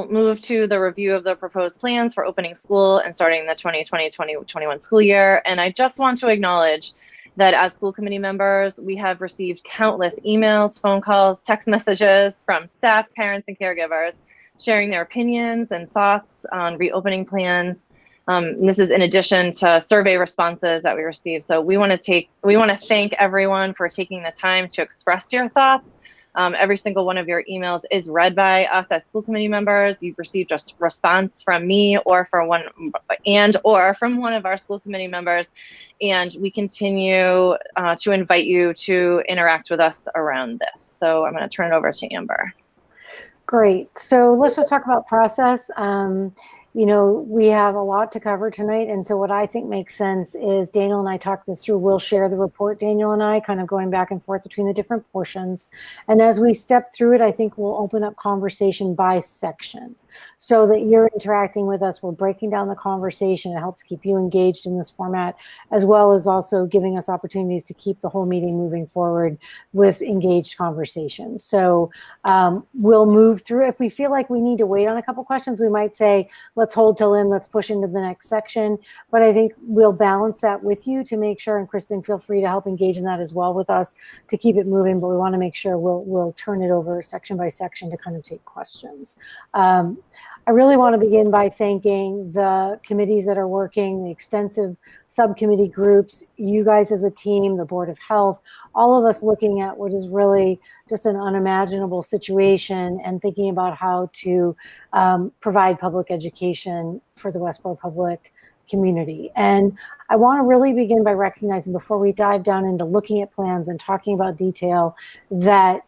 we'll move to the review of the proposed plans for opening school and starting the 2020-2021 school year. And I just want to acknowledge that as school committee members, we have received countless emails, phone calls, text messages from staff, parents, and caregivers sharing their opinions and thoughts on reopening plans. And this is in addition to survey responses that we received. So we want to thank everyone for taking the time to express your thoughts. Every single one of your emails is read by us as school committee members. You've received a response from me or from one of our school committee members, and we continue to invite you to interact with us around this. So I'm going to turn it over to Amber. Great. So let's just talk about process. You know, we have a lot to cover tonight. And so what I think makes sense is Daniel and I talk this through. We'll share the report, Daniel and I, kind of going back and forth between the different portions. And as we step through it, I think we'll open up conversation by section so that you're interacting with us. We're breaking down the conversation. It helps keep you engaged in this format, as well as also giving us opportunities to keep the whole meeting moving forward with engaged conversations. So we'll move through. If we feel like we need to wait on a couple questions, we might say, let's hold till then, let's push into the next section. But I think we'll balance that with you to make sure, and Kristen, feel free to help engage in that as well with us to keep it moving. But we want to make sure we'll turn it over section by section to kind of take questions. I really want to begin by thanking the committees that are working, the extensive subcommittee groups, you guys as a team, the Board of Health, all of us looking at what is really just an unimaginable situation and thinking about how to provide public education for the Westborough Public community. And I want to really begin by recognizing, before we dive down into looking at plans and talking about detail, that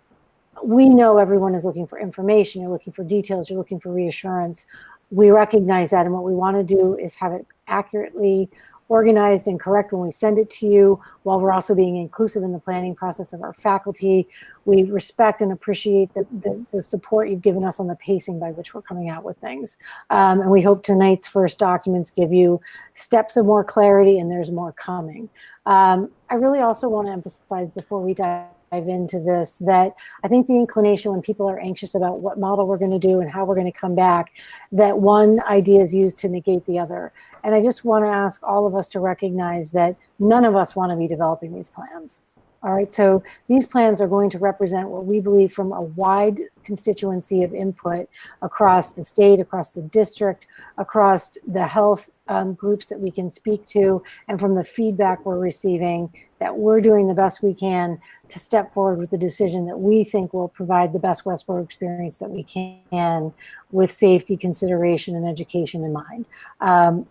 we know everyone is looking for information, you're looking for details, you're looking for reassurance. We recognize that, and what we want to do is have it accurately organized and correct when we send it to you, while we're also being inclusive in the planning process of our faculty. We respect and appreciate the support you've given us on the pacing by which we're coming out with things. And we hope tonight's first documents give you steps of more clarity, and there's more coming. I really also want to emphasize, before we dive into this, that I think the inclination when people are anxious about what model we're going to do and how we're going to come back, that one idea is used to negate the other. And I just want to ask all of us to recognize that none of us want to be developing these plans. All right, so these plans are going to represent what we believe from a wide constituency of input across the state, across the district, across the health groups that we can speak to, and from the feedback we're receiving, that we're doing the best we can to step forward with the decision that we think will provide the best Westborough experience that we can, with safety consideration and education in mind.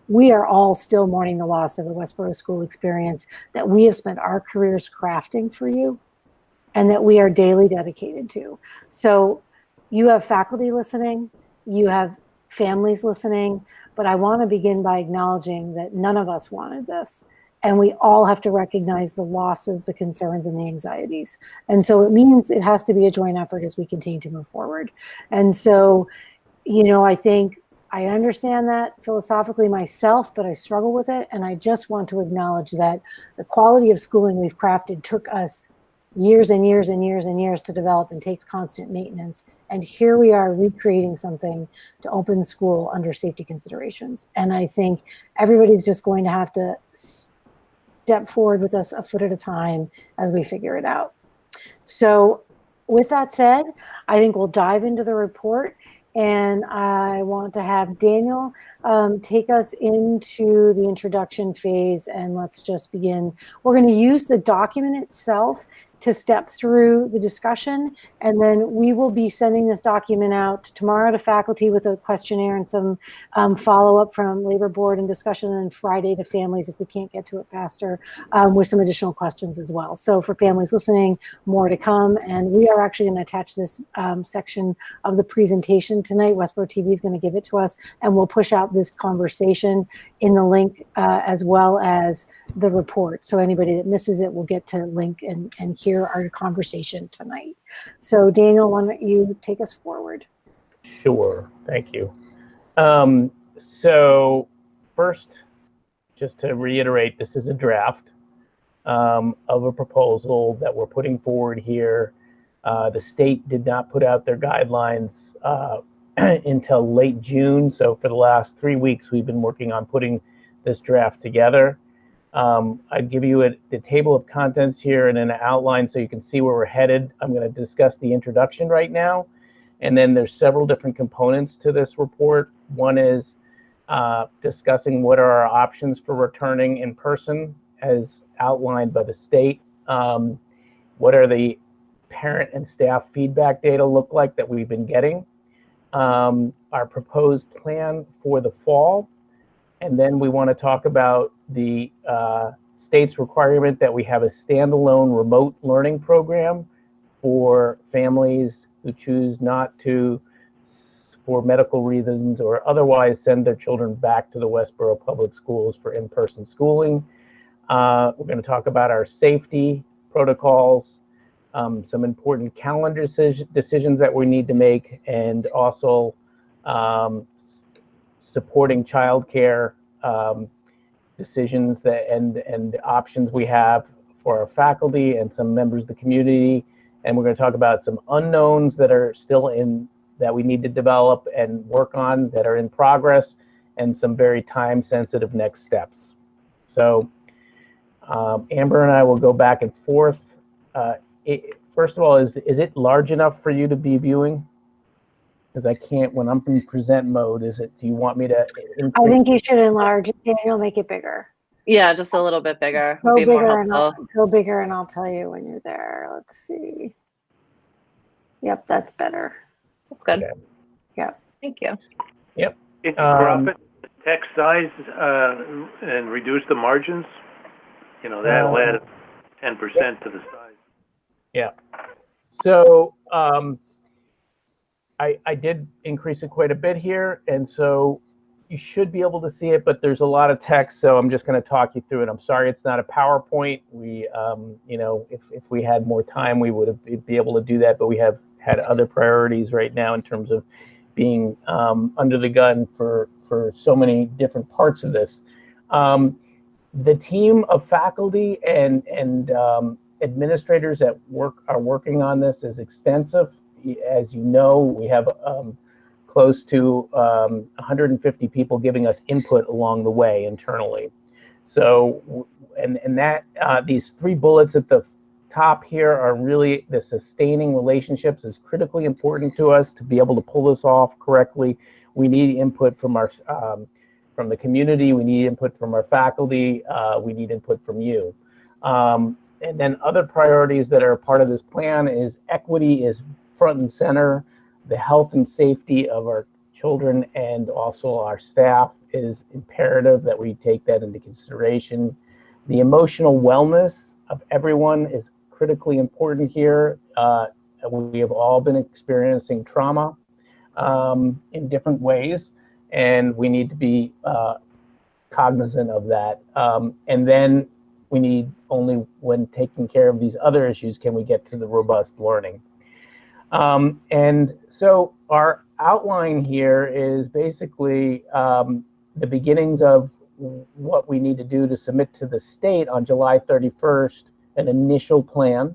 We are all still mourning the loss of the Westborough school experience that we have spent our careers crafting for you, and that we are daily dedicated to. So you have faculty listening, you have families listening, but I want to begin by acknowledging that none of us wanted this. And we all have to recognize the losses, the concerns, and the anxieties. And so it means it has to be a joint effort as we continue to move forward. And so, you know, I think I understand that philosophically myself, but I struggle with it. And I just want to acknowledge that the quality of schooling we've crafted took us years and years and years and years to develop, and takes constant maintenance. And here we are recreating something to open school under safety considerations. And I think everybody's just going to have to step forward with us a foot at a time as we figure it out. So with that said, I think we'll dive into the report. And I want to have Daniel take us into the introduction phase, and let's just begin. We're going to use the document itself to step through the discussion, and then we will be sending this document out tomorrow to faculty with a questionnaire and some follow-up from Labor Board and discussion, and Friday to families if we can't get to it faster, with some additional questions as well. So for families listening, more to come, and we are actually going to attach this section of the presentation tonight. Westborough TV is going to give it to us, and we'll push out this conversation in the link as well as the report. So anybody that misses it will get to link and hear our conversation tonight. So Daniel, why don't you take us forward? Sure, thank you. So first, just to reiterate, this is a draft of a proposal that we're putting forward here. The state did not put out their guidelines until late June. So for the last 3 weeks, we've been working on putting this draft together. I'd give you the table of contents here and an outline so you can see where we're headed. I'm going to discuss the introduction right now. And then there's several different components to this report. One is discussing what are our options for returning in person as outlined by the state. What are the parent and staff feedback data look like that we've been getting? Our proposed plan for the fall. And then we want to talk about the state's requirement that we have a standalone remote learning program for families who choose not to, for medical reasons or otherwise, send their children back to the Westborough Public Schools for in-person schooling. We're going to talk about our safety protocols, some important calendar decisions that we need to make, and also supporting childcare decisions that and options we have for our faculty and some members of the community. And we're going to talk about some unknowns that are still that we need to develop and work on that are in progress, and some very time-sensitive next steps. So Amber and I will go back and forth. First of all, is it large enough for you to be viewing? Because I can't, when I'm in present mode, do you want me to increase? I think you should enlarge it, Daniel, make it bigger. Yeah, just a little bit bigger. Go Would be more bigger, and helpful. go bigger, and I'll tell you when you're there. Let's see. Yep, that's better. That's good. Okay. Yep. Thank you. Yep. Can you crop it, text size, and reduce the margins? You know, that'll add 10% to the size. Yeah. So I did increase it quite a bit here, and so you should be able to see it, but there's a lot of text, so I'm just going to talk you through it. I'm sorry it's not a PowerPoint. We, you know, if we had more time, we would have be able to do that, but we have had other priorities right now in terms of being under the gun for so many different parts of this. The team of faculty and administrators that are working on this is extensive. As you know, we have close to 150 people giving us input along the way internally. So, and that these 3 bullets at the top here are really the sustaining relationships is critically important to us to be able to pull this off correctly. We need input from our from the community. We need input from our faculty. We need input from you. And then other priorities that are part of this plan is equity is front and center. The health and safety of our children and also our staff is imperative that we take that into consideration. The emotional wellness of everyone is critically important here. We have all been experiencing trauma in different ways, and we need to be cognizant of that. And then we need, only when taking care of these other issues can we get to the robust learning. And so our outline here is basically the beginnings of what we need to do to submit to the state on July 31st, an initial plan.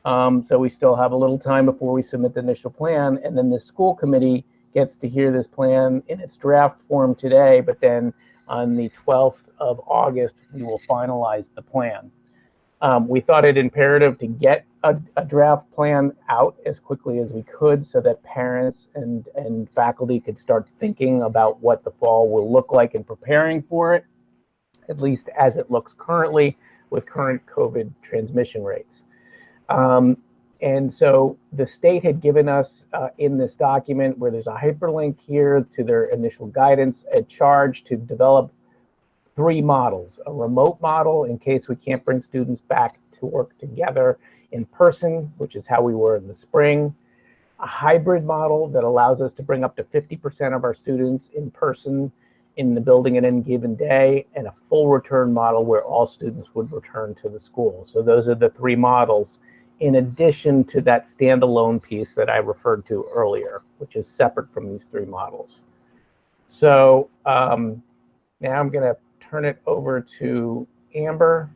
So we still have a little time before we submit the initial plan, and then the school committee gets to hear this plan in its draft form today, but then on the 12th of August, we will finalize the plan. We thought it imperative to get a draft plan out as quickly as we could so that parents and faculty could start thinking about what the fall will look like and preparing for it, at least as it looks currently with current COVID transmission rates. And so the state had given us in this document, where there's a hyperlink here to their initial guidance, a charge to develop 3 models: a remote model in case we can't bring students back to work together in person, which is how we were in the spring; a hybrid model that allows us to bring up to 50% of our students in person in the building at any given day; and a full return model where all students would return to the school. So those are the 3 models, in addition to that standalone piece that I referred to earlier, which is separate from these 3 models. So now I'm going to turn it over to Amber.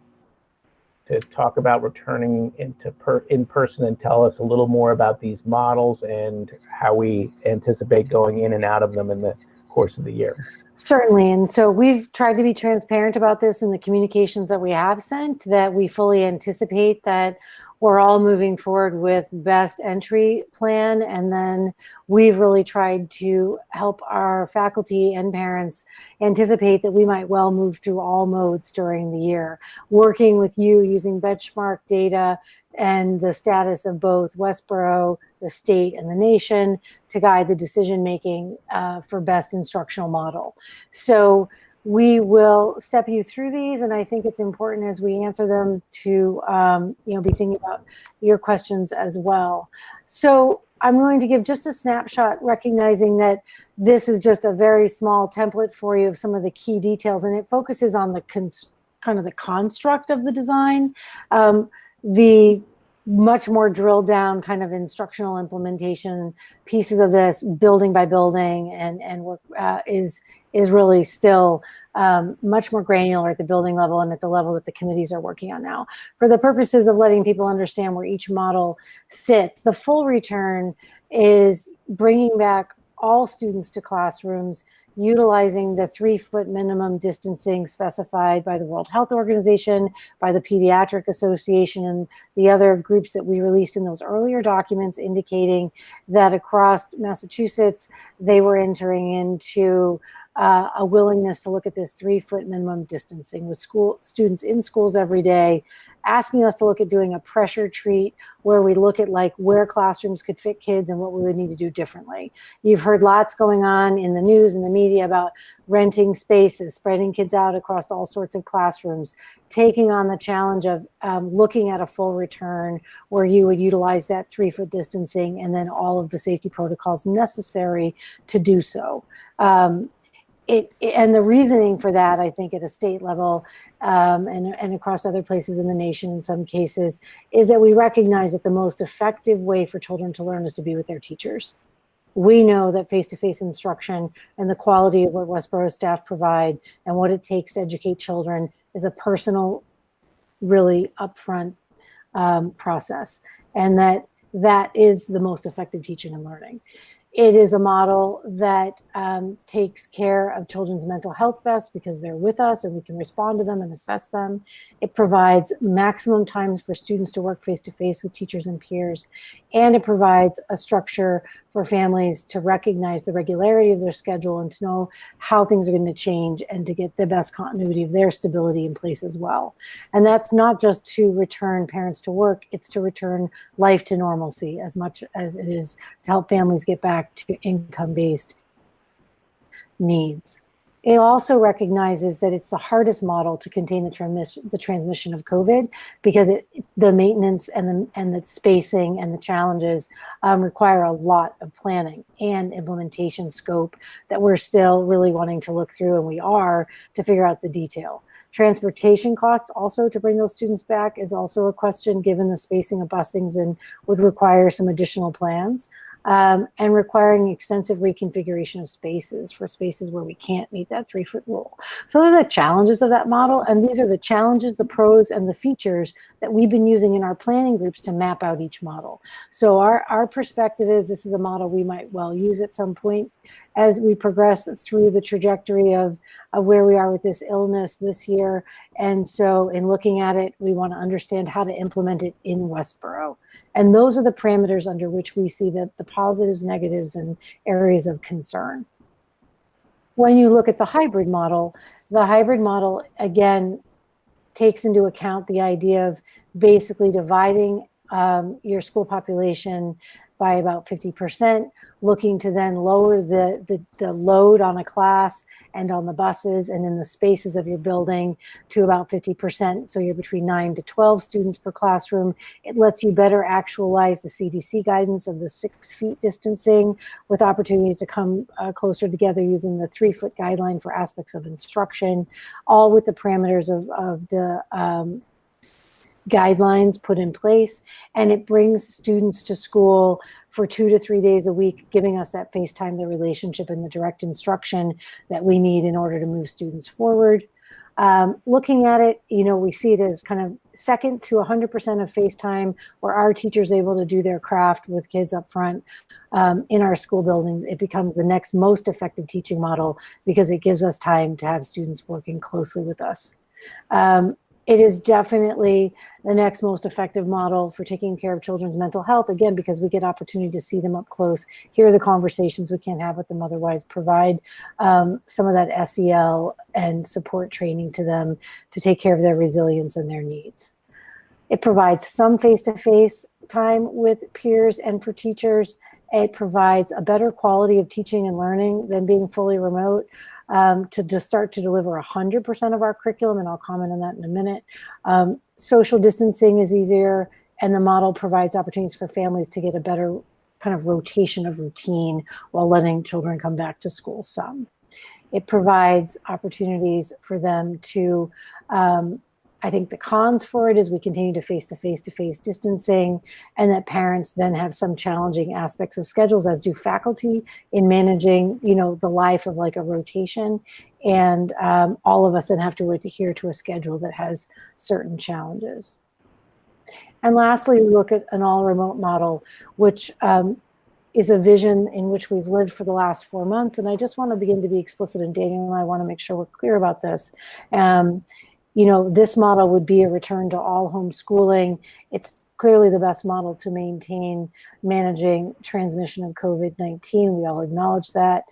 to talk about returning into in person and tell us a little more about these models and how we anticipate going in and out of them in the course of the year. Certainly. And so we've tried to be transparent about this in the communications that we have sent, that we fully anticipate that we're all moving forward with best entry plan. And then we've really tried to help our faculty and parents anticipate that we might well move through all modes during the year, working with you using benchmark data and the status of both Westborough, the state, and the nation to guide the decision making for best instructional model. So we will step you through these, and I think it's important as we answer them to be thinking about your questions as well. So I'm going to give just a snapshot, recognizing that this is just a very small template for you of some of the key details, and it focuses on the kind of the construct of the design. The much more drilled down kind of instructional implementation pieces of this, building by building, and work is really still much more granular at the building level and at the level that the committees are working on now. For the purposes of letting people understand where each model sits, the full return is bringing back all students to classrooms, utilizing the 3-foot minimum distancing specified by the World Health Organization, by the Pediatric Association, and the other groups that we released in those earlier documents, indicating that across Massachusetts, they were entering into a willingness to look at this 3-foot minimum distancing with students in schools every day, asking us to look at doing a pressure treat where we look at like where classrooms could fit kids and what we would need to do differently. You've heard lots going on in the news and the media about renting spaces, spreading kids out across all sorts of classrooms, taking on the challenge of looking at a full return where you would utilize that 3-foot distancing and then all of the safety protocols necessary to do so. And the reasoning for that, I think, at a state level and across other places in the nation in some cases, is that we recognize that the most effective way for children to learn is to be with their teachers. We know that face-to-face instruction and the quality of what Westborough staff provide and what it takes to educate children is a personal, really upfront process, and that is the most effective teaching and learning. It is a model that takes care of children's mental health best because they're with us and we can respond to them and assess them. It provides maximum times for students to work face-to-face with teachers and peers. And it provides a structure for families to recognize the regularity of their schedule and to know how things are going to change and to get the best continuity of their stability in place as well. And that's not just to return parents to work, it's to return life to normalcy as much as it is to help families get back to income-based needs. It also recognizes that it's the hardest model to contain the transmission of COVID because the maintenance and the spacing and the challenges require a lot of planning and implementation scope that we're still really wanting to look through, and we are, to figure out the detail. Transportation costs also to bring those students back is also a question given the spacing of busings and would require some additional plans. And requiring extensive reconfiguration of spaces for spaces where we can't meet that 3-foot rule. So those are the challenges of that model, and these are the challenges, the pros, and the features that we've been using in our planning groups to map out each model. So our perspective is this is a model we might well use at some point as we progress through the trajectory of where we are with this illness this year. And so in looking at it, we want to understand how to implement it in Westborough. And those are the parameters under which we see the positives, negatives, and areas of concern. When you look at the hybrid model, again, takes into account the idea of basically dividing your school population by about 50%, looking to then lower the load on a class and on the buses and in the spaces of your building to about 50%. So you're between 9 to 12 students per classroom. It lets you better actualize the CDC guidance of the 6 feet distancing with opportunities to come closer together using the 3-foot guideline for aspects of instruction, all with the parameters of the guidelines put in place, and it brings students to school for 2 to 3 days a week, giving us that FaceTime, the relationship, and the direct instruction that we need in order to move students forward. Looking at it, we see it as kind of second to 100% of face time where our teachers are able to do their craft with kids up front in our school buildings. It becomes the next most effective teaching model because it gives us time to have students working closely with us. It is definitely the next most effective model for taking care of children's mental health, again, because we get opportunity to see them up close, hear the conversations we can't have with them otherwise, provide some of that SEL and support training to them to take care of their resilience and their needs. It provides some face-to-face time with peers and for teachers. It provides a better quality of teaching and learning than being fully remote. To just start to deliver 100% of our curriculum, and I'll comment on that in a minute. Social distancing is easier, and the model provides opportunities for families to get a better kind of rotation of routine while letting children come back to school some. It provides opportunities for them to, I think the cons for it is we continue to face the face-to-face distancing, and that parents then have some challenging aspects of schedules, as do faculty, in managing, the life of like a rotation. And all of us then have to adhere to a schedule that has certain challenges. And lastly, we look at an all-remote model, which is a vision in which we've lived for the last 4 months. And I just want to begin to be explicit, and Daniel and I want to make sure we're clear about this. This model would be a return to all homeschooling. It's clearly the best model to maintain managing transmission of COVID-19. We all acknowledge that.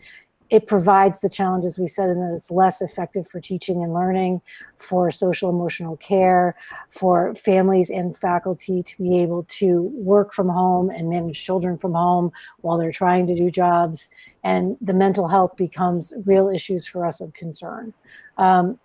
It provides the challenges we said in that it's less effective for teaching and learning, for social emotional care, for families and faculty to be able to work from home and manage children from home while they're trying to do jobs. And the mental health becomes real issues for us of concern.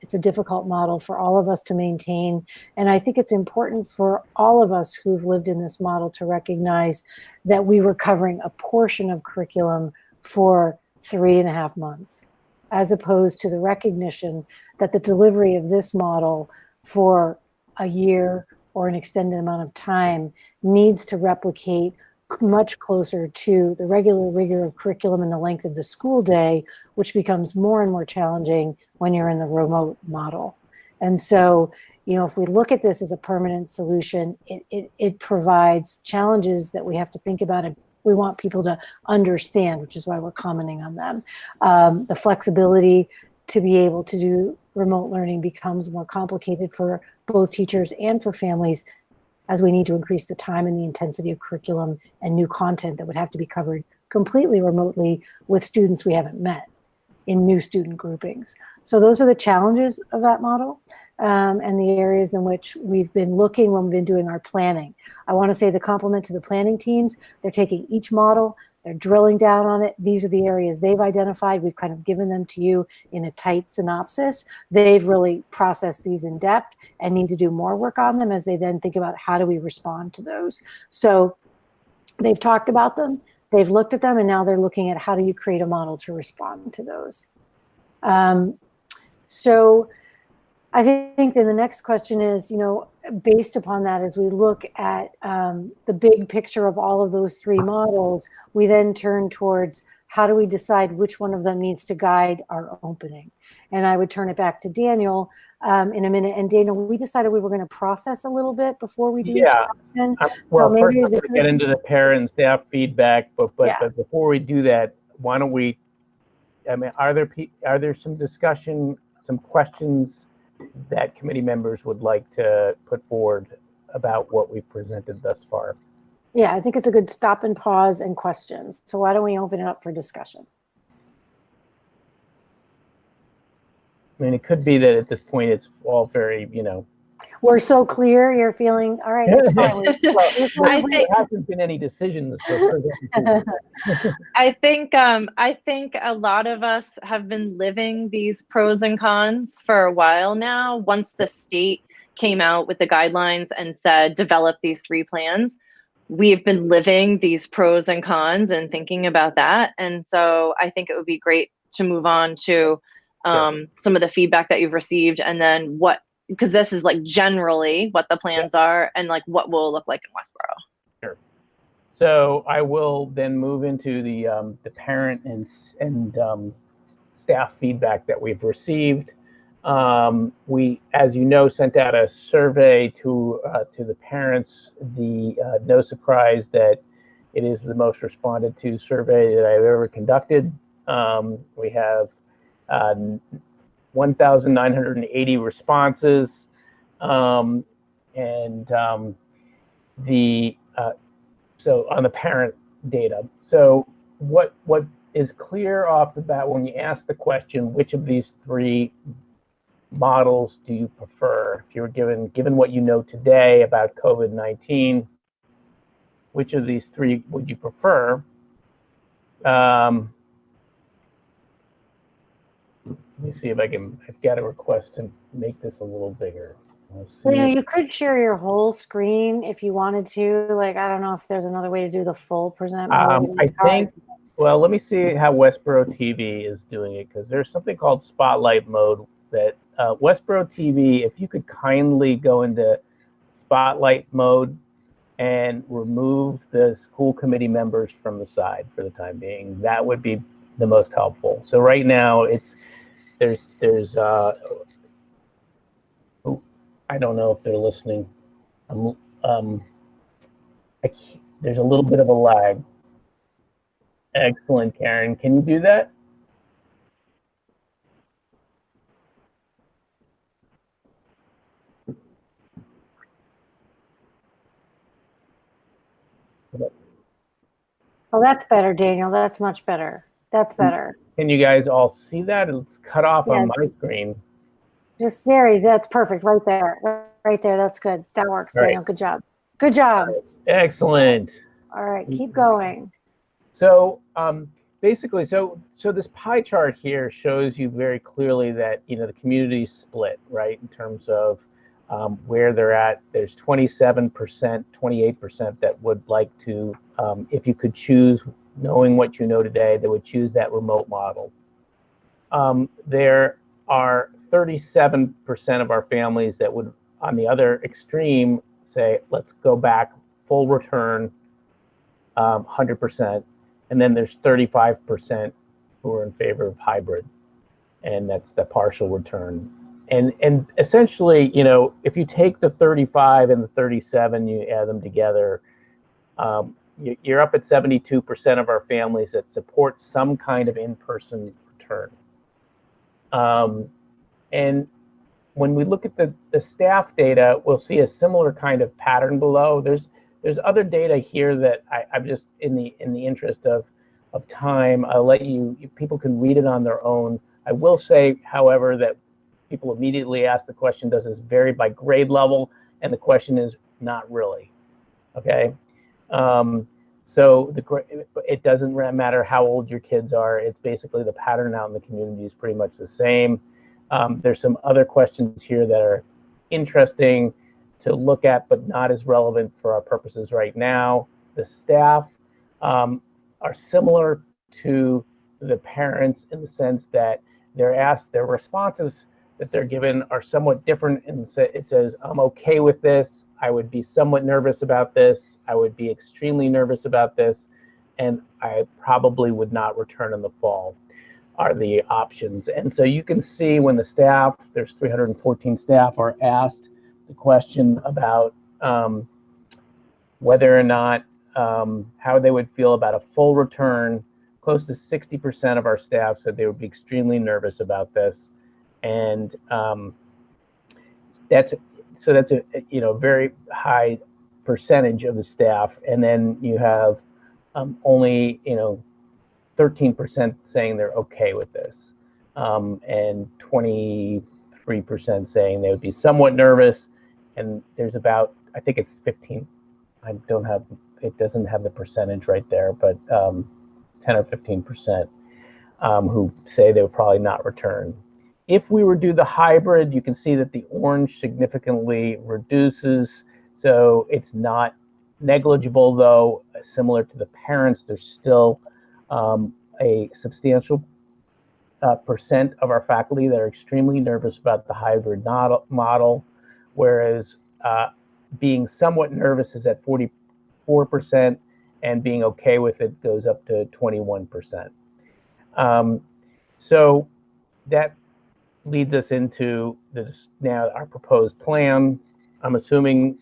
It's a difficult model for all of us to maintain. And I think it's important for all of us who've lived in this model to recognize that we were covering a portion of curriculum for 3.5 months, as opposed to the recognition that the delivery of this model for a year or an extended amount of time needs to replicate much closer to the regular rigor of curriculum and the length of the school day, which becomes more and more challenging when you're in the remote model. And so, if we look at this as a permanent solution, it provides challenges that we have to think about, and we want people to understand, which is why we're commenting on them. The flexibility to be able to do remote learning becomes more complicated for both teachers and for families, as we need to increase the time and the intensity of curriculum and new content that would have to be covered completely remotely with students we haven't met in new student groupings. So those are the challenges of that model, and the areas in which we've been looking when we've been doing our planning. I want to say the compliment to the planning teams. They're taking each model, they're drilling down on it. These are the areas they've identified. We've kind of given them to you in a tight synopsis. They've really processed these in depth and need to do more work on them as they then think about how do we respond to those. So they've talked about them, they've looked at them, and now they're looking at how do you create a model to respond to those. So I think then the next question is, based upon that, as we look at the big picture of all of those three models, we then turn towards how do we decide which one of them needs to guide our opening? And I would turn it back to Daniel in a minute. And Daniel, we decided we were going to process a little bit before we do each section. Well, first I'm going to get into the parent and staff feedback, but before we do that, why don't we, are there some discussion, some questions that committee members would like to put forward about what we've presented thus far? Yeah, I think it's a good stop and pause and questions. So why don't we open it up for discussion? It could be that at this point it's all very, We're so clear, you're feeling, all right, it's fine. There hasn't been any decisions. I think a lot of us have been living these pros and cons for a while now. Once the state came out with the guidelines and said, develop these 3 plans, we've been living these pros and cons and thinking about that. And so I think it would be great to move on to some of the feedback that you've received, and then because this is like generally what the plans are and like what will look like in Westborough. Sure. So I will then move into the parent and staff feedback that we've received. We, as you know, sent out a survey to the parents. No surprise that it is the most responded to survey that I've ever conducted. We have 1,980 responses, so on the parent data. So what is clear off the bat when you ask the question, which of these three models do you prefer? If you were given what you know today about COVID-19, which of these three would you prefer? Let me see if I've got a request to make this a little bigger. You know, you could share your whole screen if you wanted to. Like, I don't know if there's another way to do the full present mode. I think, well, let me see how Westborough TV is doing it, because there's something called Spotlight mode that Westborough TV, if you could kindly go into Spotlight mode and remove the school committee members from the side for the time being, that would be the most helpful. So right now there's I don't know if they're listening. There's a little bit of a lag. Excellent, Karen. Can you do that? Oh, that's better, Daniel. That's much better. That's better. Can you guys all see that? It's cut off on my screen. Just there. That's perfect. Right there. Right there. That's good. That works, Daniel. Good job. Good job. Excellent. All right. Keep going. So basically, so this pie chart here shows you very clearly that, you know, the community's split, right, in terms of where they're at. There's 27%, 28% that would like to, if you could choose, knowing what you know today, they would choose that remote model. There are 37% of our families that would, on the other extreme, say, let's go back, full return, 100%. And then there's 35% who are in favor of hybrid, and that's the partial return. And essentially, you know, if you take the 35 and the 37, you add them together, you're up at 72% of our families that support some kind of in-person return. And when we look at the staff data, we'll see a similar kind of pattern below. There's other data here that I'm just, in the interest of time, I'll let people can read it on their own. I will say, however, that people immediately ask the question, does this vary by grade level? And the question is, not really, okay? So it doesn't matter how old your kids are. It's basically the pattern out in the community is pretty much the same. There's some other questions here that are interesting to look at, but not as relevant for our purposes right now. The staff are similar to the parents in the sense that they're asked, their responses that they're given are somewhat different. And it says, I'm okay with this. I would be somewhat nervous about this. I would be extremely nervous about this. And I probably would not return in the fall are the options. And so you can see when the staff, there's 314 staff, are asked the question about whether or not, how they would feel about a full return. Close to 60% of our staff said they would be extremely nervous about this. And that's a very high percentage of the staff. And then you have only 13% saying they're okay with this, and 23% saying they would be somewhat nervous. And there's about, I think it's 15. I don't have, it doesn't have the percentage right there, but 10 or 15% who say they would probably not return. If we were to do the hybrid, you can see that the orange significantly reduces. So it's not negligible, though. Similar to the parents, there's still a substantial percent of our faculty that are extremely nervous about the hybrid model, whereas being somewhat nervous is at 44%, and being okay with it goes up to 21%. So that leads us into this now our proposed plan. I'm assuming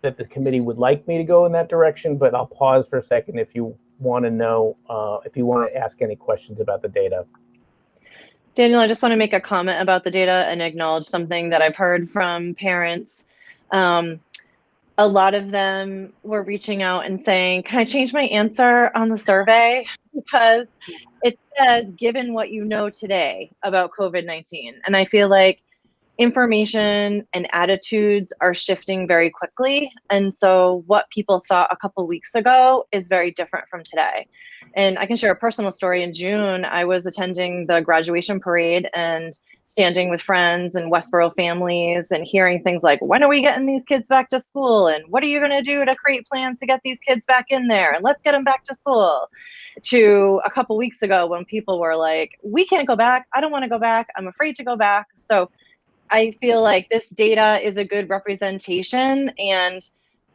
that the committee would like me to go in that direction, but I'll pause for a second if you want to know, if you want to ask any questions about the data. Daniel, I just want to make a comment about the data and acknowledge something that I've heard from parents. A lot of them were reaching out and saying, can I change my answer on the survey? Because it says, given what you know today about COVID-19. And I feel like information and attitudes are shifting very quickly. And so what people thought a couple weeks ago is very different from today. And I can share a personal story. In June, I was attending the graduation parade and standing with friends and Westborough families and hearing things like, when are we getting these kids back to school? And what are you going to do to create plans to get these kids back in there? And let's get them back to school. To a couple weeks ago when people were like, we can't go back. I don't want to go back. I'm afraid to go back. So I feel like this data is a good representation, and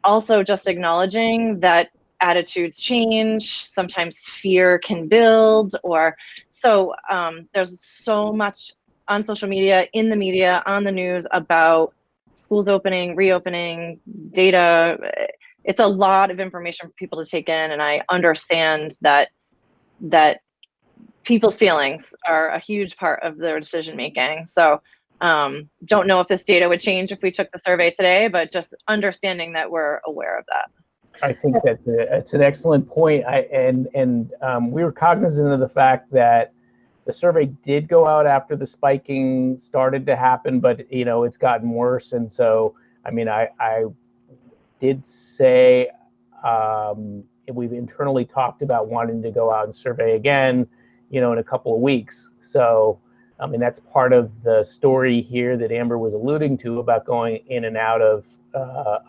also just acknowledging that attitudes change, sometimes fear can build, or so there's so much on social media, in the media, on the news about schools opening, reopening, data. It's a lot of information for people to take in, and I understand that people's feelings are a huge part of their decision making. So don't know if this data would change if we took the survey today, but just understanding that we're aware of that. I think that it's an excellent point. We were cognizant of the fact that the survey did go out after the spiking started to happen, but it's gotten worse. And so, I mean, I did say we've internally talked about wanting to go out and survey again, in a couple of weeks. So, I mean, that's part of the story here that Amber was alluding to about going in and out of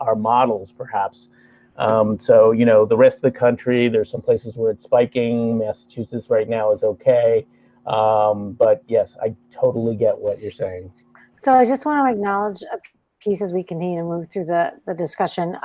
our models, perhaps. So, the rest of the country, there's some places where it's spiking. Massachusetts right now is okay. But yes, I totally get what you're saying. So I just want to acknowledge a piece as we continue to move through the discussion.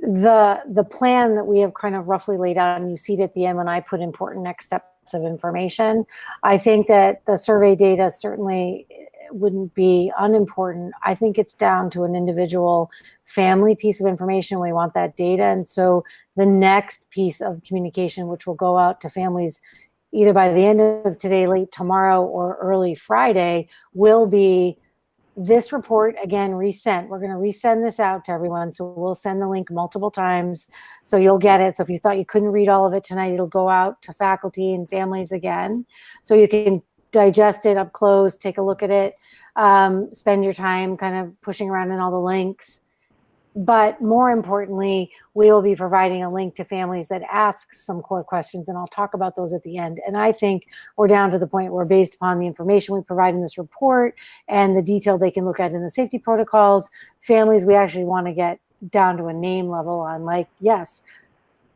The plan that we have kind of roughly laid out, and you see it at the end when I put important next steps of information. I think that the survey data certainly wouldn't be unimportant. I think it's down to an individual family piece of information. We want that data. And so the next piece of communication, which will go out to families either by the end of today, late tomorrow, or early Friday, will be this report, again, resent. We're going to resend this out to everyone. So we'll send the link multiple times so you'll get it. So if you thought you couldn't read all of it tonight, it'll go out to faculty and families again. So you can digest it up close, take a look at it, spend your time kind of pushing around in all the links. But more importantly, we will be providing a link to families that ask some core questions, and I'll talk about those at the end. And I think we're down to the point where, based upon the information we provide in this report and the detail they can look at in the safety protocols, families, we actually want to get down to a name level on, like, yes,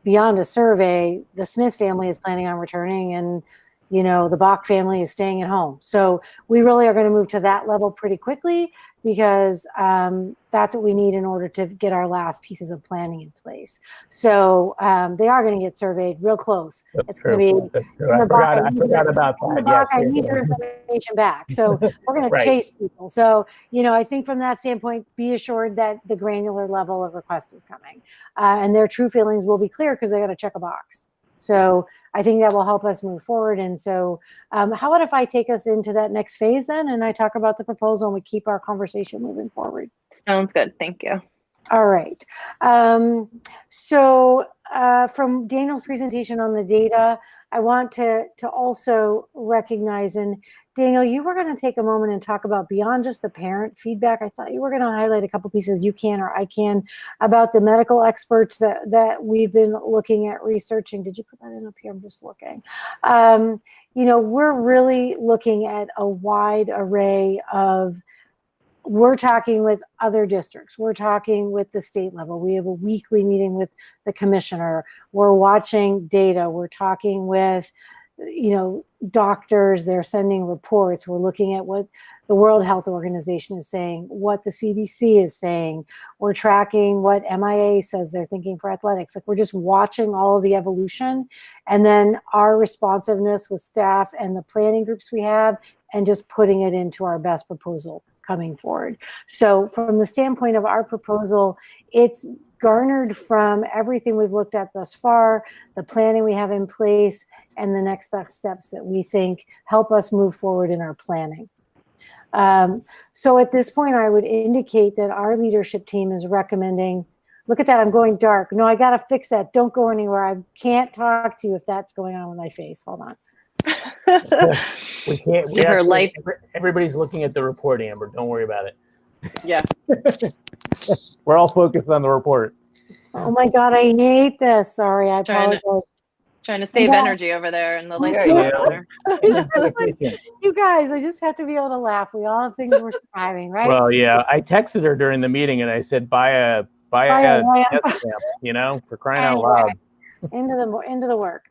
beyond a survey, the Smith family is planning on returning, and the Bach family is staying at home. So we really are going to move to that level pretty quickly, because that's what we need in order to get our last pieces of planning in place. So they are going to get surveyed real close. It's going to be. I forgot about that. Yes, I need your information back. So we're going to chase people. So I think from that standpoint, be assured that the granular level of request is coming, and their true feelings will be clear because they got to check a box. So I think that will help us move forward. And so how about if I take us into that next phase then, and I talk about the proposal and we keep our conversation moving forward? Sounds good. Thank you. All right. So from Daniel's presentation on the data, I want to also recognize, and Daniel, you were going to take a moment and talk about beyond just the parent feedback. I thought you were going to highlight a couple pieces, you can or I can, about the medical experts that we've been looking at researching. Did you put that in up here? I'm just looking. We're really looking at a wide array of. We're talking with other districts. We're talking with the state level. We have a weekly meeting with the commissioner. We're watching data. We're talking with, doctors, they're sending reports. We're looking at what the World Health Organization is saying, what the CDC is saying. We're tracking what MIA says they're thinking for athletics. Like, we're just watching all of the evolution, and then our responsiveness with staff and the planning groups we have, and just putting it into our best proposal coming forward. So from the standpoint of our proposal, it's garnered from everything we've looked at thus far, the planning we have in place, and the next best steps that we think help us move forward in our planning. So at this point, I would indicate that our leadership team is recommending, look at that, I'm going dark. No, I gotta fix that. Don't go anywhere. I can't talk to you if that's going on with my face. Hold on. We can't. We Her actually, light. everybody's looking at the report, Amber. Don't worry about it. Yeah. We're all focused on the report. Oh my God, I hate this. Sorry, I apologize. Trying to save energy over there, and the lights Yeah, go yeah. out there. You guys, I just have to be able to laugh. We all have things we're surviving, right? Well, yeah. I texted her during the meeting and I said, buy a lamp. desk lamp, you know, for crying out Anyway, loud. into the work.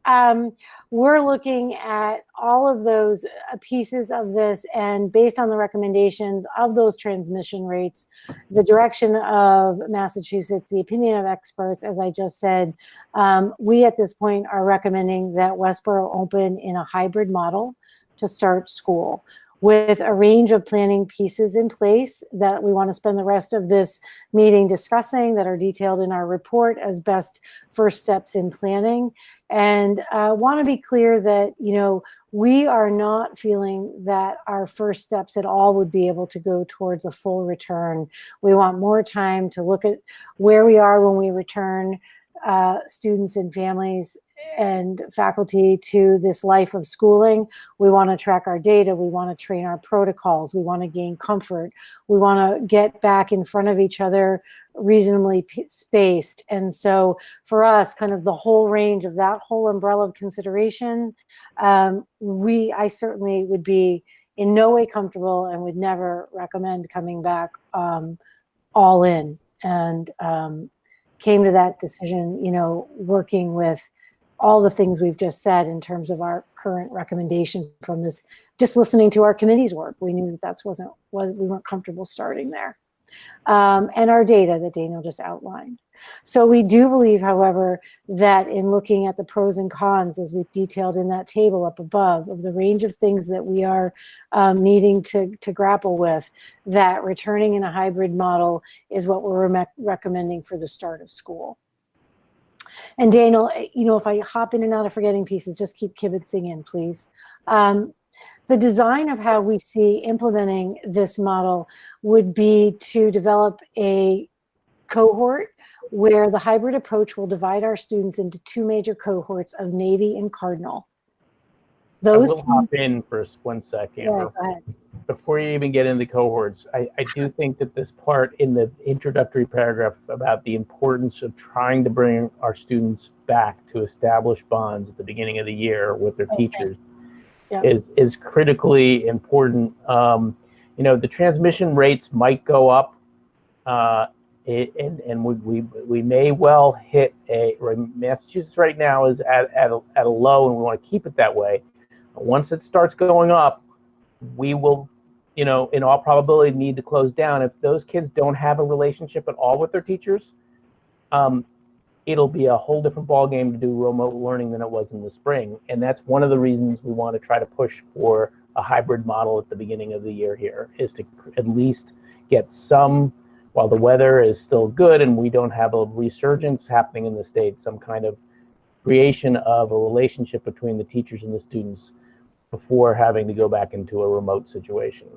We're looking at all of those pieces of this, and based on the recommendations of those transmission rates, the direction of Massachusetts, the opinion of experts, as I just said, we at this point are recommending that Westborough open in a hybrid model to start school, with a range of planning pieces in place that we want to spend the rest of this meeting discussing, that are detailed in our report as best first steps in planning. And want to be clear that, you know, we are not feeling that our first steps at all would be able to go towards a full return. We want more time to look at where we are when we return students and families and faculty to this life of schooling. We want to track our data. We want to train our protocols. We want to gain comfort. We want to get back in front of each other reasonably spaced. And so for us, kind of the whole range of that whole umbrella of considerations, I certainly would be in no way comfortable and would never recommend coming back all in. And came to that decision, you know, working with all the things we've just said in terms of our current recommendation from this, just listening to our committee's work. We knew that we weren't comfortable starting there. And our data that Daniel just outlined. So we do believe, however, that in looking at the pros and cons, as we've detailed in that table up above, of the range of things that we are needing to grapple with, that returning in a hybrid model is what we're recommending for the start of school. And Daniel, you know, if I hop in and out of forgetting pieces, just keep kibitzing in, please. The design of how we see implementing this model would be to develop a cohort where the hybrid approach will divide our students into two major cohorts of Navy and Cardinal. Those I will hop in for 1 second. Yeah, go ahead. Before you even get into cohorts, I do think that this part in the introductory paragraph about the importance of trying to bring our students back to establish bonds at the beginning of the year with their teachers is critically important. You know, the transmission rates might go up, and we may well hit Massachusetts right now is at a low, and we want to keep it that way. Once it starts going up, we will, you know, in all probability need to close down. If those kids don't have a relationship at all with their teachers, it'll be a whole different ballgame to do remote learning than it was in the spring. And that's one of the reasons we want to try to push for a hybrid model at the beginning of the year here, is to at least get some, while the weather is still good and we don't have a resurgence happening in the state, some kind of creation of a relationship between the teachers and the students before having to go back into a remote situation.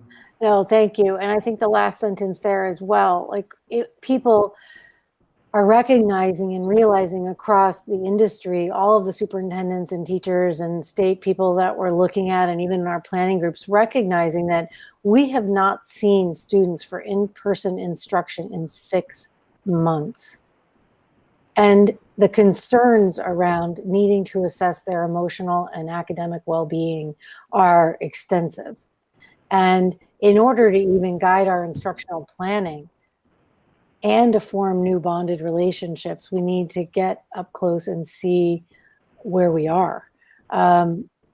No, thank you. And I think the last sentence there as well, like people are recognizing and realizing across the industry, all of the superintendents and teachers and state people that we're looking at, and even in our planning groups, recognizing that we have not seen students for in-person instruction in 6 months. And the concerns around needing to assess their emotional and academic well-being are extensive. And in order to even guide our instructional planning and to form new bonded relationships, we need to get up close and see where we are.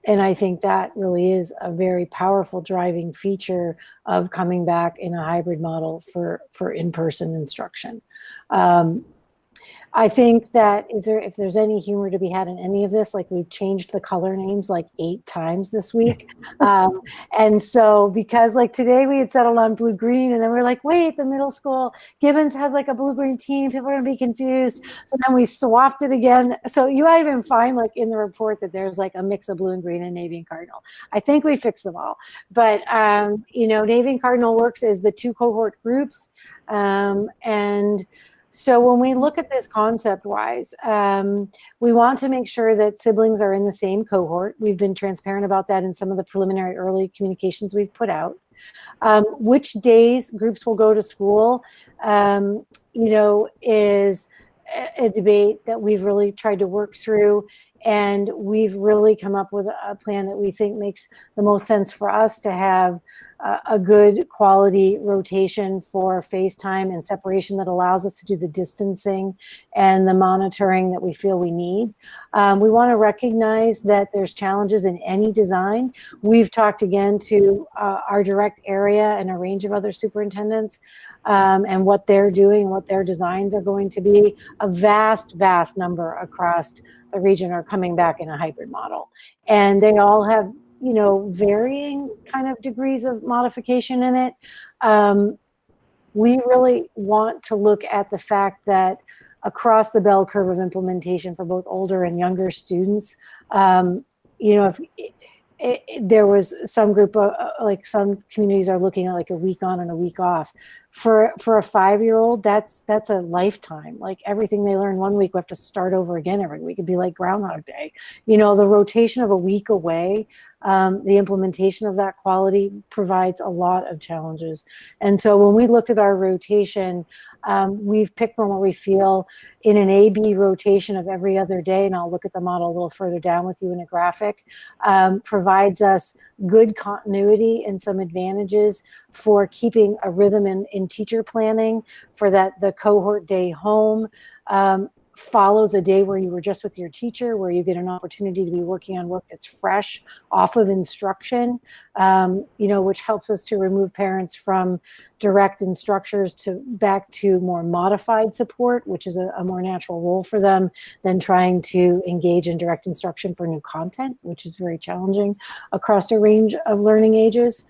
And I think that really is a very powerful driving feature of coming back in a hybrid model for in-person instruction. I think that if there's any humor to be had in any of this, like we've changed the color names like 8 times this week. And so because like today we had settled on blue-green, and then we're like, wait, the middle school, Gibbons has like a blue-green team, people are gonna be confused. So then we swapped it again. So you might even find like in the report that there's like a mix of blue and green and navy and cardinal. I think we fixed them all. But, you know, navy and cardinal works as the 2 cohort groups. And so when we look at this concept-wise, we want to make sure that siblings are in the same cohort. We've been transparent about that in some of the preliminary early communications we've put out. Which days groups will go to school, you know, is a debate that we've really tried to work through. And we've really come up with a plan that we think makes the most sense for us to have a good quality rotation for face time and separation that allows us to do the distancing and the monitoring that we feel we need. We want to recognize that there's challenges in any design. We've talked again to our direct area and a range of other superintendents and what they're doing and what their designs are going to be. A vast, vast number across the region are coming back in a hybrid model. And they all have, you know, varying kind of degrees of modification in it. We really want to look at the fact that across the bell curve of implementation for both older and younger students, you know, if there was some group of, like some communities are looking at like a week on and a week off. For a 5-year-old, that's a lifetime. Like everything they learn one week, we have to start over again every week. It'd be like Groundhog Day. You know, the rotation of a week away, the implementation of that quality provides a lot of challenges. And so when we looked at our rotation, we've picked one where we feel in an A-B rotation of every other day, and I'll look at the model a little further down with you in a graphic, provides us good continuity and some advantages for keeping a rhythm in teacher planning, for that the cohort day home follows a day where you were just with your teacher, where you get an opportunity to be working on work that's fresh off of instruction, you know, which helps us to remove parents from direct instructors to back to more modified support, which is a more natural role for them than trying to engage in direct instruction for new content, which is very challenging across a range of learning ages.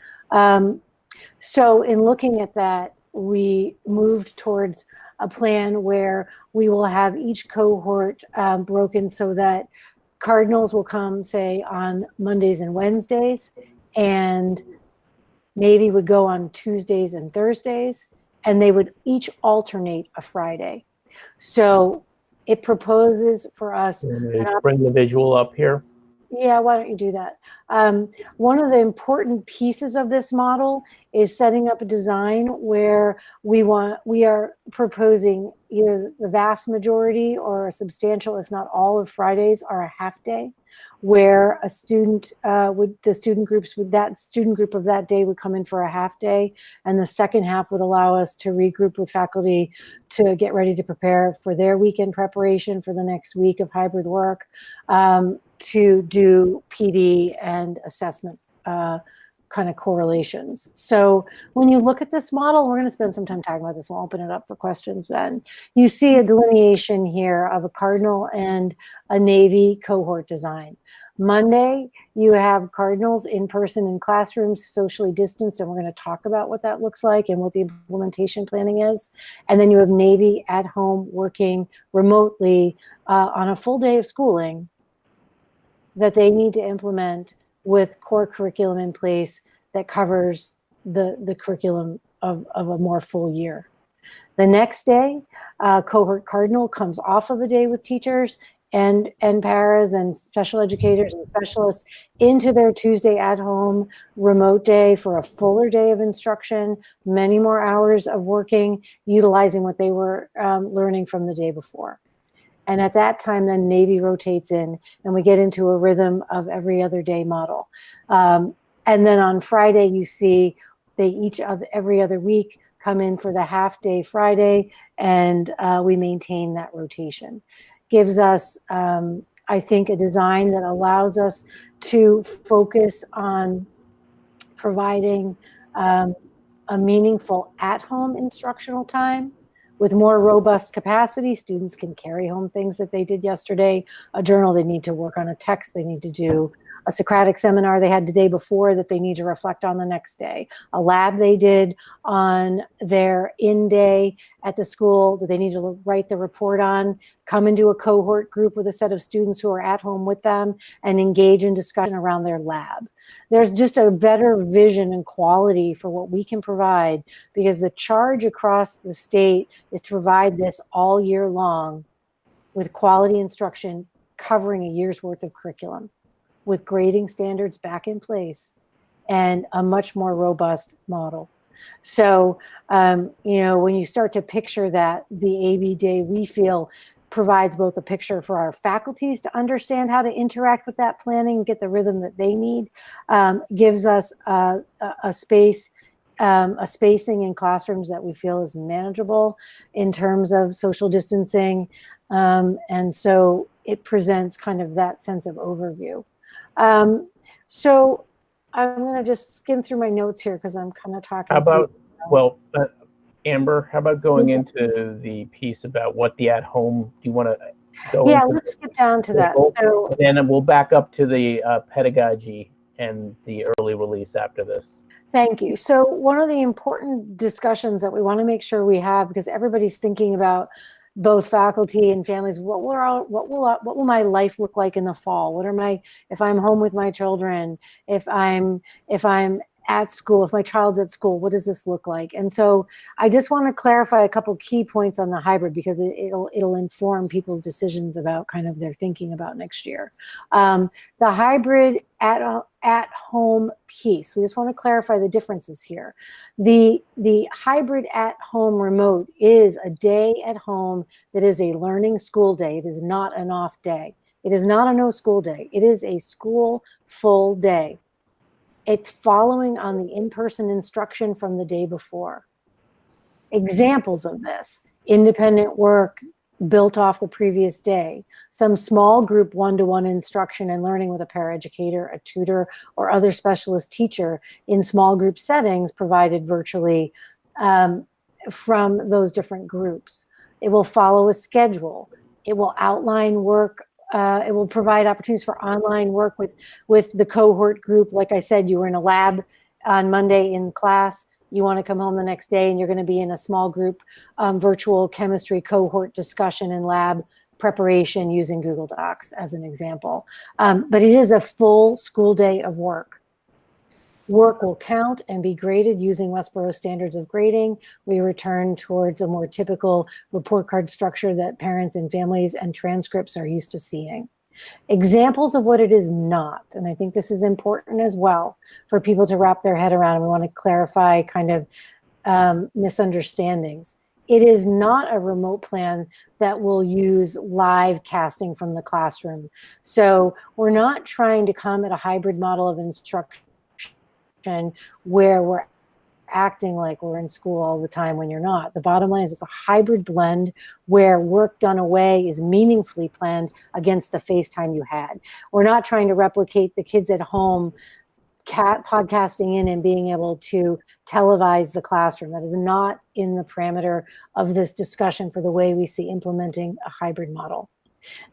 So in looking at that, we moved towards a plan where we will have each cohort broken so that cardinals will come, say, on Mondays and Wednesdays, and Navy would go on Tuesdays and Thursdays, and they would each alternate a Friday. So it proposes for us. Bring the visual up here. Yeah, why don't you do that? One of the important pieces of this model is setting up a design where we are proposing either the vast majority or a substantial, if not all, of Fridays are a half day, where a student the student group of that day would come in for a half day, and the second half would allow us to regroup with faculty to get ready to prepare for their weekend preparation for the next week of hybrid work, to do PD and assessment kind of correlations. So when you look at this model, we're going to spend some time talking about this. We'll open it up for questions then. You see a delineation here of a cardinal and a Navy cohort design. Monday, you have cardinals in person in classrooms, socially distanced, and we're going to talk about what that looks like and what the implementation planning is. And then you have Navy at home working remotely on a full day of schooling that they need to implement with core curriculum in place that covers the curriculum of a more full year. The next day, cohort cardinal comes off of a day with teachers and paras and special educators and specialists into their Tuesday at home remote day for a fuller day of instruction, many more hours of working, utilizing what they were learning from the day before. And at that time, then Navy rotates in and we get into a rhythm of every other day model. And then on Friday, you see they every other week come in for the half day Friday, and we maintain that rotation. Gives us I think, a design that allows us to focus on providing a meaningful at-home instructional time. With more robust capacity, students can carry home things that they did yesterday, a journal they need to work on, a text they need to do, a Socratic seminar they had the day before that they need to reflect on the next day, a lab they did on their in-day at the school that they need to write the report on, come into a cohort group with a set of students who are at home with them and engage in discussion around their lab. There's just a better vision and quality for what we can provide, because the charge across the state is to provide this all year long with quality instruction covering a year's worth of curriculum, with grading standards back in place and a much more robust model. So, you know, when you start to picture that, the AB Day, we feel, provides both a picture for our faculties to understand how to interact with that planning and get the rhythm that they need, gives us a space, a spacing in classrooms that we feel is manageable in terms of social distancing. And so it presents kind of that sense of overview. So I'm going to just skim through my notes here because I'm kind of talking. How about, well, Amber, how about going into the piece about what the at-home, do you want to go Yeah, into? let's skip down to that. So, and then we'll back up to the pedagogy and the early release after this. Thank you. So one of the important discussions that we want to make sure we have, because everybody's thinking about, both faculty and families, what will my life look like in the fall? What are my, if I'm home with my children, if I'm at school, if my child's at school, what does this look like? And so I just want to clarify a couple key points on the hybrid, because it'll inform people's decisions about kind of their thinking about next year. The hybrid at home piece, we just want to clarify the differences here. The hybrid at home remote is a day at home that is a learning school day. It is not an off day. It is not a no school day. It is a school full day. It's following on the in-person instruction from the day before. Examples of this: independent work built off the previous day, some small group one-to-one instruction and learning with a paraeducator, a tutor, or other specialist teacher in small group settings provided virtually from those different groups. It will follow a schedule. It will outline work. It will provide opportunities for online work with the cohort group. Like I said, you were in a lab on Monday in class. You want to come home the next day and you're going to be in a small group virtual chemistry cohort discussion and lab preparation using Google Docs as an example. But it is a full school day of work. Work will count and be graded using Westborough standards of grading. We return towards a more typical report card structure that parents and families and transcripts are used to seeing. Examples of what it is not, and I think this is important as well for people to wrap their head around. We want to clarify kind of misunderstandings. It is not a remote plan that will use live casting from the classroom. So we're not trying to come at a hybrid model of instruction where we're acting like we're in school all the time when you're not. The bottom line is it's a hybrid blend where work done away is meaningfully planned against the face time you had. We're not trying to replicate the kids at home podcasting in and being able to televise the classroom. That is not in the parameter of this discussion for the way we see implementing a hybrid model.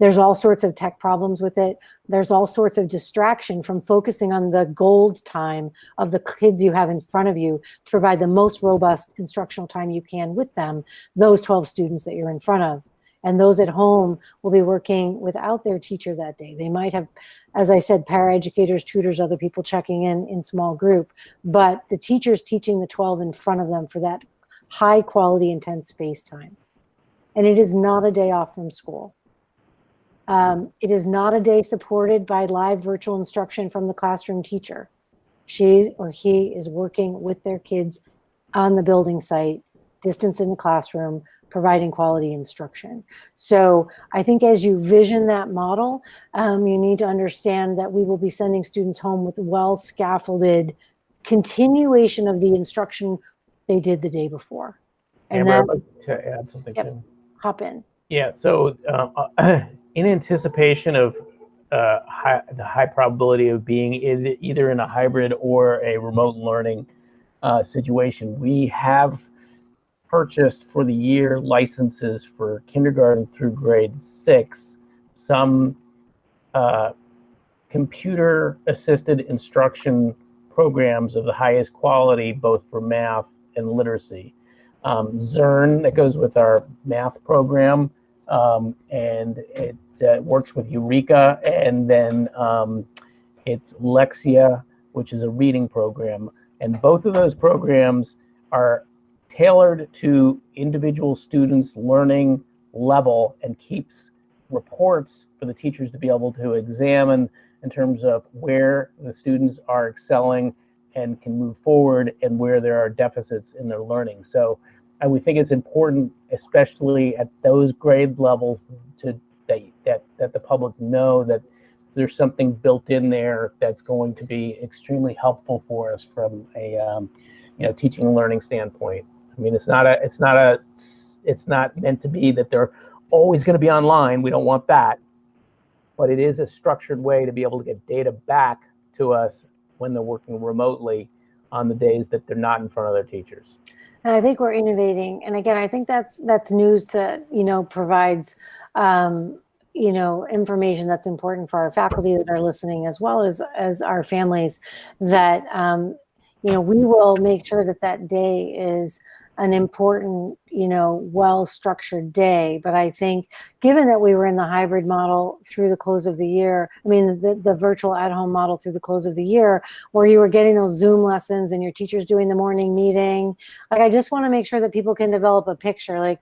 There's all sorts of tech problems with it. There's all sorts of distraction from focusing on the gold time of the kids you have in front of you to provide the most robust instructional time you can with them, those 12 students that you're in front of. And those at home will be working without their teacher that day. They might have, as I said, paraeducators, tutors, other people checking in small group, but the teacher's teaching the 12 in front of them for that high quality, intense face time. And it is not a day off from school. It is not a day supported by live virtual instruction from the classroom teacher. She or he is working with their kids on the building site, distance in the classroom, providing quality instruction. So I think as you vision that model, you need to understand that we will be sending students home with well-scaffolded continuation of the instruction they did the day before. And Amber, I'd like to add something yep, too. hop in. Yeah, so in anticipation of the high probability of being either in a hybrid or a remote learning situation, we have purchased for the year licenses for kindergarten through grade 6, some computer assisted instruction programs of the highest quality, both for math and literacy. Zern, that goes with our math program, and it works with Eureka, and then it's Lexia, which is a reading program. And both of those programs are tailored to individual students' learning level and keeps reports for the teachers to be able to examine in terms of where the students are excelling and can move forward and where there are deficits in their learning. So we think it's important, especially at those grade levels, that the public know that there's something built in there that's going to be extremely helpful for us from a teaching and learning standpoint. I mean, it's not meant to be that they're always going to be online. We don't want that, but it is a structured way to be able to get data back to us when they're working remotely on the days that they're not in front of their teachers. And I think we're innovating. And again, I think that's news that, provides, information that's important for our faculty that are listening, as well as our families, that, we will make sure that day is an important, well-structured day. But I think given that we were in the hybrid model through the close of the year, the virtual at-home model through the close of the year, where you were getting those Zoom lessons and your teacher's doing the morning meeting, I just want to make sure that people can develop a picture.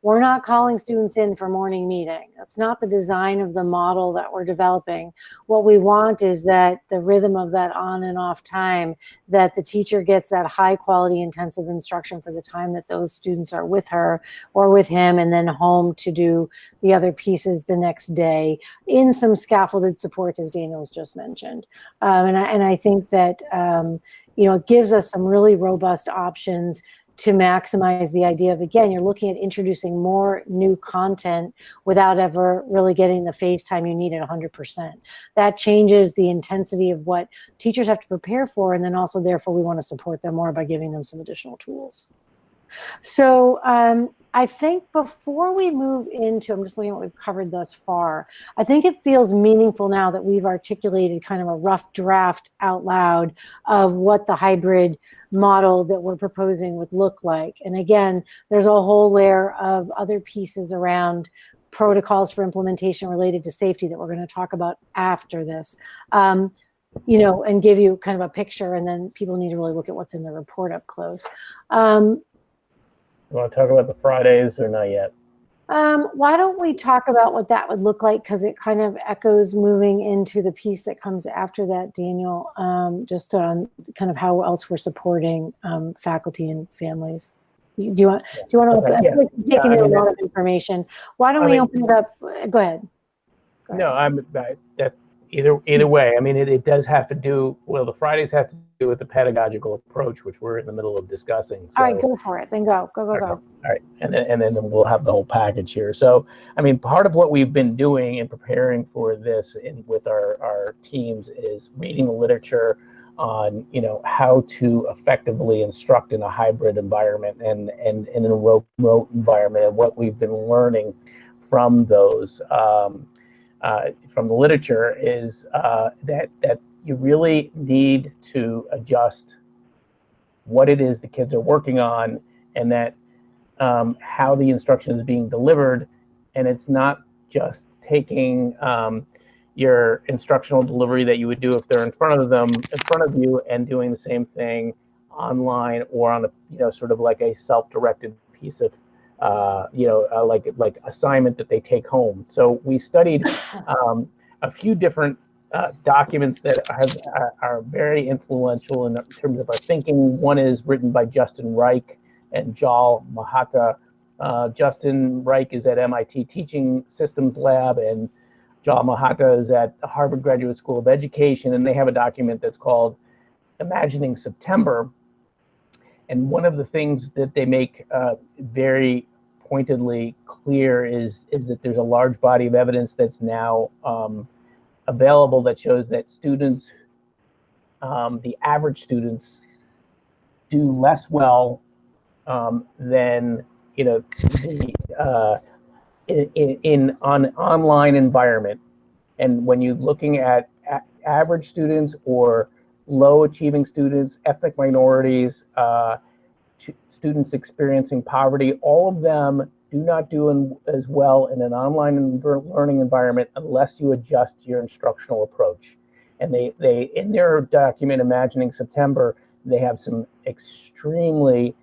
We're not calling students in for morning meeting. That's not the design of the model that we're developing. What we want is that the rhythm of that on and off time, that the teacher gets that high quality intensive instruction for the time that those students are with her or with him, and then home to do the other pieces the next day in some scaffolded supports, as Daniel's just mentioned. And I think that, it gives us some really robust options to maximize the idea of, again, you're looking at introducing more new content without ever really getting the face time you need at 100%. That changes the intensity of what teachers have to prepare for, and then also, therefore, we want to support them more by giving them some additional tools. So I think before we move into, I'm just looking at what we've covered thus far, I think it feels meaningful now that we've articulated kind of a rough draft out loud of what the hybrid model that we're proposing would look like. And again, there's a whole layer of other pieces around protocols for implementation related to safety that we're going to talk about after this. And give you kind of a picture, and then people need to really look at what's in the report up close. You want to talk about the Fridays or not yet? Why don't we talk about what that would look like, because it kind of echoes moving into the piece that comes after that, Daniel, just on kind of how else we're supporting faculty and families. Do you want to, Okay, I feel like you're taking in a lot of information. Why don't we open it up? Go ahead. No, either way. It does have to do, the Fridays have to do with the pedagogical approach, which we're in the middle of discussing. So, all right, go for it. Then go. All right, and then we'll have the whole package here. So, part of what we've been doing in preparing for this with our teams is reading the literature on, how to effectively instruct in a hybrid environment and in a remote environment, and what we've been learning from those. From the literature is that you really need to adjust what it is the kids are working on, and that how the instruction is being delivered. And it's not just taking your instructional delivery that you would do if they're in front of you, and doing the same thing online or on a sort of like a self-directed piece of like assignment that they take home. So we studied a few different documents that are very influential in terms of our thinking. One is written by Justin Reich and Jal Mahata. Justin Reich is at MIT Teaching Systems Lab, and Jal Mahata is at the Harvard Graduate School of Education, and they have a document that's called Imagining September. And one of the things that they make very pointedly clear is that there's a large body of evidence that's now available that shows that students, the average students, do less well than in an online environment. And when you're looking at average students or low achieving students, ethnic minorities, students experiencing poverty, all of them do not do as well in an online learning environment unless you adjust your instructional approach. And they in their document, Imagining September, they have some extremely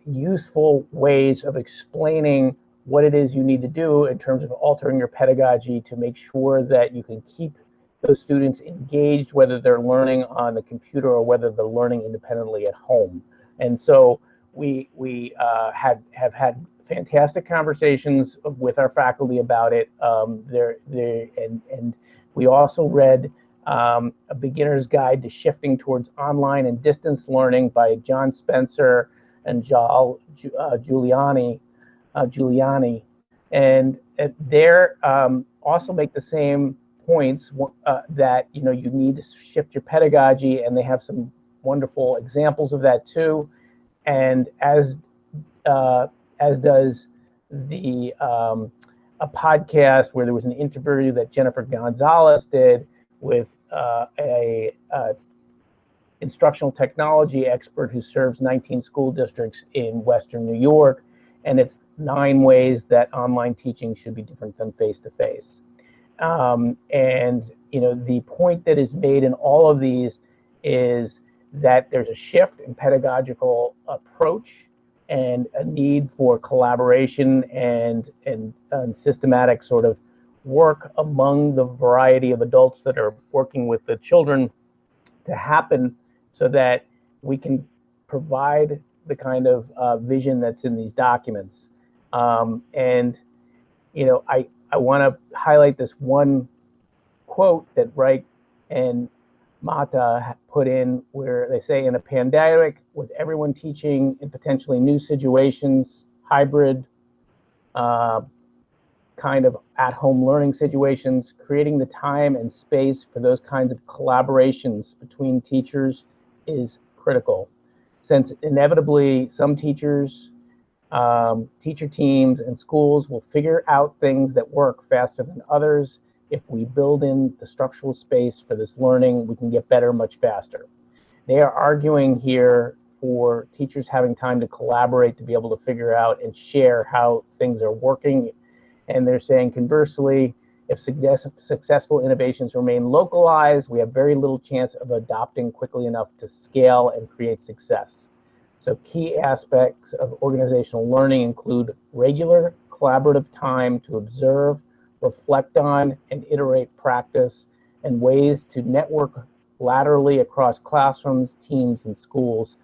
useful ways of explaining what it is you need to do in terms of altering your pedagogy to make sure that you can keep those students engaged, whether they're learning on the computer or whether they're learning independently at home. And so we have had fantastic conversations with our faculty about it. And we also read a beginner's guide to shifting towards online and distance learning by John Spencer and Giuliani, and they're also make the same points that you need to shift your pedagogy, and they have some wonderful examples of that too. And as does the a podcast where there was an interview that Jennifer Gonzalez did with a instructional technology expert who serves 19 school districts in Western New York, and it's 9 ways that online teaching should be different than face-to-face. And the point that is made in all of these is that there's a shift in pedagogical approach and a need for collaboration and systematic sort of work among the variety of adults that are working with the children to happen, so that we can provide the kind of vision that's in these documents. And I want to highlight this one quote that Reich and Mata put in, where they say, in a pandemic with everyone teaching in potentially new situations, hybrid kind of at-home learning situations, creating the time and space for those kinds of collaborations between teachers is critical. Since inevitably some teachers, teacher teams, and schools will figure out things that work faster than others. If we build in the structural space for this learning, we can get better much faster. They are arguing here for teachers having time to collaborate, to be able to figure out and share how things are working. And they're saying, conversely, if successful innovations remain localized, we have very little chance of adopting quickly enough to scale and create success. So key aspects of organizational learning include regular collaborative time to observe, reflect on, and iterate practice, and ways to network laterally across classrooms, teams, and schools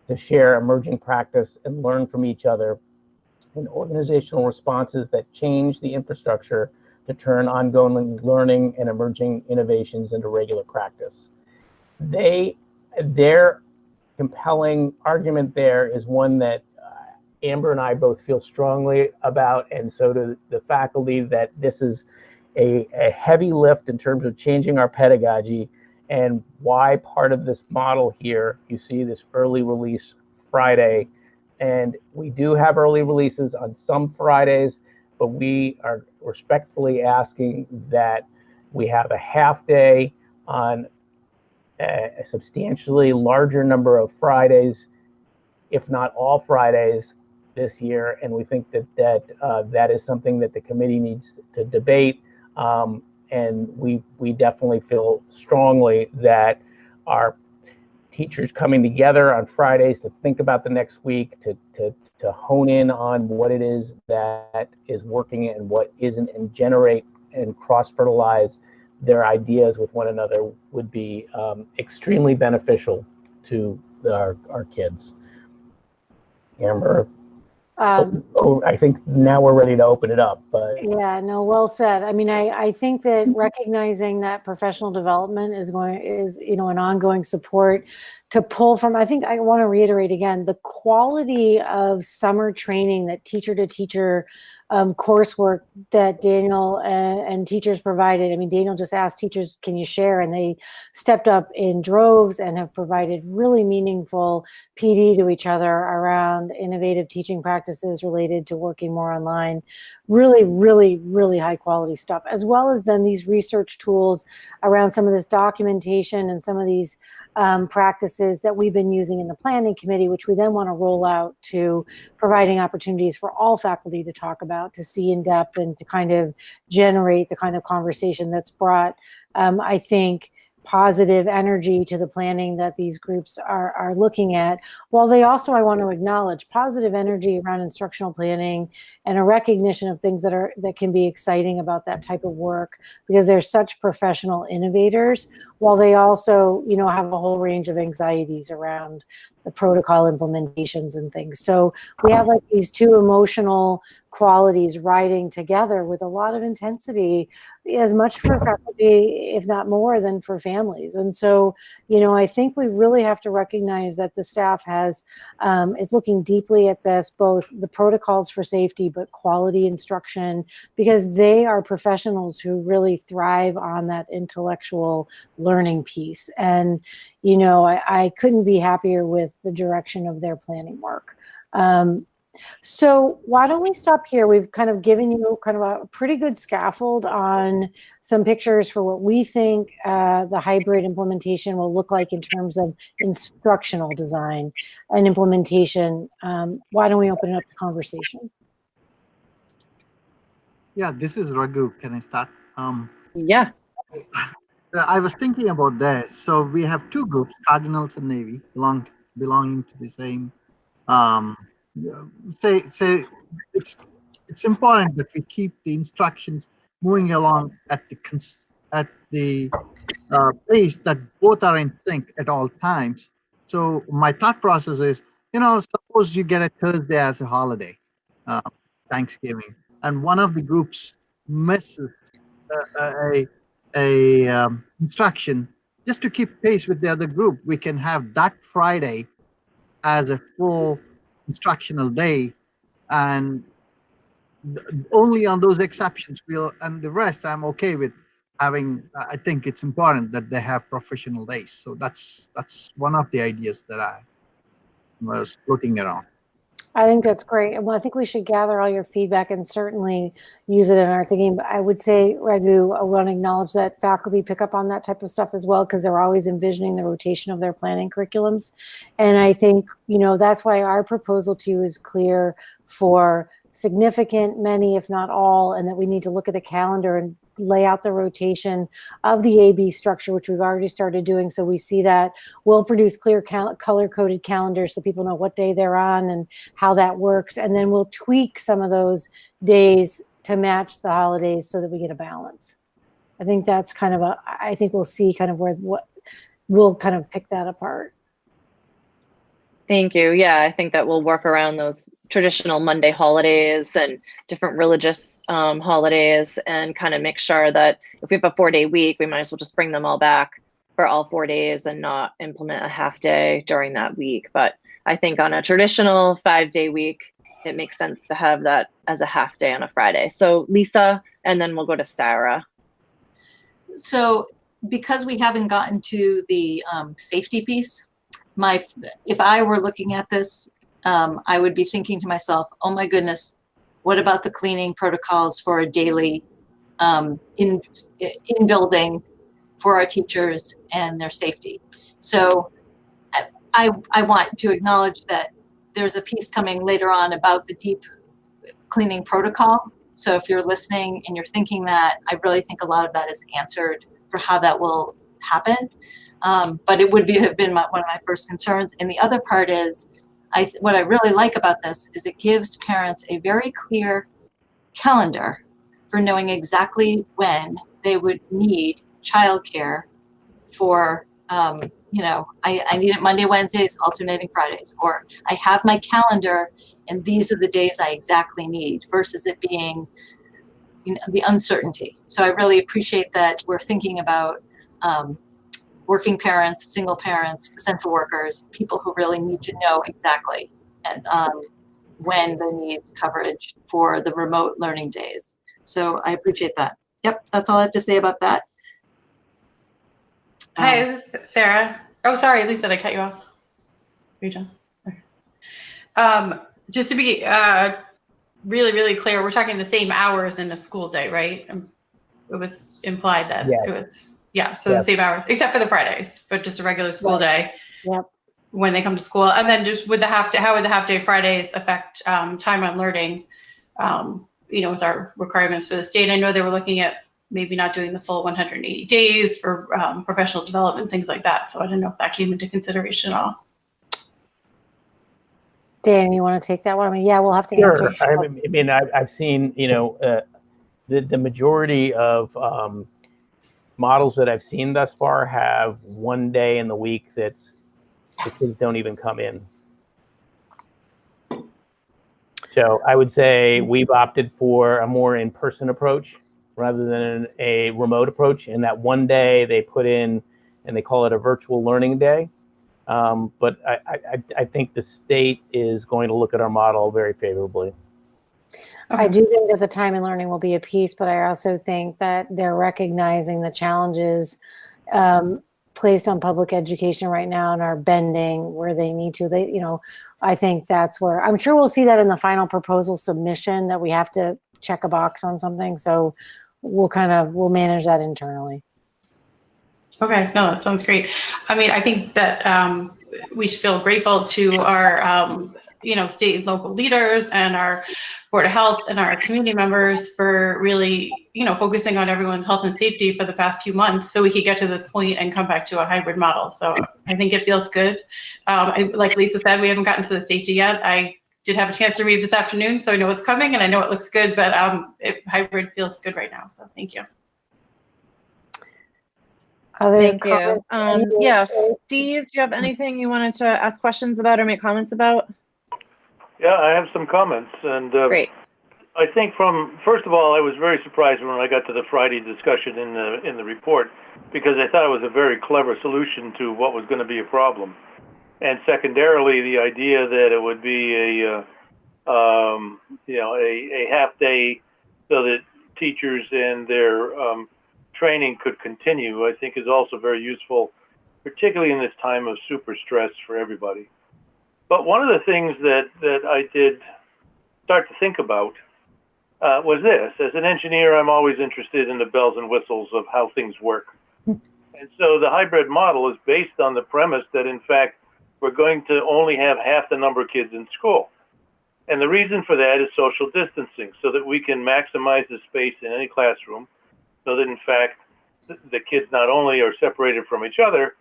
to share emerging practice and learn from each other, and organizational responses that change the infrastructure to turn ongoing learning and emerging innovations into regular practice. Their compelling argument there is one that Amber and I both feel strongly about, and so do the faculty, that this is a heavy lift in terms of changing our pedagogy, and why part of this model here, you see this early release Friday, and we do have early releases on some Fridays, but we are respectfully asking that we have a half day on a substantially larger number of Fridays, if not all Fridays this year. And we think that is something that the committee needs to debate. And we definitely feel strongly that our teachers coming together on Fridays to think about the next week, to hone in on what it is that is working and what isn't, and generate and cross-fertilize their ideas with one another would be extremely beneficial to our kids. Amber, I think now we're ready to open it up. But yeah, no, well said. I mean, I think that recognizing that professional development is an ongoing support to pull from, I think I want to reiterate again, the quality of summer training that teacher to teacher coursework that Daniel and teachers provided. I mean, Daniel just asked teachers, can you share? And they stepped up in droves and have provided really meaningful PD to each other around innovative teaching practices related to working more online. Really, really, really high quality stuff, as well as then these research tools around some of this documentation and some of these practices that we've been using in the planning committee, which we then want to roll out to providing opportunities for all faculty to talk about, to see in depth, and to kind of generate the kind of conversation that's brought, I think, positive energy to the planning that these groups are looking at, while they also, I want to acknowledge, positive energy around instructional planning and a recognition of things that can be exciting about that type of work, because they're such professional innovators, while they also, you know, have a whole range of anxieties around the protocol implementations and things. So we have like these two emotional qualities riding together with a lot of intensity, as much for faculty, if not more, than for families. And so, you know, I think we really have to recognize that the staff is looking deeply at this, both the protocols for safety, but quality instruction, because they are professionals who really thrive on that intellectual learning piece. And, you know, I couldn't be happier with the direction of their planning work. So why don't we stop here? We've kind of given you kind of a pretty good scaffold on some pictures for what we think the hybrid implementation will look like in terms of instructional design and implementation. Why don't we open up the conversation? Yeah, this is Raghu. Can I start? Yeah. I was thinking about this. So we have two groups, Cardinals and Navy, belonging to the same. Say it's important that we keep the instructions moving along at the pace that both are in sync at all times. So my thought process is, you know, suppose you get a Thursday as a holiday, Thanksgiving, and one of the groups misses a instruction. Just to keep pace with the other group, we can have that Friday as a full instructional day, and only on those exceptions and the rest I'm okay with having. I think it's important that they have professional days. So that's one of the ideas that I was looking around. I think that's great. Well, I think we should gather all your feedback and certainly use it in our thinking. But I would say, Raghu, I want to acknowledge that faculty pick up on that type of stuff as well, because they're always envisioning the rotation of their planning curriculums. And I think, you know, that's why our proposal to you is clear for significant, many, if not all, and that we need to look at the calendar and lay out the rotation of the AB structure, which we've already started doing. So we see that we'll produce clear color-coded calendars so people know what day they're on and how that works. And then we'll tweak some of those days to match the holidays so that we get a balance. I think that's kind of I think we'll see kind of what we'll kind of pick that apart. Thank you. Yeah, I think that we'll work around those traditional Monday holidays and different religious holidays, and kind of make sure that if we have a 4-day week, we might as well just bring them all back for all 4 days and not implement a half day during that week. But I think on a traditional 5-day week, it makes sense to have that as a half day on a Friday. So Lisa, and then we'll go to Sarah. So because we haven't gotten to the safety piece, if I were looking at this, I would be thinking to myself, oh my goodness, what about the cleaning protocols for a daily in building for our teachers and their safety? So I want to acknowledge that there's a piece coming later on about the deep cleaning protocol. So if you're listening and you're thinking that, I really think a lot of that is answered for how that will happen. But it would have been one of my first concerns. And the other part is, what I really like about this is it gives parents a very clear calendar for knowing exactly when they would need childcare for, you know, I need it Monday, Wednesdays, alternating Fridays, or I have my calendar and these are the days I exactly need, versus it being, you know, the uncertainty. So I really appreciate that we're thinking about working parents, single parents, essential workers, people who really need to know exactly and, when they need coverage for the remote learning days. So I appreciate that. Yep, that's all I have to say about that. Hi, this is Sarah. Oh, sorry, Lisa, did I cut you off? Are you done? Okay. Just to be really, really clear, we're talking the same hours in a school day, right? It was implied that Yes. it was, yeah, so Yes. the same hours, except for the Fridays, but just a regular school day. Yep. When they come to school. And then just with the how would the half day Fridays affect time on learning, with our requirements for the state? I know they were looking at maybe not doing the full 180 days for professional development, things like that. So I don't know if that came into consideration at all. Dan, you want to take that one? I mean, yeah, we'll have to Sure. answer. I mean, I've seen, the majority of models that I've seen thus far have one day in the week that's the kids don't even come in. So I would say we've opted for a more in-person approach rather than a remote approach. And that one day they put in, and they call it a virtual learning day. But I think the state is going to look at our model very favorably. I do think that the time and learning will be a piece, but I also think that they're recognizing the challenges placed on public education right now and are bending where they need to. I think that's where, I'm sure we'll see that in the final proposal submission, that we have to check a box on something. So we'll manage that internally. Okay, no, that sounds great. I mean, I think that we should feel grateful to our, state and local leaders and our Board of Health and our community members for really, focusing on everyone's health and safety for the past few months so we could get to this point and come back to a hybrid model. So I think it feels good. Like Lisa said, we haven't gotten to the safety yet. I did have a chance to read this afternoon, so I know what's coming and I know it looks good, but hybrid feels good right now. So thank you. Thank you. Yeah, Steve, do you have anything you wanted to ask questions about or make comments about? Yeah, I have some comments, and Great. I think first of all, I was very surprised when I got to the Friday discussion in the report, because I thought it was a very clever solution to what was going to be a problem. And secondarily, the idea that it would be a half day so that teachers and their training could continue, I think is also very useful, particularly in this time of super stress for everybody. But one of the things that I did start to think about was this. As an engineer, I'm always interested in the bells and whistles of how things work. And so the hybrid model is based on the premise that, in fact, we're going to only have half the number of kids in school. And the reason for that is social distancing, so that we can maximize the space in any classroom, so that, in fact, the kids not only are separated from each other,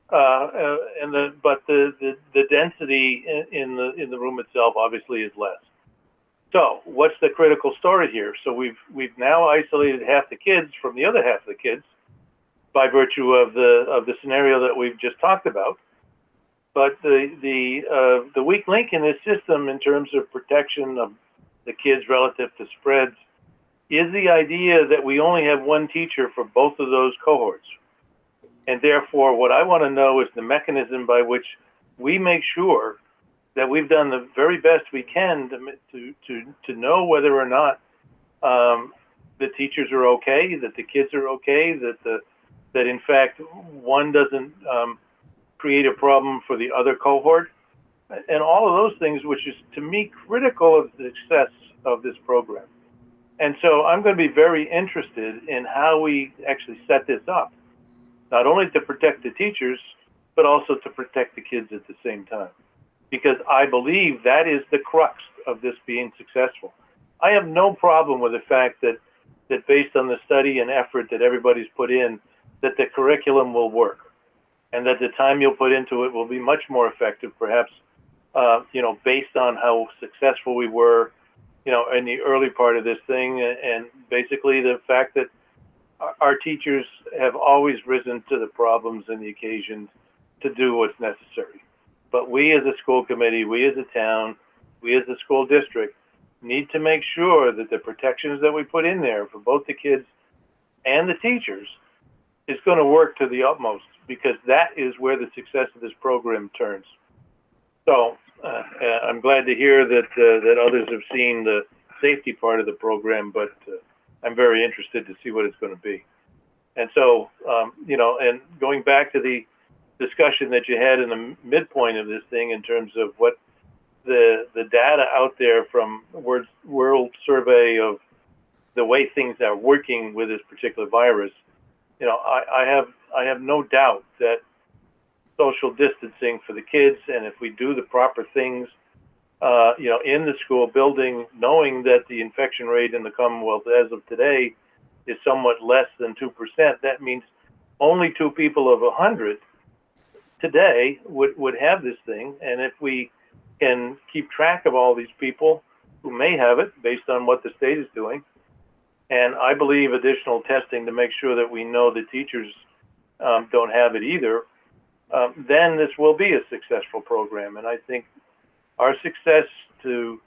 but the density in the room itself obviously is less. So what's the critical story here? So we've now isolated half the kids from the other half of the kids by virtue of the scenario that we've just talked about. But the weak link in this system in terms of protection of the kids relative to spreads is the idea that we only have one teacher for both of those cohorts. And therefore, what I want to know is the mechanism by which we make sure that we've done the very best we can to know whether or not the teachers are okay, that the kids are okay, that in fact one doesn't create a problem for the other cohort, and all of those things, which is to me critical of the success of this program. And so I'm going to be very interested in how we actually set this up, not only to protect the teachers, but also to protect the kids at the same time. Because I believe that is the crux of this being successful. I have no problem with the fact that based on the study and effort that everybody's put in, that the curriculum will work, and that the time you'll put into it will be much more effective, perhaps, based on how successful we were, in the early part of this thing, and basically the fact that our teachers have always risen to the problems and the occasions to do what's necessary. But we as a school committee, we as a town, we as a school district need to make sure that the protections that we put in there for both the kids and the teachers is going to work to the utmost because that is where the success of this program turns. So I'm glad to hear that that others have seen the safety part of the program, but I'm very interested to see what it's going to be. And so, you know, and going back to the discussion that you had in the midpoint of this thing in terms of what the data out there from World Survey of the way things are working with this particular virus, you know, I have no doubt that social distancing for the kids, and if we do the proper things, you know, in the school building, knowing that the infection rate in the Commonwealth as of today is somewhat less than 2%, that means only 2 people of 100 today would have this thing. And if we can keep track of all these people who may have it based on what the state is doing, and I believe additional testing to make sure that we know the teachers don't have it either, then this will be a successful program. And I think our success to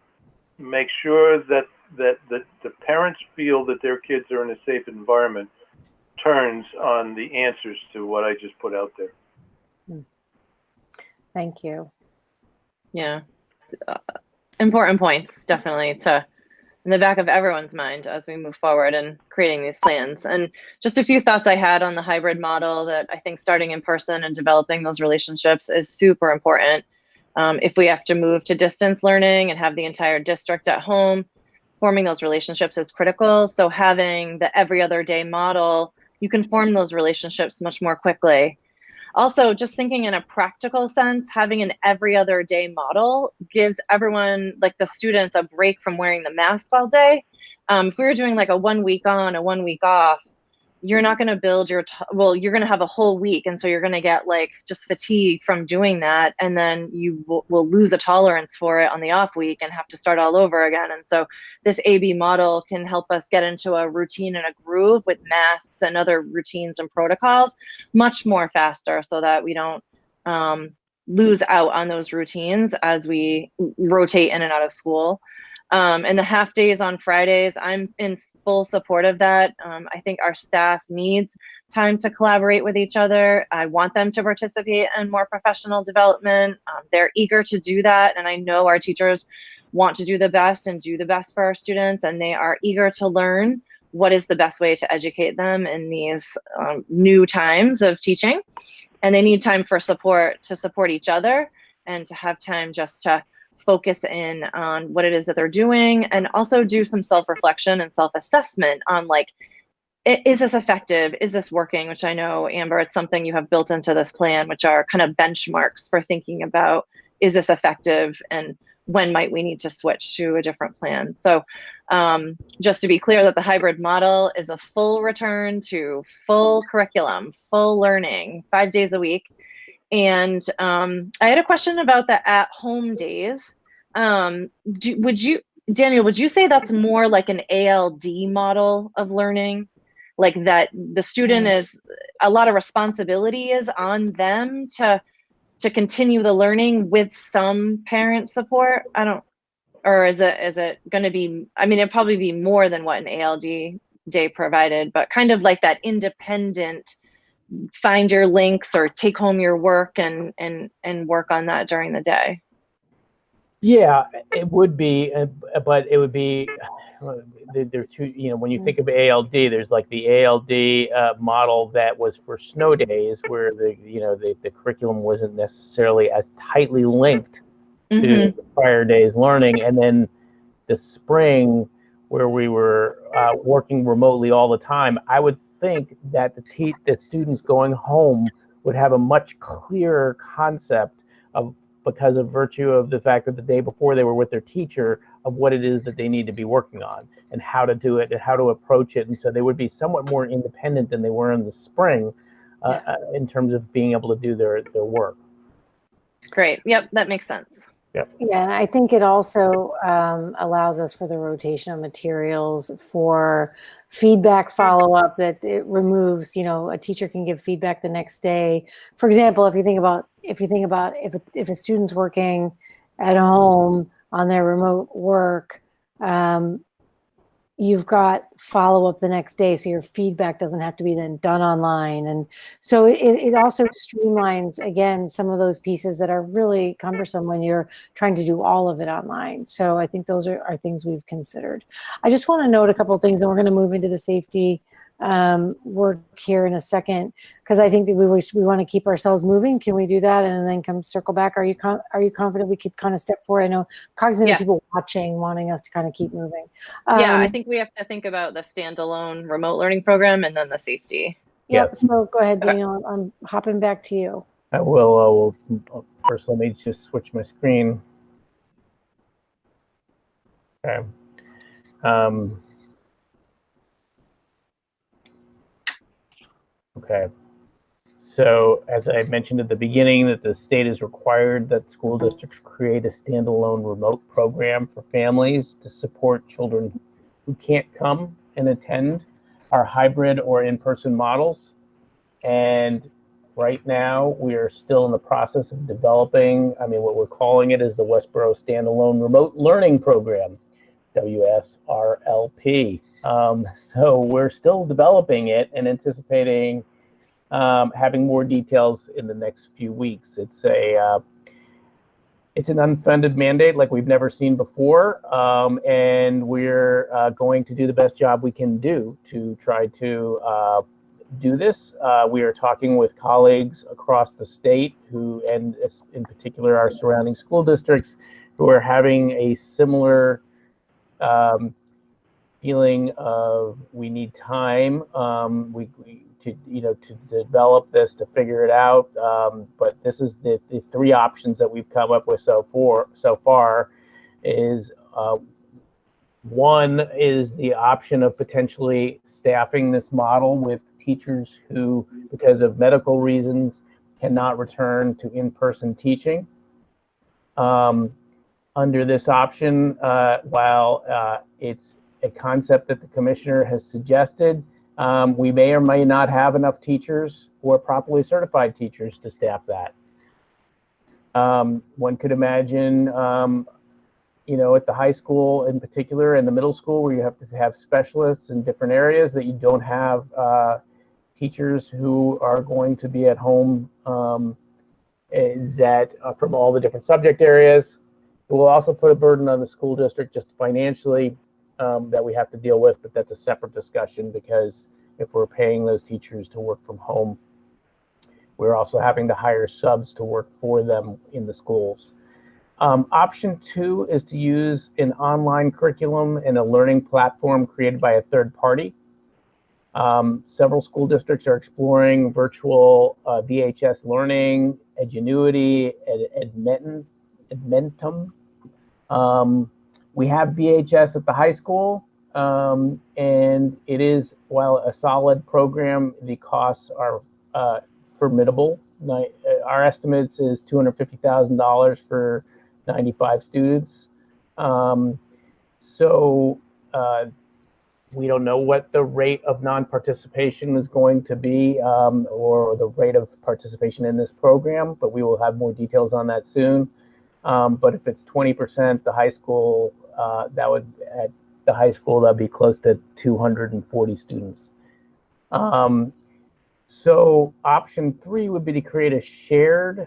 make sure that the parents feel that their kids are in a safe environment turns on the answers to what I just put out there. Thank you. Yeah, important points, definitely, to in the back of everyone's mind as we move forward and creating these plans. And just a few thoughts I had on the hybrid model, that I think starting in person and developing those relationships is super important. If we have to move to distance learning and have the entire district at home, forming those relationships is critical. So having the every other day model, you can form those relationships much more quickly. Also, just thinking in a practical sense, having an every other day model gives everyone, like the students, a break from wearing the mask all day. If we were doing like a 1 week on, a 1 week off, you're not going to build your, well, you're going to have a whole week. And so you're going to get like just fatigue from doing that. And then you will lose a tolerance for it on the off week and have to start all over again. And so this AB model can help us get into a routine and a groove with masks and other routines and protocols much more faster, so that we don't lose out on those routines as we rotate in and out of school. And the half days on Fridays, I'm in full support of that. I think our staff needs time to collaborate with each other. I want them to participate in more professional development. They're eager to do that. And I know our teachers want to do the best and do the best for our students. And they are eager to learn what is the best way to educate them in these new times of teaching. And they need time for support, to support each other, and to have time just to focus in on what it is that they're doing, and also do some self-reflection and self-assessment on, like, is this effective? Is this working? Which I know, Amber, it's something you have built into this plan, which are kind of benchmarks for thinking about, is this effective, and when might we need to switch to a different plan? So just to be clear, that the hybrid model is a full return to full curriculum, full learning, 5 days a week. And I had a question about the at-home days. Daniel, would you say that's more like an ALD model of learning? Like that the student is, a lot of responsibility is on them to continue the learning with some parent support? Or is it going to be, I mean, it'd probably be more than what an ALD day provided, but kind of like that independent, find your links or take home your work and work on that during the day. Yeah, it would be, but it would be, there are two, you know, when you think of ALD, there's like the ALD model that was for snow days, where the curriculum wasn't necessarily as tightly linked to the prior day's learning. And then the spring, where we were working remotely all the time, I would think that the students going home would have a much clearer concept of, because of virtue of the fact that the day before they were with their teacher, of what it is that they need to be working on and how to do it and how to approach it. And so they would be somewhat more independent than they were in the spring in terms of being able to do their work. Great. Yep, that makes sense. Yep. Yeah, and I think it also allows us for the rotation of materials, for feedback follow-up, that it removes, a teacher can give feedback the next day. For example, if you think about if a student's working at home on their remote work, you've got follow-up the next day, so your feedback doesn't have to be then done online. And so it also streamlines, again, some of those pieces that are really cumbersome when you're trying to do all of it online. So I think those are things we've considered. I just want to note a couple of things, and we're going to move into the safety work here in a second, because I think that we want to keep ourselves moving. Can we do that and then come circle back? Are you confident we could kind of step forward? I know cognizant of people watching, wanting us to kind of keep moving. Yeah, I think we have to think about the standalone remote learning program and then the safety. Yep. So go ahead, Daniel. I'm hopping back to you. I will. First, let me just switch my screen. Okay. Okay. So as I mentioned at the beginning, that the state is required that school districts create a standalone remote program for families to support children who can't come and attend our hybrid or in-person models. And right now, we are still in the process of developing, what we're calling it is the Westborough Standalone Remote Learning Program, WSRLP. So we're still developing it and anticipating having more details in the next few weeks. It's an unfunded mandate like we've never seen before, and we're going to do the best job we can do to try to do this. We are talking with colleagues across the state and in particular our surrounding school districts, who are having a similar feeling of we need time to develop this, to figure it out. But this is the three options that we've come up with so far. Is one is the option of potentially staffing this model with teachers who, because of medical reasons, cannot return to in-person teaching. Under this option, while it's a concept that the commissioner has suggested, we may or may not have enough teachers or properly certified teachers to staff that. One could imagine, at the high school in particular and the middle school, where you have to have specialists in different areas, that you don't have teachers who are going to be at home from all the different subject areas. It will also put a burden on the school district just financially that we have to deal with, but that's a separate discussion, because if we're paying those teachers to work from home, we're also having to hire subs to work for them in the schools. Option two is to use an online curriculum and a learning platform created by a third party. Several school districts are exploring virtual VHS learning, Edgenuity, Edmentum. We have VHS at the high school, and it is, while a solid program, the costs are formidable. Our estimates is $250,000 for 95 students. We don't know what the rate of non-participation is going to be, or the rate of participation in this program, but we will have more details on that soon. But if it's 20%, the high school, that'd be close to 240 students. So option three would be to create a shared,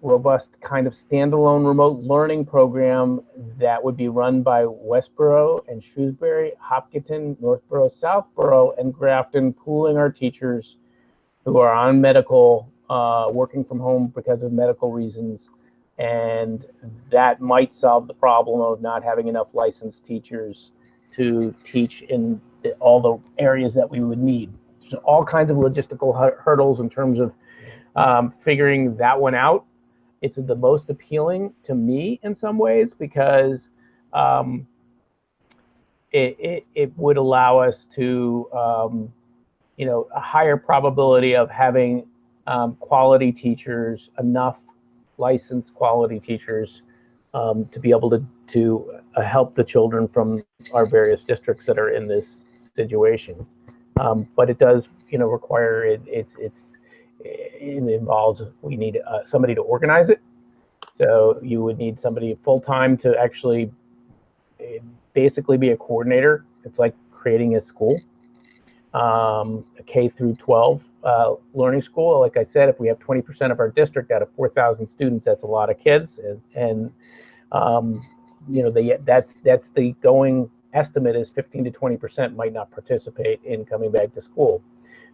robust kind of standalone remote learning program that would be run by Westborough and Shrewsbury, Hopkinton, Northborough, Southborough, and Grafton, pooling our teachers who are on medical, working from home because of medical reasons. And that might solve the problem of not having enough licensed teachers to teach in all the areas that we would need. So all kinds of logistical hurdles in terms of figuring that one out. It's the most appealing to me in some ways, because it would allow us to, a higher probability of having quality teachers, enough licensed quality teachers to be able to help the children from our various districts that are in this situation. But it does, require it involves, we need somebody to organize it. So you would need somebody full-time to actually basically be a coordinator. It's like creating a school, a K through 12 learning school. Like I said, if we have 20% of our district out of 4,000 students, that's a lot of kids, and you know, that's the going estimate is 15 to 20% might not participate in coming back to school.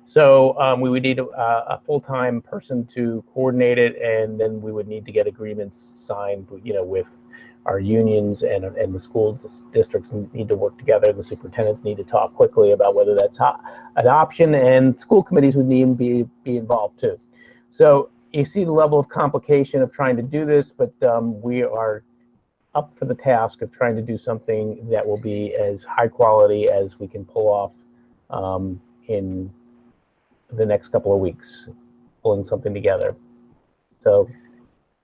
So we would need a full-time person to coordinate it, and then we would need to get agreements signed, you know, with our unions and the school districts need to work together. The superintendents need to talk quickly about whether that's an option, and school committees would need to be involved too. So you see the level of complication of trying to do this, but we are up for the task of trying to do something that will be as high quality as we can pull off in the next couple of weeks, pulling something together. So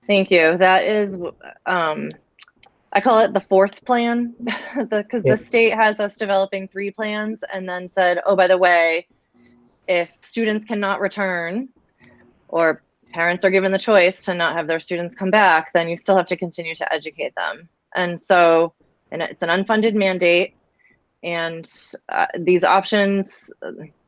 thank you. That is, I call it the fourth plan, because the state has us developing 3 plans and then said, oh, by the way, if students cannot return or parents are given the choice to not have their students come back, then you still have to continue to educate them. And so, and it's an unfunded mandate, and these options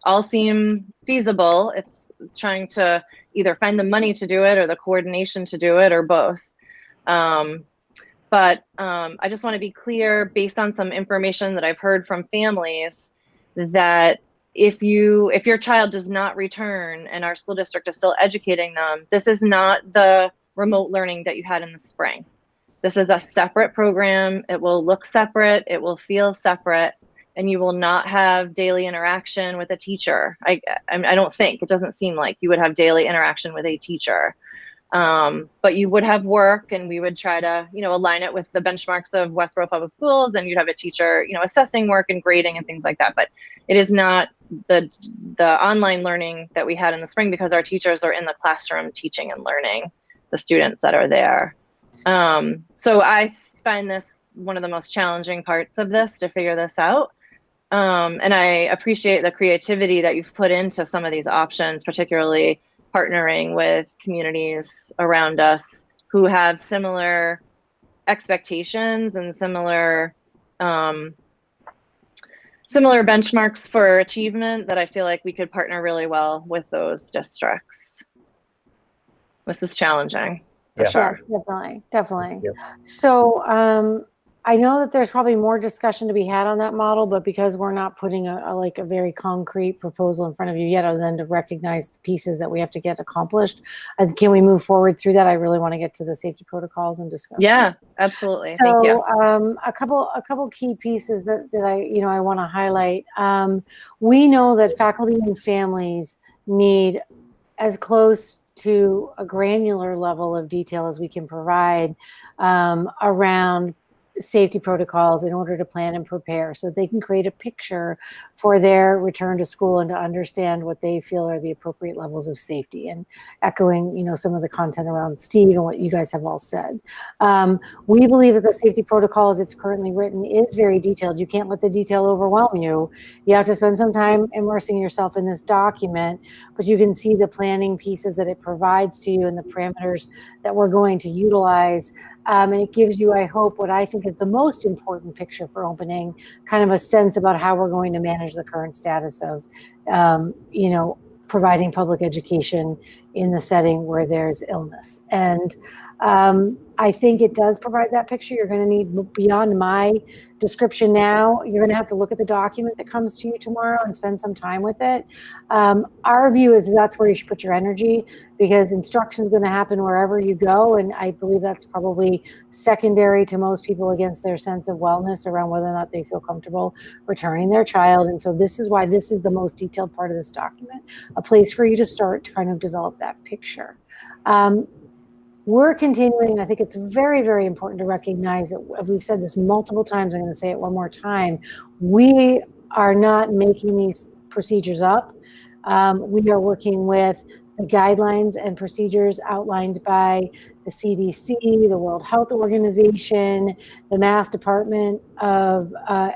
all seem feasible. It's trying to either find the money to do it or the coordination to do it or both. But I just want to be clear, based on some information that I've heard from families, that if your child does not return and our school district is still educating them, this is not the remote learning that you had in the spring. This is a separate program. It will look separate. It will feel separate. And you will not have daily interaction with a teacher. I don't think, it doesn't seem like you would have daily interaction with a teacher. But you would have work, and we would try to, you know, align it with the benchmarks of Westborough Public Schools, and you'd have a teacher, you know, assessing work and grading and things like that. But it is not the online learning that we had in the spring, because our teachers are in the classroom teaching and learning the students that are there. So I find this one of the most challenging parts of this, to figure this out. And I appreciate the creativity that you've put into some of these options, particularly partnering with communities around us who have similar expectations and similar benchmarks for achievement, that I feel like we could partner really well with those districts. This is challenging, for sure. Yeah, definitely. So I know that there's probably more discussion to be had on that model, but because we're not putting a very concrete proposal in front of you yet, other than to recognize the pieces that we have to get accomplished, can we move forward through that? I really want to get to the safety protocols and discuss. Yeah, absolutely. So, thank you. A couple key pieces that I want to highlight. We know that faculty and families need as close to a granular level of detail as we can provide around safety protocols in order to plan and prepare, so they can create a picture for their return to school and to understand what they feel are the appropriate levels of safety. And echoing, you know, some of the content around Steve and what you guys have all said. We believe that the safety protocol as it's currently written is very detailed. You can't let the detail overwhelm you. You have to spend some time immersing yourself in this document, but you can see the planning pieces that it provides to you and the parameters that we're going to utilize. And it gives you, I hope, what I think is the most important picture for opening, kind of a sense about how we're going to manage the current status of, you know, providing public education in the setting where there's illness. And I think it does provide that picture. You're going to need, beyond my description now, you're going to have to look at the document that comes to you tomorrow and spend some time with it. Our view is that's where you should put your energy, because instruction is going to happen wherever you go. And I believe that's probably secondary to most people against their sense of wellness around whether or not they feel comfortable returning their child. And so this is why this is the most detailed part of this document, a place for you to start to kind of develop that picture. We're continuing. I think it's very, very important to recognize that we've said this multiple times. I'm going to say it one more time. We are not making these procedures up. We are working with the guidelines and procedures outlined by the CDC, the World Health Organization, the Mass Department of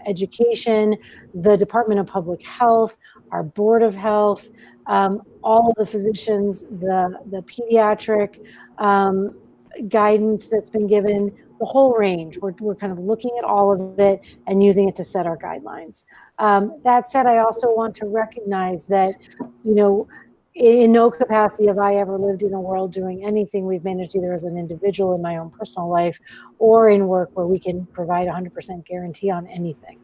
Education, the Department of Public Health, our Board of Health, all of the physicians, the pediatric guidance that's been given, the whole range. We're kind of looking at all of it and using it to set our guidelines. That said, I also want to recognize that, you know, in no capacity have I ever lived in a world doing anything we've managed either as an individual in my own personal life or in work where we can provide 100% guarantee on anything.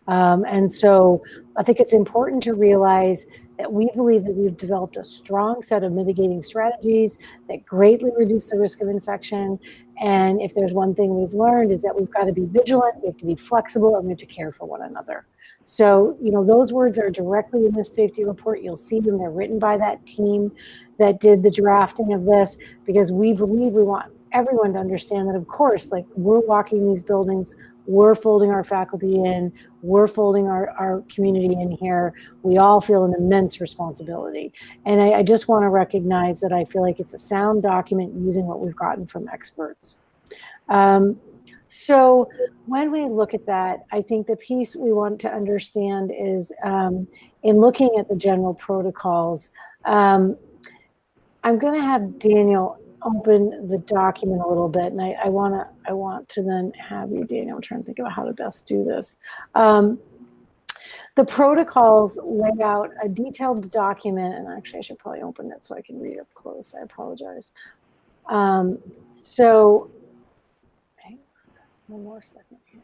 And so I think it's important to realize that we believe that we've developed a strong set of mitigating strategies that greatly reduce the risk of infection. And if there's one thing we've learned is that we've got to be vigilant, we have to be flexible, and we have to care for one another. So, you know, those words are directly in this safety report. You'll see them. They're written by that team that did the drafting of this, because we believe we want everyone to understand that, of course, like, we're walking these buildings, we're folding our faculty in, we're folding our community in here. We all feel an immense responsibility. And I just want to recognize that I feel like it's a sound document using what we've gotten from experts. So when we look at that, I think the piece we want to understand is in looking at the general protocols, I'm going to have Daniel open the document a little bit, and I want to then have you, Daniel. I'm trying to think about how to best do this. The protocols lay out a detailed document, and actually I should probably open it so I can read it up close. I apologize. So, hang on one more second here.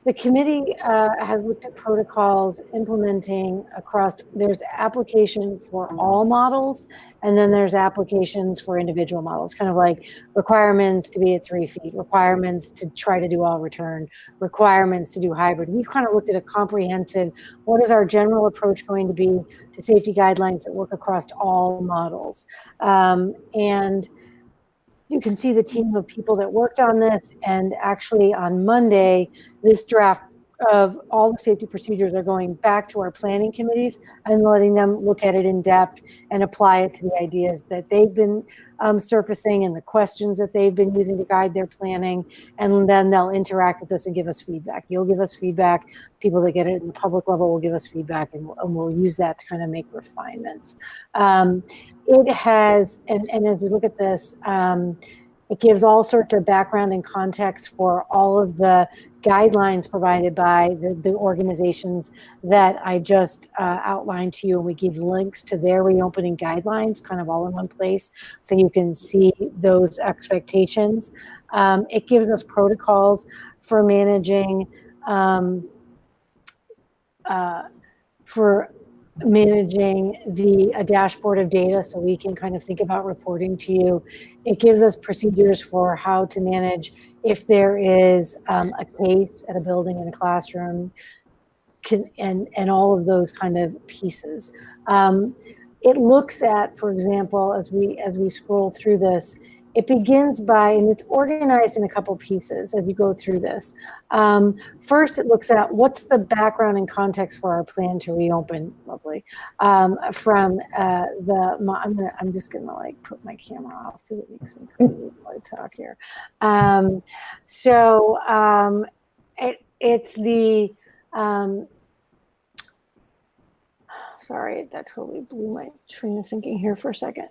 The committee has looked at protocols implementing across, there's application for all models, and then there's applications for individual models, kind of like requirements to be at 3 feet, requirements to try to do all return, requirements to do hybrid. We've kind of looked at a comprehensive, what is our general approach going to be to safety guidelines that work across all models? And you can see the team of people that worked on this, and actually on Monday, this draft of all the safety procedures are going back to our planning committees and letting them look at it in depth and apply it to the ideas that they've been surfacing and the questions that they've been using to guide their planning. And then they'll interact with us and give us feedback. You'll give us feedback. People that get it in the public level will give us feedback, and we'll use that to kind of make refinements. It has, and as we look at this, it gives all sorts of background and context for all of the guidelines provided by the organizations that I just outlined to you, and we give links to their reopening guidelines kind of all in one place so you can see those expectations. It gives us protocols for managing a dashboard of data so we can kind of think about reporting to you. It gives us procedures for how to manage if there is a case at a building in a classroom, and all of those kind of pieces. It looks at, for example, as we scroll through this, it begins by, and it's organized in a couple pieces as you go through this. First, it looks at what's the background and context for our plan to reopen. Lovely. From I'm just gonna like put my camera off because it makes me crazy when I talk here. It's the sorry, that totally blew my train of thinking here for a second.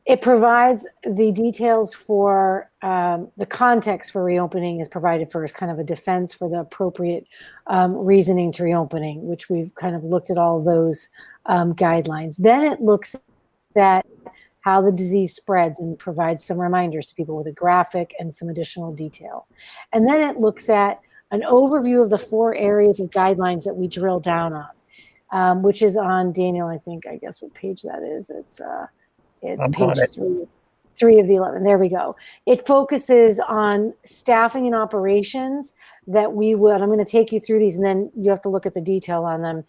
It provides the details for the context for reopening is provided first, kind of a defense for the appropriate reasoning to reopening, which we've kind of looked at all those guidelines. Then it looks at how the disease spreads and provides some reminders to people with a graphic and some additional detail. And then it looks at an overview of the 4 areas of guidelines that we drill down on, which is on, Daniel, I guess what page that is. It's page 3 of the 11. There we go. It focuses on staffing and operations that we will, and I'm going to take you through these and then you have to look at the detail on them.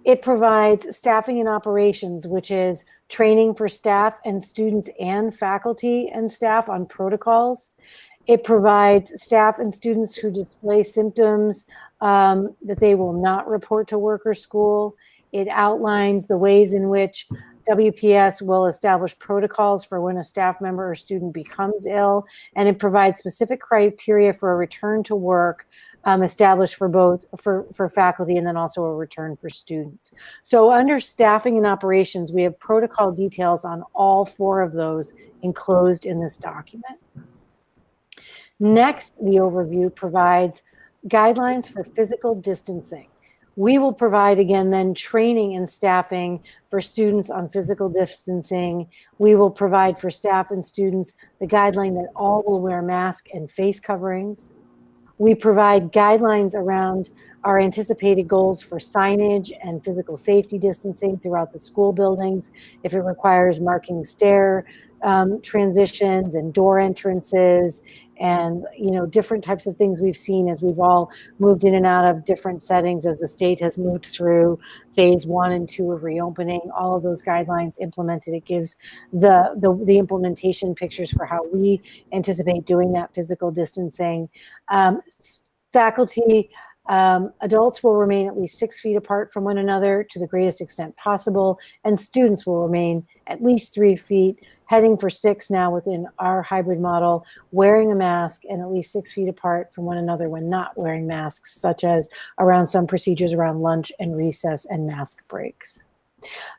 It provides staffing and operations, which is training for staff and students and faculty and staff on protocols. It provides staff and students who display symptoms that they will not report to work or school. It outlines the ways in which WPS will establish protocols for when a staff member or student becomes ill, and it provides specific criteria for a return to work established for both for faculty and then also a return for students. So under staffing and operations, we have protocol details on all 4 of those enclosed in this document. Next, the overview provides guidelines for physical distancing. We will provide, again, then training and staffing for students on physical distancing. We will provide for staff and students the guideline that all will wear masks and face coverings. We provide guidelines around our anticipated goals for signage and physical safety distancing throughout the school buildings, if it requires marking stair transitions and door entrances, and different types of things we've seen as we've all moved in and out of different settings as the state has moved through phase 1 and 2 of reopening. All of those guidelines implemented. It gives the implementation pictures for how we anticipate doing that physical distancing. Faculty, adults will remain at least 6 feet apart from one another to the greatest extent possible, and students will remain at least 3 feet, heading for 6 now within our hybrid model, wearing a mask and at least 6 feet apart from one another when not wearing masks, such as around some procedures around lunch and recess and mask breaks.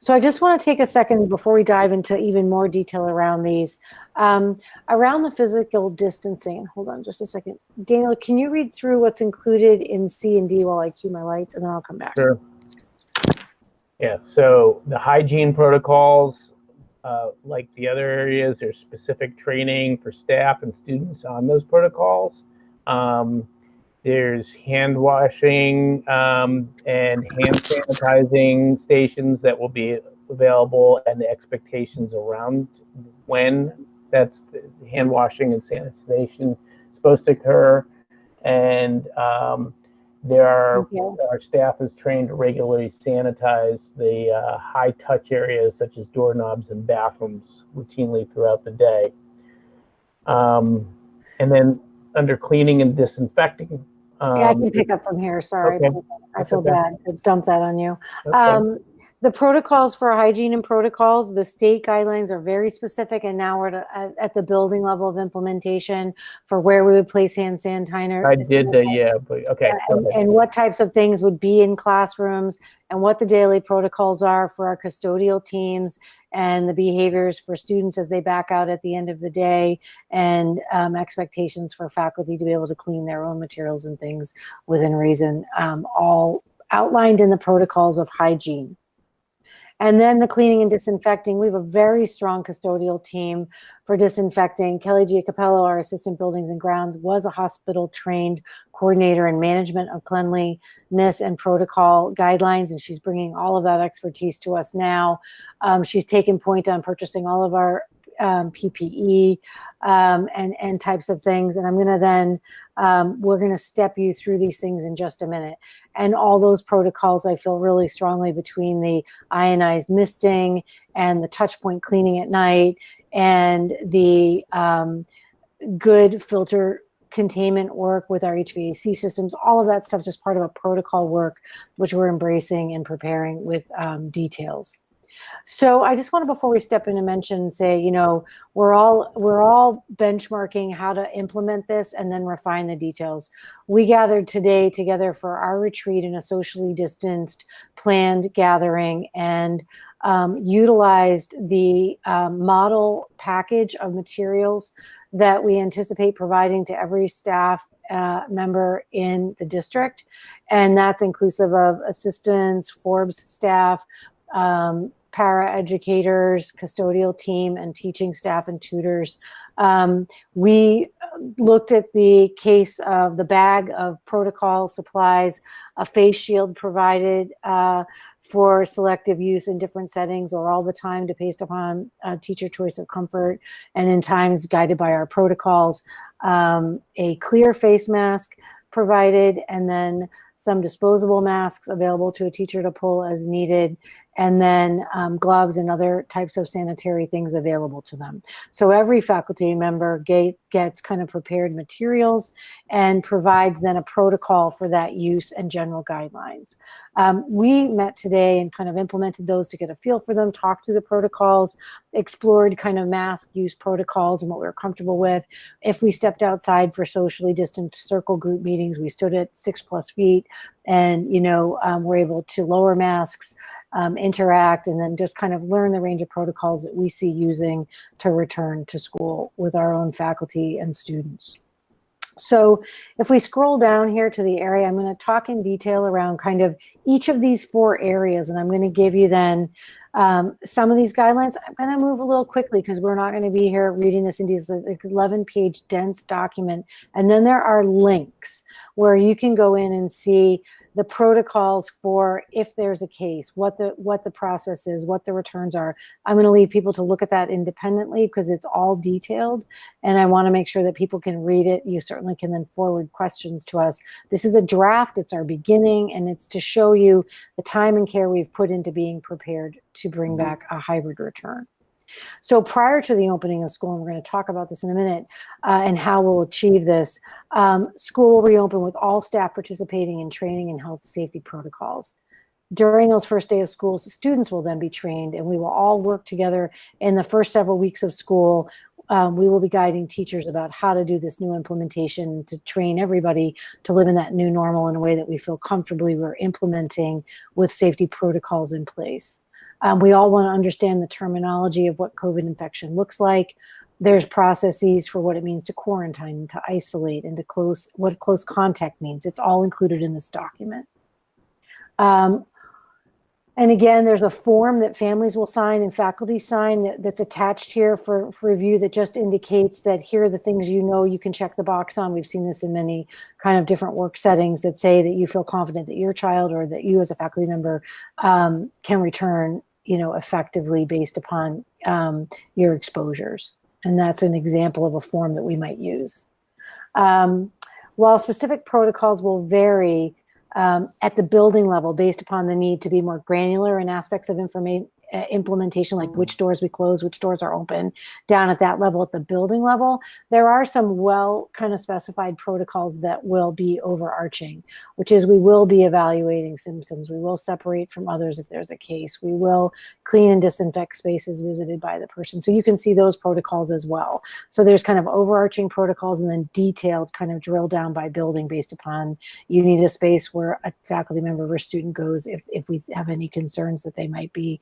So I just want to take a second before we dive into even more detail around these. Around the physical distancing, hold on just a second. Daniel, can you read through what's included in C and D while I cue my lights, and then I'll come back. Sure. Yeah, so the hygiene protocols, like the other areas, there's specific training for staff and students on those protocols. There's hand washing and hand sanitizing stations that will be available, and the expectations around when that's hand washing and sanitization supposed to occur. And our staff is trained to regularly sanitize the high touch areas such as doorknobs and bathrooms routinely throughout the day. And then under cleaning and disinfecting. Yeah, I can pick up from here. Sorry, okay. I feel bad to dump that on you. Okay. The protocols for hygiene and protocols, the state guidelines are very specific, and now we're at the building level of implementation for where we would place hand sanitizer. I did, yeah, but okay. And what types of things would be in classrooms, and what the daily protocols are for our custodial teams, and the behaviors for students as they back out at the end of the day, and expectations for faculty to be able to clean their own materials and things within reason, all outlined in the protocols of hygiene. And then the cleaning and disinfecting, we have a very strong custodial team for disinfecting. Kelly Giacopello, our assistant buildings and ground, was a hospital trained coordinator in management of cleanliness and protocol guidelines, and she's bringing all of that expertise to us now. She's taken point on purchasing all of our PPE and types of things. And I'm going to then, we're going to step you through these things in just a minute. And all those protocols, I feel really strongly, between the ionized misting and the touch point cleaning at night and the good filter containment work with our HVAC systems, all of that stuff just part of a protocol work, which we're embracing and preparing with details. So I just want to, before we step in, and mention, say, we're all benchmarking how to implement this and then refine the details. We gathered today together for our retreat in a socially distanced planned gathering, and utilized the model package of materials that we anticipate providing to every staff member in the district. And that's inclusive of assistants, Forbes staff, para-educators, custodial team, and teaching staff and tutors. We looked at the case of the bag of protocol supplies, a face shield provided for selective use in different settings or all the time, based upon teacher choice of comfort, and in times guided by our protocols. A clear face mask provided, and then some disposable masks available to a teacher to pull as needed, and then gloves and other types of sanitary things available to them. So every faculty member gets kind of prepared materials and provides then a protocol for that use and general guidelines. We met today and kind of implemented those to get a feel for them, talked through the protocols, explored kind of mask use protocols and what we were comfortable with. If we stepped outside for socially distant circle group meetings, we stood at 6+ feet and, we're able to lower masks, interact, and then just kind of learn the range of protocols that we see using to return to school with our own faculty and students. So if we scroll down here to the area, I'm going to talk in detail around kind of each of these 4 areas, and I'm going to give you then some of these guidelines. I'm going to move a little quickly because we're not going to be here reading this in these 11-page dense document. And then there are links where you can go in and see the protocols for if there's a case, what the process is, what the returns are. I'm going to leave people to look at that independently because it's all detailed, and I want to make sure that people can read it. You certainly can then forward questions to us. This is a draft, it's our beginning, and it's to show you the time and care we've put into being prepared to bring back a hybrid return. So prior to the opening of school, and we're going to talk about this in a minute, and how we'll achieve this, school will reopen with all staff participating in training and health safety protocols. During those first day of school, students will then be trained, and we will all work together in the first several weeks of school. We will be guiding teachers about how to do this new implementation, to train everybody to live in that new normal in a way that we feel comfortably we're implementing with safety protocols in place. We all want to understand the terminology of what COVID infection looks like. There's processes for what it means to quarantine, to isolate, and to what close contact means. It's all included in this document. And again, there's a form that families will sign and faculty sign that's attached here for review that just indicates that here are the things you can check the box on. We've seen this in many kind of different work settings that say that you feel confident that your child or that you as a faculty member can return effectively based upon your exposures. And that's an example of a form that we might use. While specific protocols will vary at the building level based upon the need to be more granular in aspects of implementation, like which doors we close, which doors are open, down at that level, at the building level, there are some well kind of specified protocols that will be overarching, which is we will be evaluating symptoms. We will separate from others if there's a case. We will clean and disinfect spaces visited by the person. So you can see those protocols as well. So there's kind of overarching protocols and then detailed kind of drill down by building based upon you need a space where a faculty member or student goes if we have any concerns that they might be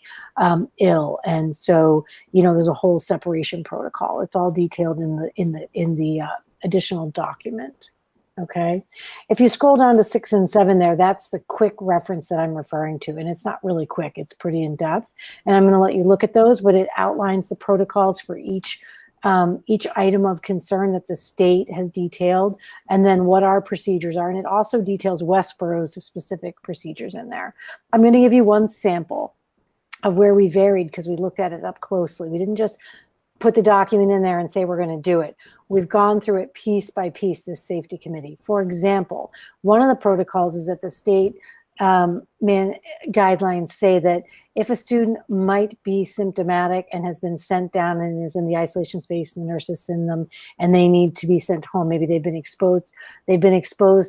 ill. And so, there's a whole separation protocol. It's all detailed in the additional document. Okay. If you scroll down to 6 and 7 there, that's the quick reference that I'm referring to. And it's not really quick. It's pretty in depth. And I'm going to let you look at those, but it outlines the protocols for each item of concern that the state has detailed, and then what our procedures are. And it also details Westborough's specific procedures in there. I'm going to give you one sample of where we varied because we looked at it up closely. We didn't just put the document in there and say we're going to do it. We've gone through it piece by piece, this safety committee. For example, one of the protocols is that the state guidelines say that if a student might be symptomatic and has been sent down and is in the isolation space and the nurse has seen them and they need to be sent home, maybe they've been exposed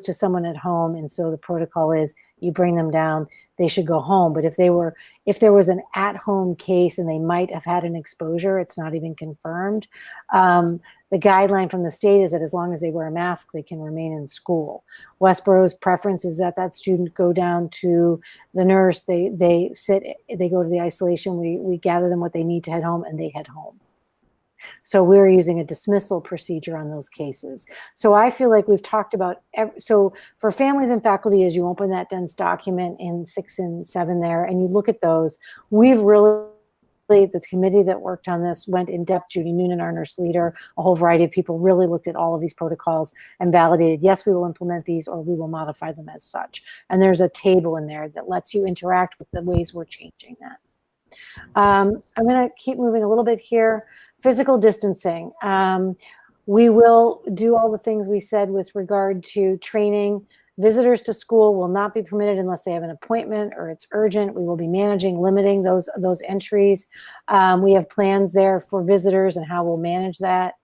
to someone at home, and so the protocol is you bring them down, they should go home. But if there was an at-home case and they might have had an exposure, it's not even confirmed. The guideline from the state is that as long as they wear a mask, they can remain in school. Westborough's preference is that student go down to the nurse, they go to the isolation, we gather them what they need to head home, and they head home. So we're using a dismissal procedure on those cases. So I feel like we've talked about, so for families and faculty, as you open that dense document in 6 and 7 there, and you look at those, we've really, the committee that worked on this went in depth. Judy Noonan, our nurse leader, a whole variety of people really looked at all of these protocols and validated, yes, we will implement these or we will modify them as such. And there's a table in there that lets you interact with the ways we're changing that. I'm going to keep moving a little bit here. Physical distancing. We will do all the things we said with regard to training, Visitors to school will not be permitted unless they have an appointment or it's urgent. We will be managing, limiting those entries. We have plans there for visitors and how we'll manage that.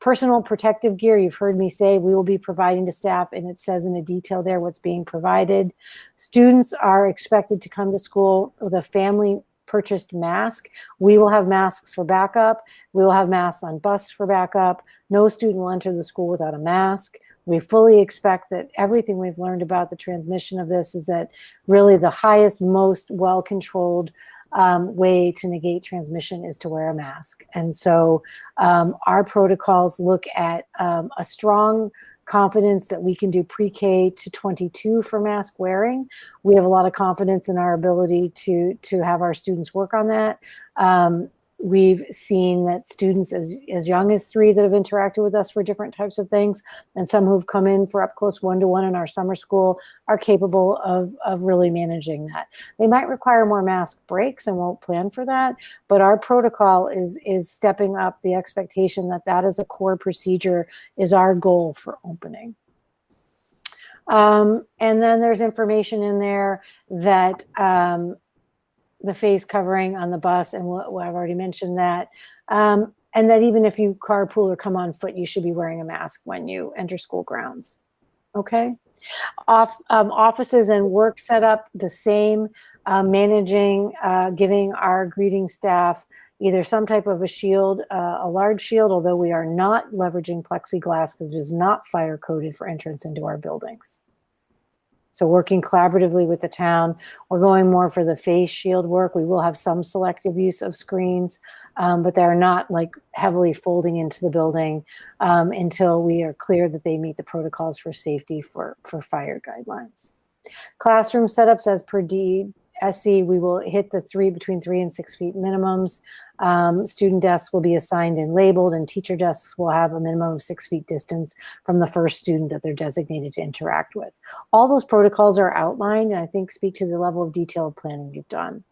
Personal protective gear, you've heard me say we will be providing to staff, and it says in the detail there what's being provided. Students are expected to come to school with a family purchased mask. We will have masks for backup. We will have masks on bus for backup. No student will enter the school without a mask. We fully expect that everything we've learned about the transmission of this is that really the highest, most well-controlled way to negate transmission is to wear a mask. And so our protocols look at a strong confidence that we can do pre-K to 22 for mask wearing. We have a lot of confidence in our ability to have our students work on that. We've seen that students as young as 3 that have interacted with us for different types of things, and some who've come in for up close one-to-one in our summer school are capable of really managing that. They might require more mask breaks, and we'll plan for that, but our protocol is stepping up the expectation that that is a core procedure, is our goal for opening. And then there's information in there that the face covering on the bus, and I've already mentioned that. And that even if you carpool or come on foot, you should be wearing a mask when you enter school grounds. Okay. Offices and work setup, the same, managing, giving our greeting staff either some type of a shield, a large shield, although we are not leveraging plexiglass because it is not fire coded for entrance into our buildings. So working collaboratively with the town, we're going more for the face shield work. We will have some selective use of screens, but they're not like heavily folding into the building until we are clear that they meet the protocols for safety for fire guidelines. Classroom setups as per DSC, we will hit the between 3 and 6 feet minimums. Student desks will be assigned and labeled, and teacher desks will have a minimum of 6 feet distance from the first student that they're designated to interact with. All those protocols are outlined, and I think speak to the level of detailed planning you've done.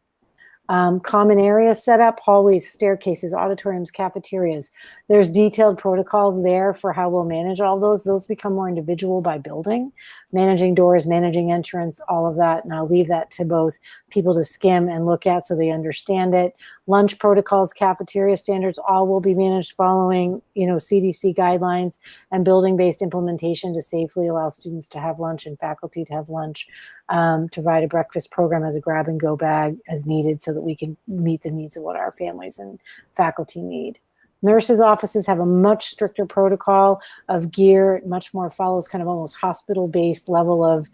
Common area setup, hallways, staircases, auditoriums, cafeterias. There's detailed protocols there for how we'll manage all those. Those become more individual by building, managing doors, managing entrance, all of that. And I'll leave that to both people to skim and look at so they understand it. Lunch protocols, cafeteria standards, all will be managed following, CDC guidelines and building-based implementation to safely allow students to have lunch and faculty to have lunch. Provide a breakfast program as a grab-and-go bag as needed so that we can meet the needs of what our families and faculty need. Nurses' offices have a much stricter protocol of gear, much more follows kind of almost hospital-based level of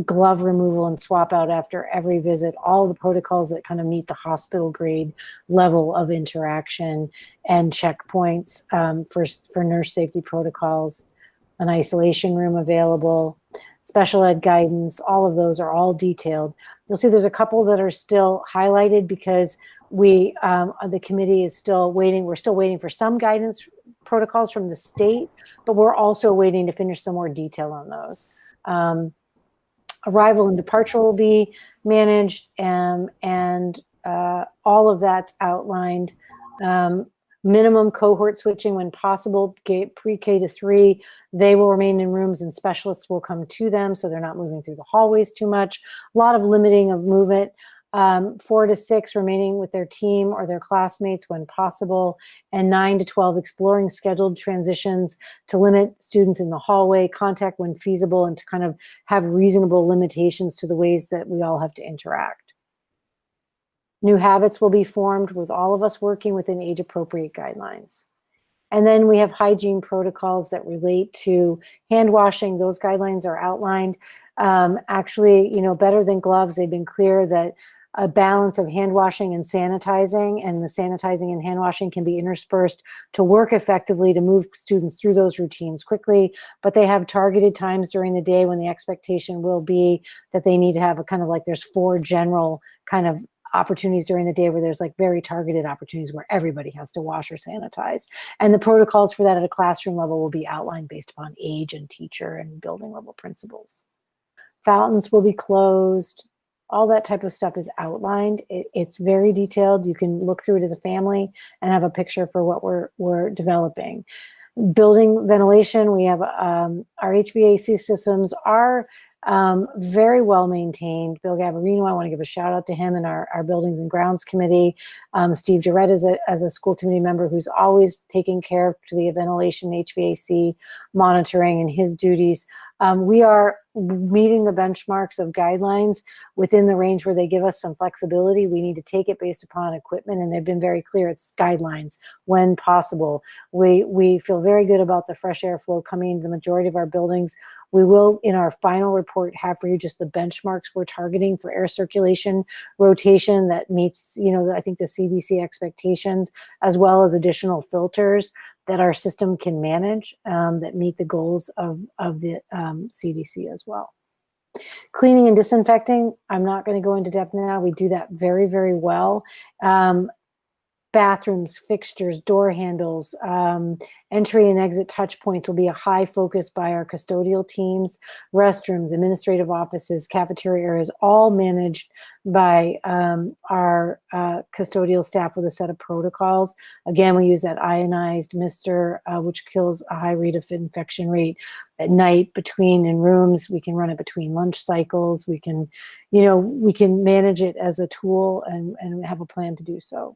glove removal and swap out after every visit, all the protocols that kind of meet the hospital grade level of interaction and checkpoints for nurse safety protocols, an isolation room available, special ed guidance, all of those are all detailed. You'll see there's a couple that are still highlighted because the committee is still waiting. We're still waiting for some guidance protocols from the state, but we're also waiting to finish some more detail on those. Arrival and departure will be managed, and all of that's outlined. Minimum cohort switching when possible, pre-K to 3, they will remain in rooms and specialists will come to them so they're not moving through the hallways too much. A lot of limiting of movement. 4 to 6 remaining with their team or their classmates when possible, and 9 to 12 exploring scheduled transitions to limit students in the hallway, contact when feasible, and to kind of have reasonable limitations to the ways that we all have to interact. New habits will be formed with all of us working within age-appropriate guidelines. And then we have hygiene protocols that relate to hand washing. Those guidelines are outlined. Actually, better than gloves, they've been clear that a balance of hand washing and sanitizing, and the sanitizing and hand washing can be interspersed to work effectively to move students through those routines quickly, but they have targeted times during the day when the expectation will be that they need to have a kind of like, there's 4 general kind of opportunities during the day where there's like very targeted opportunities where everybody has to wash or sanitize. And the protocols for that at a classroom level will be outlined based upon age and teacher and building level principals. Fountains will be closed. All that type of stuff is outlined. It's very detailed. You can look through it as a family and have a picture for what we're developing. Building ventilation, we have our HVAC systems are very well maintained. Bill Gabarino, I want to give a shout out to him and our Buildings and Grounds Committee. Steve Durrett as a school committee member who's always taking care of the ventilation, HVAC monitoring and his duties. We are meeting the benchmarks of guidelines within the range where they give us some flexibility. We need to take it based upon equipment, and they've been very clear it's guidelines when possible. We feel very good about the fresh air flow coming into the majority of our buildings. We will, in our final report, have for you just the benchmarks we're targeting for air circulation rotation that meets, I think the CDC expectations, as well as additional filters that our system can manage that meet the goals of the CDC as well. Cleaning and disinfecting, I'm not going to go into depth now. We do that very, very well. Bathrooms, fixtures, door handles, entry and exit touch points will be a high focus by our custodial teams. Restrooms, administrative offices, cafeteria areas, all managed by our custodial staff with a set of protocols. Again, we use that ionized mister, which kills a high rate of infection rate at night in rooms. We can run it between lunch cycles. We can, we can manage it as a tool and have a plan to do so.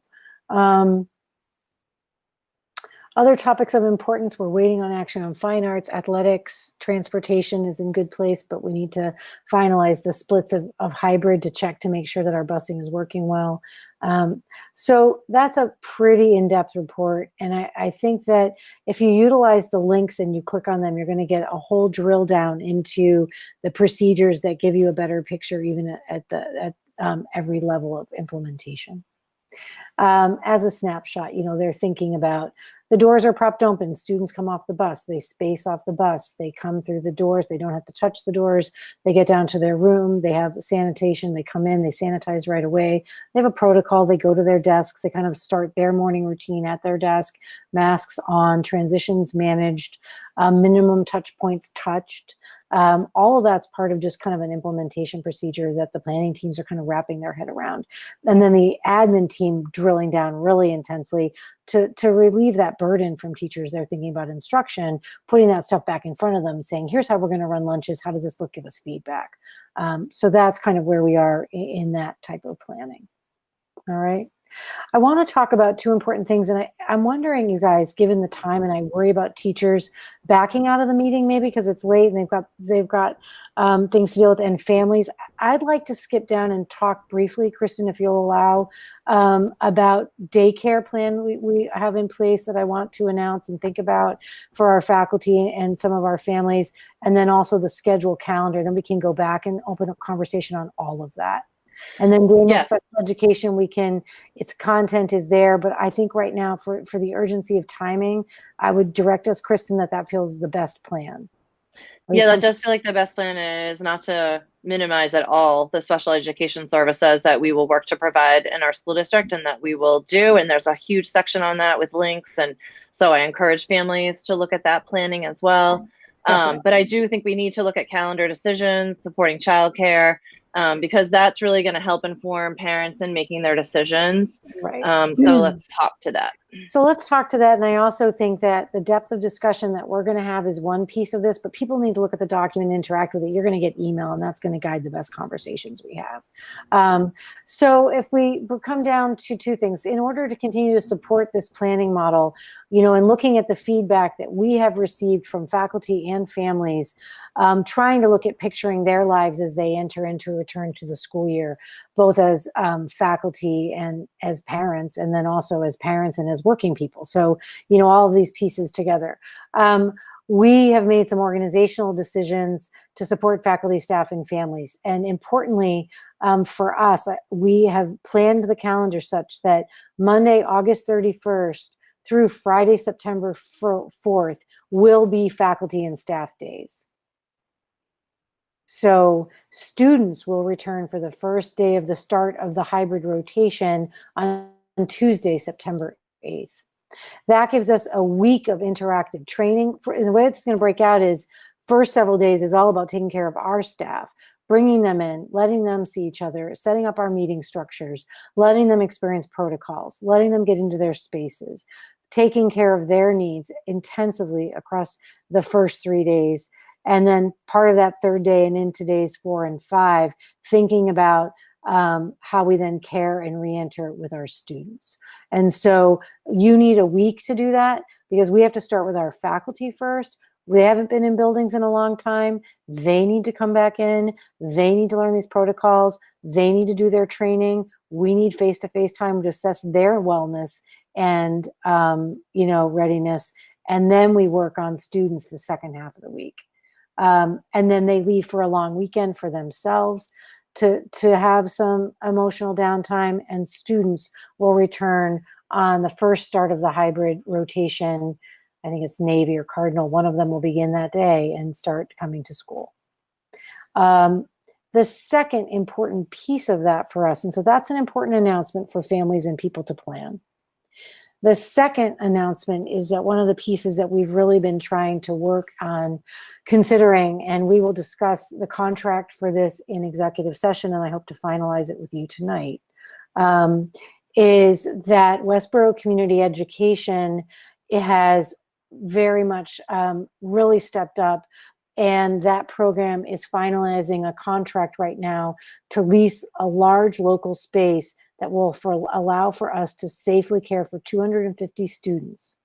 Other topics of importance, we're waiting on action on fine arts, athletics, transportation is in good place, but we need to finalize the splits of hybrid to check to make sure that our busing is working well. So that's a pretty in-depth report. And I think that if you utilize the links and you click on them, you're going to get a whole drill down into the procedures that give you a better picture, even at every level of implementation. As a snapshot, they're thinking about the doors are propped open, students come off the bus, they space off the bus, they come through the doors, they don't have to touch the doors, they get down to their room, they have sanitation, they come in, they sanitize right away, they have a protocol, they go to their desks, they kind of start their morning routine at their desk, masks on, transitions managed, minimum touch points touched. All of that's part of just kind of an implementation procedure that the planning teams are kind of wrapping their head around. And then the admin team drilling down really intensely to relieve that burden from teachers. They're thinking about instruction, putting that stuff back in front of them, saying, here's how we're going to run lunches. How does this look? Give us feedback. So that's kind of where we are in that type of planning. All right. I want to talk about two important things, and I'm wondering, you guys, given the time, and I worry about teachers backing out of the meeting maybe because it's late and they've got things to deal with, and families. I'd like to skip down and talk briefly, Kristen, if you'll allow, about Daycare Plan we have in place that I want to announce and think about for our faculty and some of our families, and then also the schedule calendar. Then we can go back and open up conversation on all of that. And then doing Yes. special education, its content is there, but I think right now for the urgency of timing, I would direct us, Kristen, that feels the best plan. Yeah, that does feel like the best plan is not to minimize at all the special education services that we will work to provide in our school district and that we will do. And there's a huge section on that with links. And so I encourage families to look at that planning as well. But I do think we need to look at calendar decisions, supporting childcare, because that's really going to help inform parents in making their decisions. Right. So let's talk to that. So let's talk to that. And I also think that the depth of discussion that we're going to have is one piece of this, but people need to look at the document and interact with it. You're going to get email, and that's going to guide the best conversations we have. So if we come down to two things, in order to continue to support this planning model, and looking at the feedback that we have received from faculty and families, trying to look at picturing their lives as they enter into return to the school year, both as faculty and as parents, and then also as parents and as working people. So, all of these pieces together. We have made some organizational decisions to support faculty, staff, and families. And importantly, for us, we have planned the calendar such that Monday, August 31st through Friday, September 4th will be faculty and staff days. So students will return for the first day of the start of the hybrid rotation on Tuesday, September 8th. That gives us a week of interactive training. And the way it's going to break out is first several days is all about taking care of our staff, bringing them in, letting them see each other, setting up our meeting structures, letting them experience protocols, letting them get into their spaces, taking care of their needs intensively across the first 3 days. And then part of that third day and into days 4 and 5, thinking about how we then care and re-enter with our students. And so you need a week to do that, because we have to start with our faculty first. They haven't been in buildings in a long time. They need to come back in. They need to learn these protocols. They need to do their training. We need face-to-face time to assess their wellness and readiness. And then we work on students the second half of the week. And then they leave for a long weekend for themselves to have some emotional downtime, and students will return on the first start of the hybrid rotation. I think it's Navy or Cardinal. One of them will begin that day and start coming to school. The second important piece of that for us, and so that's an important announcement for families and people to plan. The second announcement is that one of the pieces that we've really been trying to work on considering, and we will discuss the contract for this in executive session, and I hope to finalize it with you tonight, is that Westborough Community Education, it has very much really stepped up, and that program is finalizing a contract right now to lease a large local space that will allow for us to safely care for 250 students,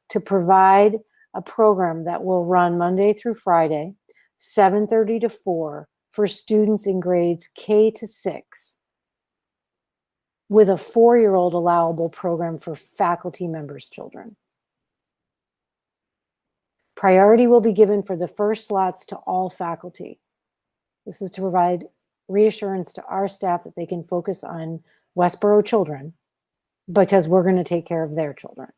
to provide a program that will run Monday through Friday, 7:30 to 4, for students in grades K to 6, with a 4-year-old allowable program for faculty members' children. Priority will be given for the first slots to all faculty. This is to provide reassurance to our staff that they can focus on Westborough children, because we're going to take care of their children.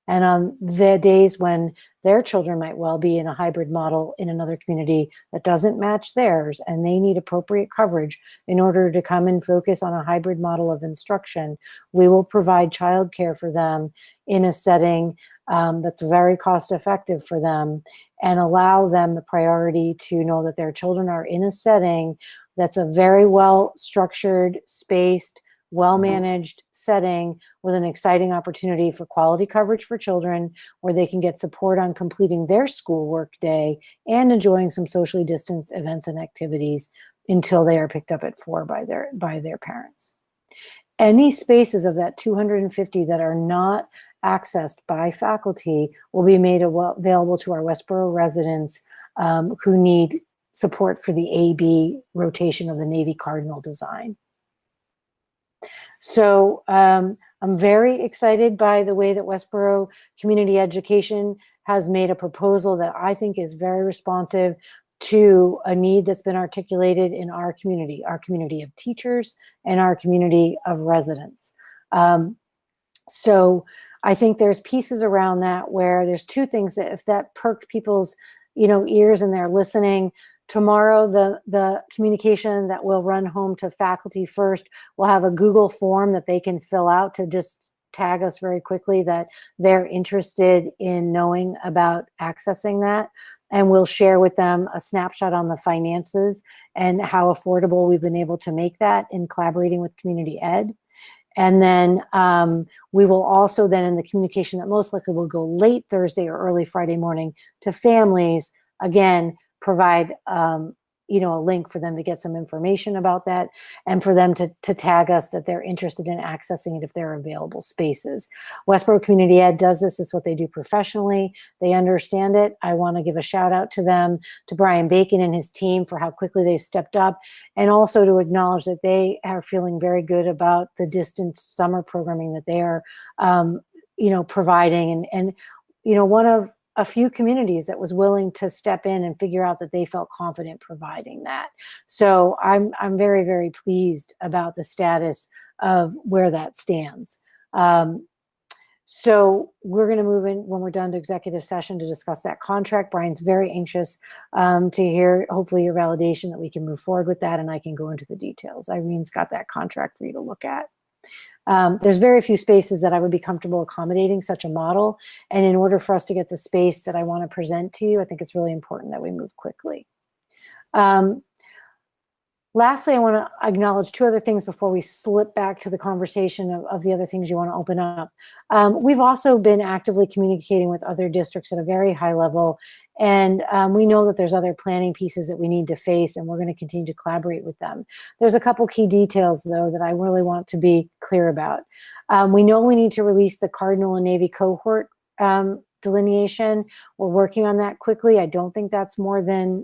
And on the days when their children might well be in a hybrid model in another community that doesn't match theirs, and they need appropriate coverage in order to come and focus on a hybrid model of instruction, we will provide childcare for them in a setting that's very cost effective for them, and allow them the priority to know that their children are in a setting that's a very well structured, spaced, well-managed setting with an exciting opportunity for quality coverage for children, where they can get support on completing their schoolwork day and enjoying some socially distanced events and activities until they are picked up at 4 by their parents. Any spaces of that 250 that are not accessed by faculty will be made available to our Westborough residents who need support for the AB rotation of the Navy Cardinal design. So I'm very excited by the way that Westborough Community Education has made a proposal that I think is very responsive to a need that's been articulated in our community of teachers and our community of residents. So I think there's pieces around that where there's two things that if that perked people's ears and they're listening. Tomorrow, the communication that will run home to faculty first will have a Google form that they can fill out to just tag us very quickly that they're interested in knowing about accessing that. And we'll share with them a snapshot on the finances and how affordable we've been able to make that in collaborating with community ed. And then we will also then, in the communication that most likely will go late Thursday or early Friday morning to families, again, provide a link for them to get some information about that, and for them to tag us that they're interested in accessing it if there are available spaces. Westborough Community Ed does this. It's what they do professionally. They understand it. I want to give a shout out to them, to Brian Bacon and his team, for how quickly they stepped up, and also to acknowledge that they are feeling very good about the distance summer programming that they are providing, and one of a few communities that was willing to step in and figure out that they felt confident providing that. So I'm very, very pleased about the status of where that stands. So we're going to move in when we're done to executive session to discuss that contract. Brian's very anxious to hear, hopefully, your validation that we can move forward with that, and I can go into the details. Irene's got that contract for you to look at. There's very few spaces that I would be comfortable accommodating such a model. And in order for us to get the space that I want to present to you, I think it's really important that we move quickly. Lastly, I want to acknowledge two other things before we slip back to the conversation of the other things you want to open up. We've also been actively communicating with other districts at a very high level, and we know that there's other planning pieces that we need to face, and we're going to continue to collaborate with them. There's a couple key details, though, that I really want to be clear about. We know we need to release the Cardinal and Navy cohort delineation. We're working on that quickly. I don't think that's more than,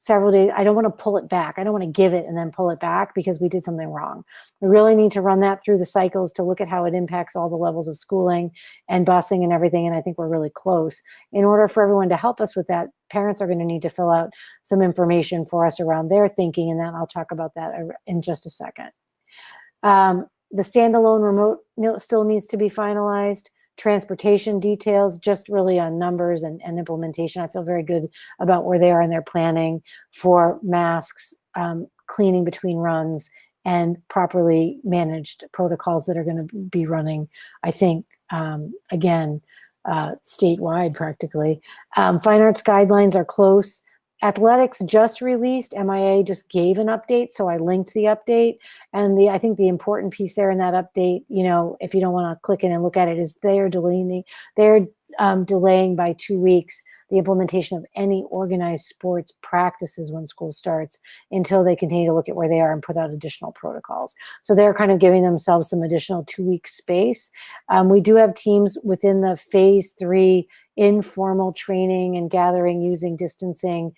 several days. I don't want to pull it back. I don't want to give it and then pull it back because we did something wrong. We really need to run that through the cycles to look at how it impacts all the levels of schooling and busing and everything. And I think we're really close. In order for everyone to help us with that, parents are going to need to fill out some information for us around their thinking. And then I'll talk about that in just a second. The standalone remote still needs to be finalized. Transportation details, just really on numbers and implementation. I feel very good about where they are in their planning for masks, cleaning between runs, and properly managed protocols that are going to be running, I think, again, statewide practically. Fine arts guidelines are close. Athletics just released. MIA just gave an update, so I linked the update. And I think the important piece there in that update, if you don't want to click in and look at it, is they're delaying by 2 weeks the implementation of any organized sports practices when school starts until they continue to look at where they are and put out additional protocols. So they're kind of giving themselves some additional 2-week space. We do have teams within the phase 3 informal training and gathering using distancing,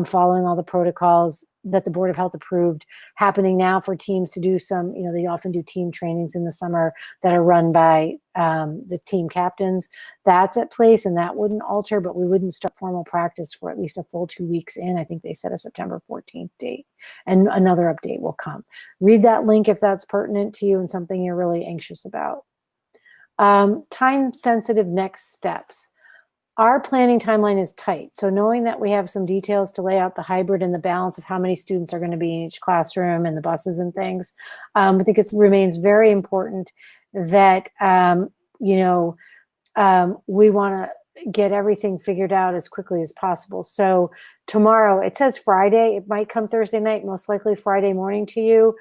following all the protocols that the Board of Health approved, happening now for teams to do some, they often do team trainings in the summer that are run by the team captains. That's at place, and that wouldn't alter, but we wouldn't start formal practice for at least a full 2 weeks in. I think they set a September 14th date, and another update will come. Read that link if that's pertinent to you and something you're really anxious about. Time-sensitive next steps. Our planning timeline is tight. So knowing that we have some details to lay out the hybrid and the balance of how many students are going to be in each classroom and the buses and things, I think it remains very important that, we want to get everything figured out as quickly as possible. So tomorrow, it says Friday. It might come Thursday night, most likely Friday morning to you.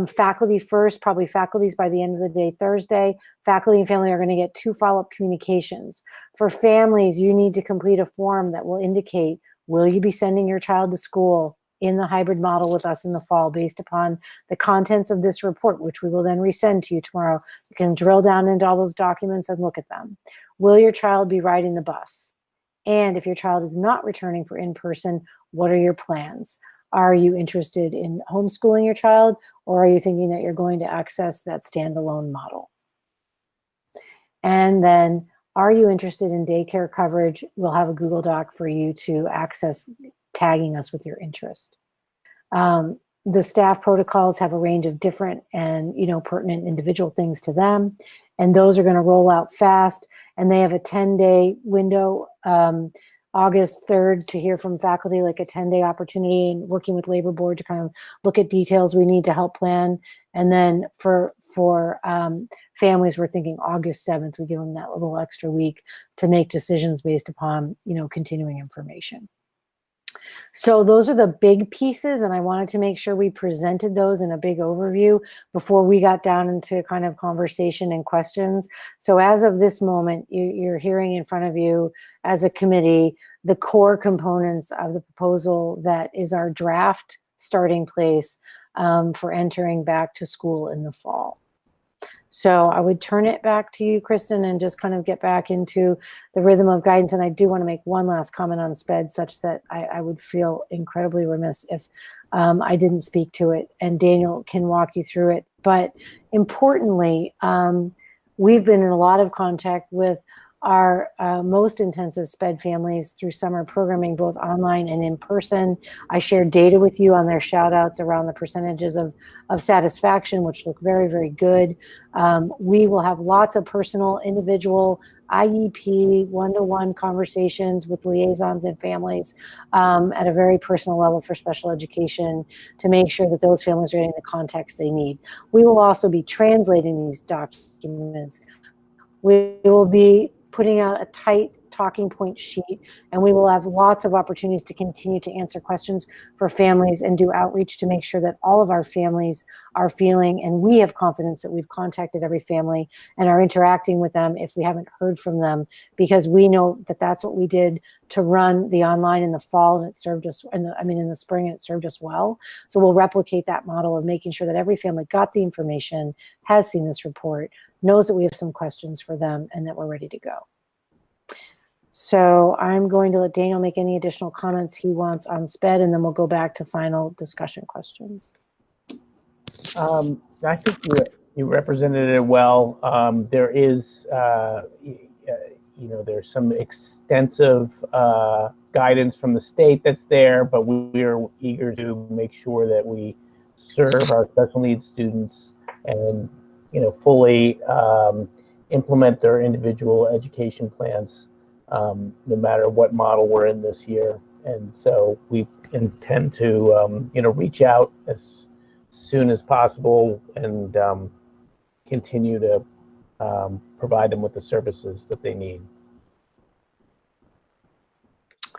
Faculty first, probably faculties by the end of the day Thursday. Faculty and family are going to get 2 follow-up communications. For families, you need to complete a form that will indicate, will you be sending your child to school in the hybrid model with us in the fall based upon the contents of this report, which we will then resend to you tomorrow. You can drill down into all those documents and look at them. Will your child be riding the bus? And if your child is not returning for in-person, what are your plans? Are you interested in homeschooling your child, or are you thinking that you're going to access that standalone model? And then, are you interested in daycare coverage? We'll have a Google Doc for you to access, tagging us with your interest. The staff protocols have a range of different and pertinent individual things to them, and those are going to roll out fast. And they have a 10-day window. August 3rd to hear from faculty, like a 10-day opportunity, and working with labor board to kind of look at details we need to help plan. And then for families, we're thinking August 7th, we give them that little extra week to make decisions based upon, continuing information. So those are the big pieces, and I wanted to make sure we presented those in a big overview before we got down into kind of conversation and questions. So as of this moment, you're hearing in front of you as a committee the core components of the proposal that is our draft starting place for entering back to school in the fall. So I would turn it back to you, Kristen, and just kind of get back into the rhythm of guidance. And I do want to make one last comment on SPED, such that I would feel incredibly remiss if I didn't speak to it, and Daniel can walk you through it. But importantly, we've been in a lot of contact with our most intensive SPED families through summer programming, both online and in person. I shared data with you on their shout outs around the percentages of satisfaction, which look very, very good. We will have lots of personal, individual, IEP, one-to-one conversations with liaisons and families at a very personal level for special education to make sure that those families are getting the context they need. We will also be translating these documents. We will be putting out a tight talking point sheet, and we will have lots of opportunities to continue to answer questions for families and do outreach to make sure that all of our families are feeling, and we have confidence that we've contacted every family and are interacting with them if we haven't heard from them, because we know that that's what we did to run the online in the fall, and it served us, in the spring, and it served us well. So we'll replicate that model of making sure that every family got the information, has seen this report, knows that we have some questions for them, and that we're ready to go. So I'm going to let Daniel make any additional comments he wants on SPED, and then we'll go back to final discussion questions. I think you represented it well. There is, there's some extensive guidance from the state that's there, but we are eager to make sure that we serve our special needs students and fully implement their individual education plans, no matter what model we're in this year. And so we intend to, reach out as soon as possible and continue to provide them with the services that they need.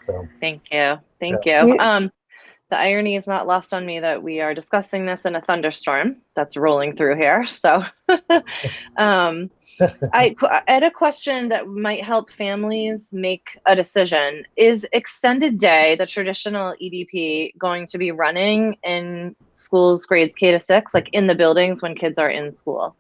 So thank you. The irony is not lost on me that we are discussing this in a thunderstorm that's rolling through here. So I had a question that might help families make a decision. Is extended day, the traditional EDP, going to be running in schools grades K to 6, like in the buildings when kids are in school?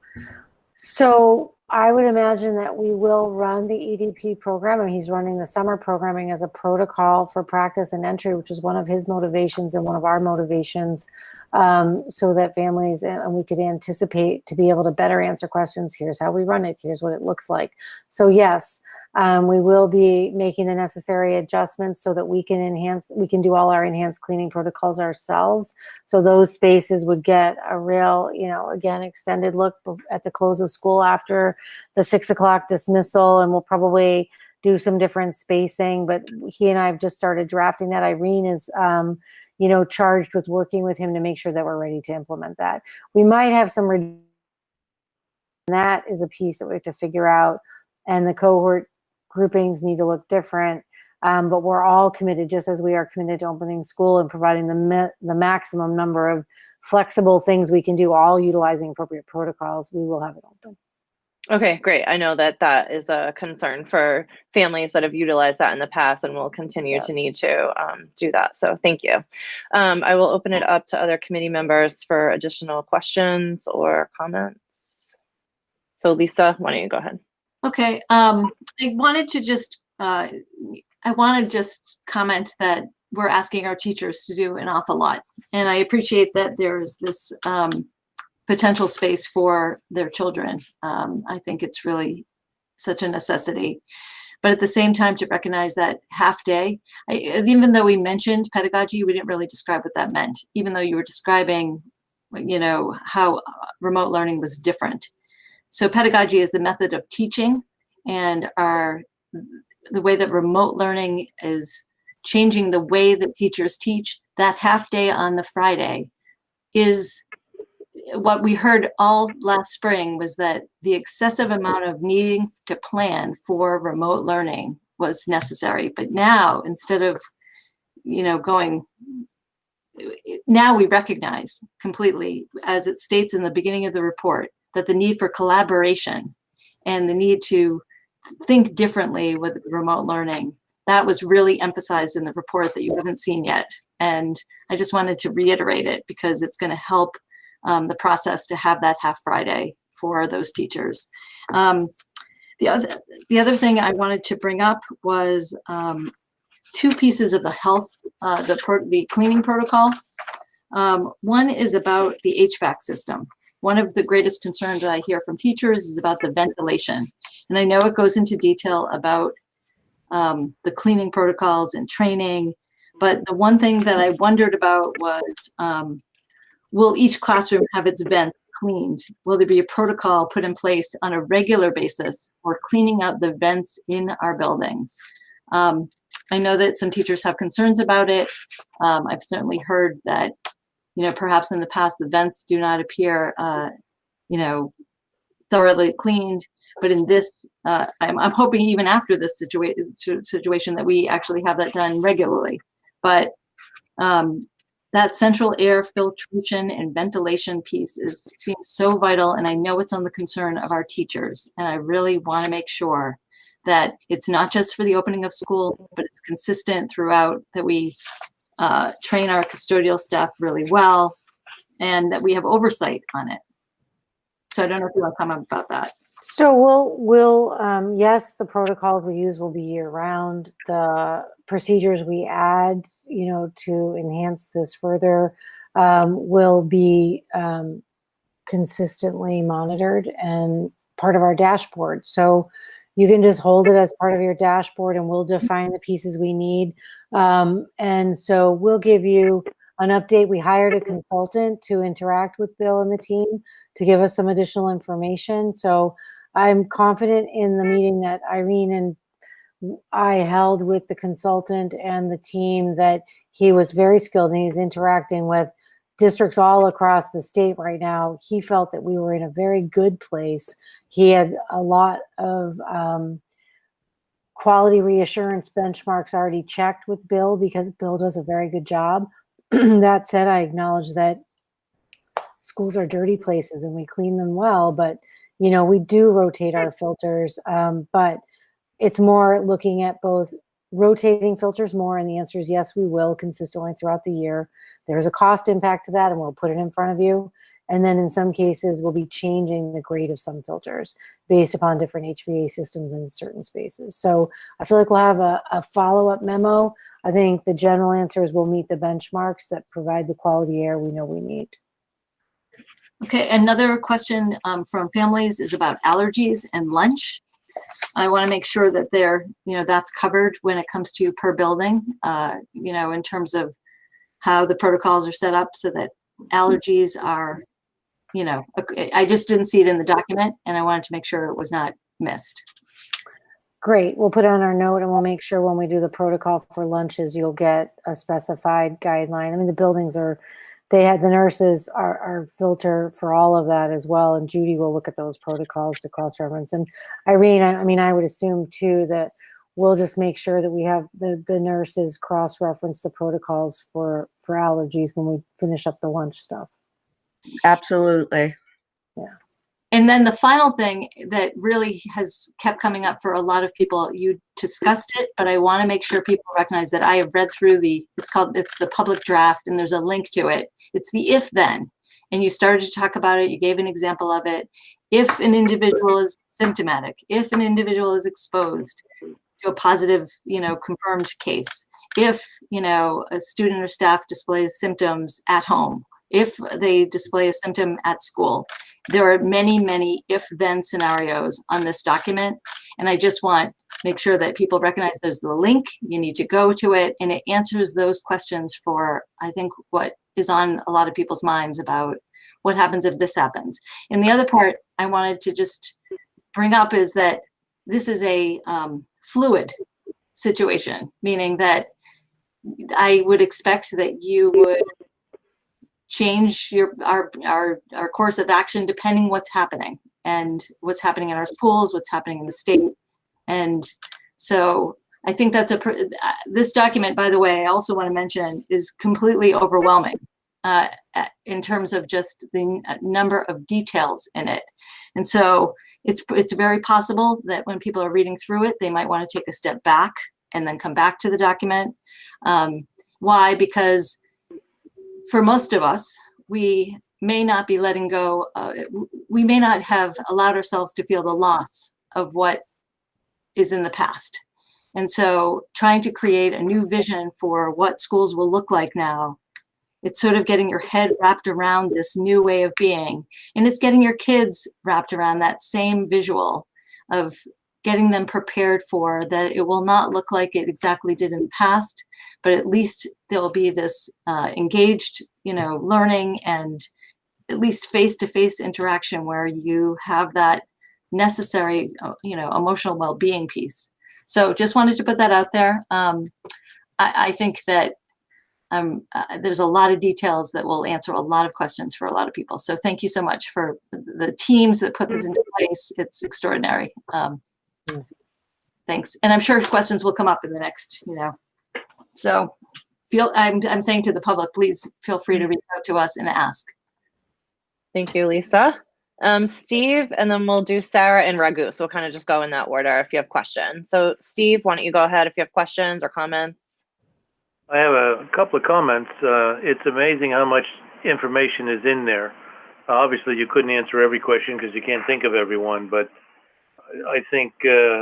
So I would imagine that we will run the EDP program, and he's running the summer programming as a protocol for practice and entry, which is one of his motivations and one of our motivations, so that families, and we could anticipate to be able to better answer questions. Here's how we run it. Here's what it looks like. So yes, we will be making the necessary adjustments so that we can do all our enhanced cleaning protocols ourselves. So those spaces would get a real, again, extended look at the close of school after the 6 o'clock dismissal, and we'll probably do some different spacing, but he and I have just started drafting that. Irene is, charged with working with him to make sure that we're ready to implement that. We might have some, that is a piece that we have to figure out, and the cohort groupings need to look different, but we're all committed, just as we are committed to opening school and providing the maximum number of flexible things we can do, all utilizing appropriate protocols. We will have it open. Okay, great. I know that is a concern for families that have utilized that in the past and will continue to need to do that. So thank you. I will open it up to other committee members for additional questions or comments. So Lisa, why don't you go ahead? Okay, I wanted to just comment that we're asking our teachers to do an awful lot, and I appreciate that there's this potential space for their children. I think it's really such a necessity, but at the same time, to recognize that half day, even though we mentioned pedagogy, we didn't really describe what that meant, even though you were describing, how remote learning was different. So pedagogy is the method of teaching, and the way that remote learning is changing the way that teachers teach. That half day on the Friday is what we heard all last spring, was that the excessive amount of needing to plan for remote learning was necessary. But now, instead of, now we recognize completely, as it states in the beginning of the report, that the need for collaboration and the need to think differently with remote learning, that was really emphasized in the report that you haven't seen yet. And I just wanted to reiterate it because it's going to help the process to have that half Friday for those teachers. The other thing I wanted to bring up was two pieces of the health, the cleaning protocol. One is about the HVAC system. One of the greatest concerns that I hear from teachers is about the ventilation. And I know it goes into detail about the cleaning protocols and training, but the one thing that I wondered about was, will each classroom have its vents cleaned? Will there be a protocol put in place on a regular basis for cleaning out the vents in our buildings? I know that some teachers have concerns about it. I've certainly heard that, perhaps in the past, the vents do not appear, thoroughly cleaned. But in this, I'm hoping even after this situation that we actually have that done regularly. But that central air filtration and ventilation piece seems so vital, and I know it's on the concern of our teachers, and I really want to make sure that it's not just for the opening of school, but it's consistent throughout, that we train our custodial staff really well, and that we have oversight on it. So I don't know if you want to comment about that. So yes, the protocols we use will be year round. The procedures we add, to enhance this further, will be consistently monitored and part of our dashboard. So you can just hold it as part of your dashboard, and we'll define the pieces we need. And so we'll give you an update. We hired a consultant to interact with Bill and the team to give us some additional information. So I'm confident in the meeting that Irene and I held with the consultant and the team that he was very skilled, and he's interacting with districts all across the state right now. He felt that we were in a very good place. He had a lot of quality reassurance benchmarks already checked with Bill, because Bill does a very good job. That said, I acknowledge that schools are dirty places and we clean them well, but we do rotate our filters, but it's more looking at both rotating filters more, and the answer is yes, we will consistently throughout the year. There's a cost impact to that, and we'll put it in front of you. And then in some cases, we'll be changing the grade of some filters based upon different HVA systems in certain spaces. So I feel like we'll have a follow-up memo. I think the general answer is we'll meet the benchmarks that provide the quality air we know we need. Okay, another question from families is about allergies and lunch. I want to make sure that that's covered when it comes to per building, in terms of how the protocols are set up so that allergies are, I just didn't see it in the document, and I wanted to make sure it was not missed. Great. We'll put it on our note, and we'll make sure when we do the protocol for lunches, you'll get a specified guideline. I mean, the buildings the nurses are filter for all of that as well. And Judy will look at those protocols to cross-reference. And Irene, I would assume too that we'll just make sure that we have the nurses cross-reference the protocols for allergies when we finish up the lunch stuff. Absolutely. Yeah. And then the final thing that really has kept coming up for a lot of people, you discussed it, but I want to make sure people recognize that I have read through it's the public draft, and there's a link to it. It's the if then, and you started to talk about it. You gave an example of it. If an individual is symptomatic, if an individual is exposed to a positive, confirmed case, if, a student or staff displays symptoms at home, if they display a symptom at school. There are many, many if-then scenarios on this document, and I just want to make sure that people recognize there's the link. You need to go to it, and it answers those questions for, I think, what is on a lot of people's minds about what happens if this happens. And the other part I wanted to just bring up is that this is a fluid situation, meaning that I would expect that you would change our course of action depending what's happening in our schools, what's happening in the state. And so I think that's this document, by the way, I also want to mention, is completely overwhelming in terms of just the number of details in it. And so it's very possible that when people are reading through it, they might want to take a step back and then come back to the document. Why? Because for most of us, we may not be letting go. We may not have allowed ourselves to feel the loss of what is in the past. And so trying to create a new vision for what schools will look like now, it's sort of getting your head wrapped around this new way of being. And it's getting your kids wrapped around that same visual of getting them prepared for that. It will not look like it exactly did in the past, but at least there'll be this engaged, learning and at least face-to-face interaction where you have that necessary, emotional well-being piece. So just wanted to put that out there. I think that there's a lot of details that will answer a lot of questions for a lot of people. So thank you so much for the teams that put this into place. It's extraordinary. Thanks. And I'm sure questions will come up in the next, so I'm saying to the public, please feel free to reach out to us and ask. Thank you, Lisa. Steve, and then we'll do Sarah and Raghu. So we'll kind of just go in that order if you have questions. So Steve, why don't you go ahead if you have questions or comments? I have a couple of comments. It's amazing how much information is in there. Obviously, you couldn't answer every question because you can't think of everyone, but I think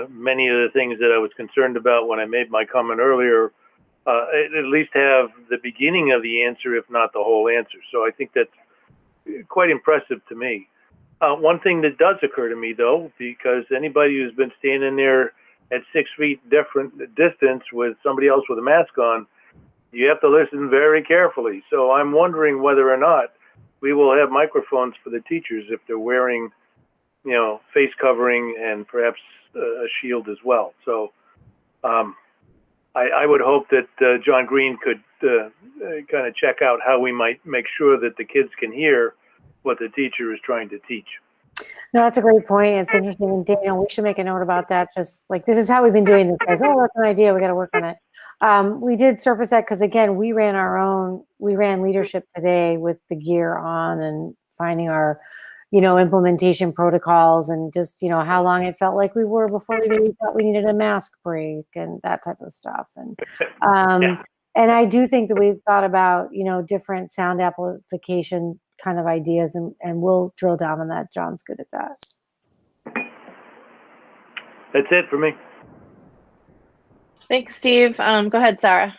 many of the things that I was concerned about when I made my comment earlier at least have the beginning of the answer, if not the whole answer. So I think that's quite impressive to me. One thing that does occur to me, though, because anybody who's been standing there at 6 feet different distance with somebody else with a mask on, you have to listen very carefully. So I'm wondering whether or not we will have microphones for the teachers if they're wearing, face covering and perhaps a shield as well. So I would hope that John Green could kind of check out how we might make sure that the kids can hear what the teacher is trying to teach. No, that's a great point. It's interesting. And Daniel, we should make a note about that. Just like, this is how we've been doing this, guys. Oh, that's an idea. We got to work on it. We did surface that because, again, we ran leadership today with the gear on and finding our, implementation protocols and just, how long it felt like we were before we really thought we needed a mask break and that type of stuff. And, and I do think that we've thought about, different sound amplification kind of ideas, and we'll drill down on that. John's good at that. That's it for me. Thanks, Steve. Go ahead, Sarah.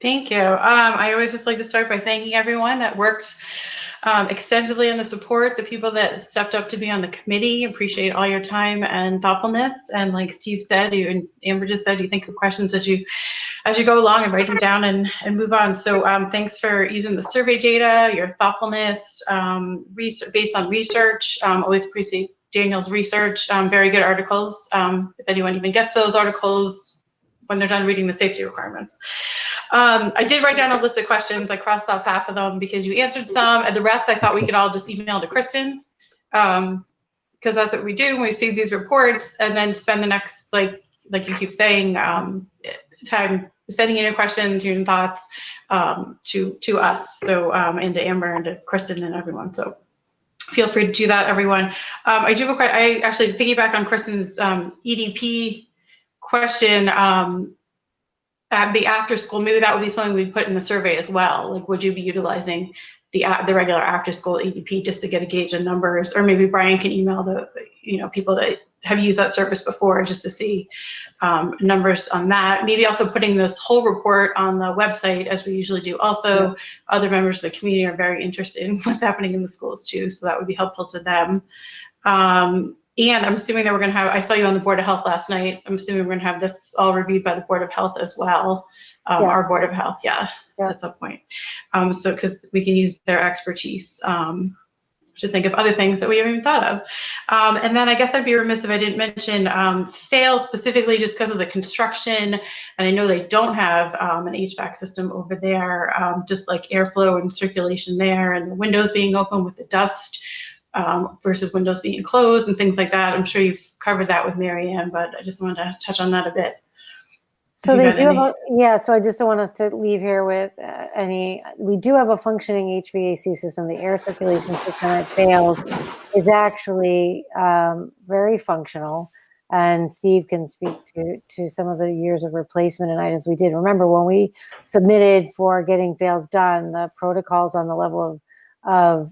Thank you. I always just like to start by thanking everyone that worked extensively on the support, the people that stepped up to be on the committee. Appreciate all your time and thoughtfulness. And like Steve said, and Amber just said, you think of questions as you go along and write them down and move on. So thanks for using the survey data, your thoughtfulness, based on research. Always appreciate Daniel's research. Very good articles. If anyone even gets those articles when they're done reading the safety requirements. I did write down a list of questions. I crossed off half of them because you answered some, and the rest I thought we could all just email to Kristen, because that's what we do when we see these reports, and then spend the next, like you keep saying, time sending in your questions, your thoughts to us. So and to Amber and to Kristen and everyone. So feel free to do that, everyone. I do have I actually piggyback on Kristen's EDP question. At the after school, maybe that would be something we'd put in the survey as well. Like, would you be utilizing the regular after school EDP just to get a gauge of numbers? Or maybe Brian can email the people that have used that service before just to see numbers on that. Maybe also putting this whole report on the website as we usually do. Also, other members of the community are very interested in what's happening in the schools too, so that would be helpful to them. And I'm assuming that we're going to have, I saw you on the Board of Health last night. I'm assuming we're going to have this all reviewed by the Board of Health as well. Our Board of Health, that's a point. So, because we can use their expertise to think of other things that we haven't even thought of. And then I guess I'd be remiss if I didn't mention fail specifically just because of the construction. And I know they don't have an HVAC system over there, just like airflow and circulation there, and the windows being open with the dust. Versus windows being closed and things like that. I'm sure you've covered that with Mary Ann, but I just wanted to touch on that a bit. So they do have so I just don't want us to leave here with we do have a functioning HVAC system. The air circulation system that fails is actually very functional. And Steve can speak to some of the years of replacement and items we did. Remember, when we submitted for getting fails done, the protocols on the level of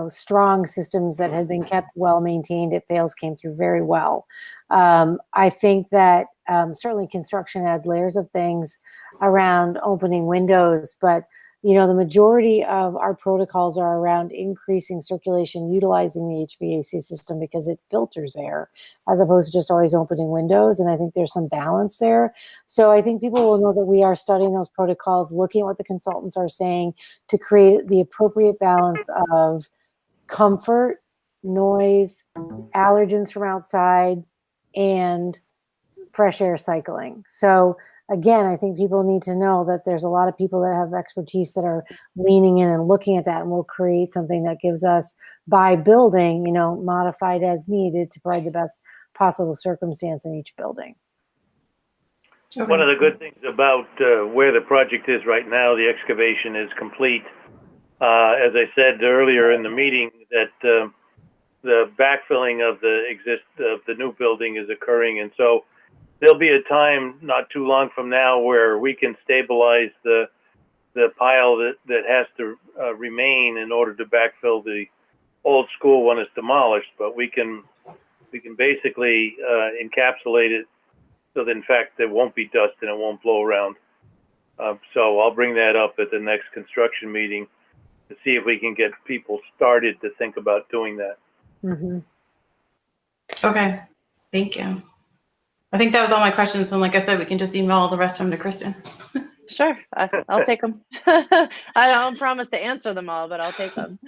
strong systems that had been kept well maintained at fails came through very well. I think that certainly construction had layers of things around opening windows, but the majority of our protocols are around increasing circulation, utilizing the HVAC system because it filters air as opposed to just always opening windows. And I think there's some balance there. So I think people will know that we are studying those protocols, looking at what the consultants are saying to create the appropriate balance of comfort, noise, allergens from outside, and fresh air cycling. So again, I think people need to know that there's a lot of people that have expertise that are leaning in and looking at that, and we'll create something that gives us, by building, modified as needed to provide the best possible circumstance in each building. Okay. One of the good things about where the project is right now, the excavation is complete. As I said earlier in the meeting, that the backfilling of the new building is occurring, and so there'll be a time not too long from now where we can stabilize the pile that has to remain in order to backfill the old school when it's demolished. But we can basically encapsulate it so that in fact there won't be dust and it won't blow around. So I'll bring that up at the next construction meeting to see if we can get people started to think about doing that. Mm-hmm. Okay, thank you. I think that was all my questions. So like I said, we can just email all the rest of them to Kristen. Sure, I'll take them. I don't promise to answer them all, but I'll take them.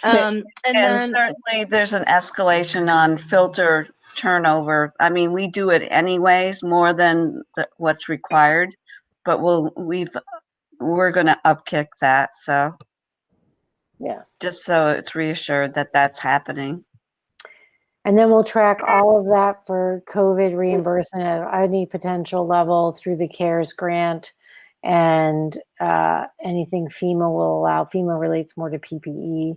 And then certainly there's an escalation on filter turnover. I mean, we do it anyways, more than what's required, but we're going to upkick that. So Yeah. just so it's reassured that that's happening. And then we'll track all of that for COVID reimbursement at any potential level through the CARES grant, and anything FEMA will allow. FEMA relates more to PPE.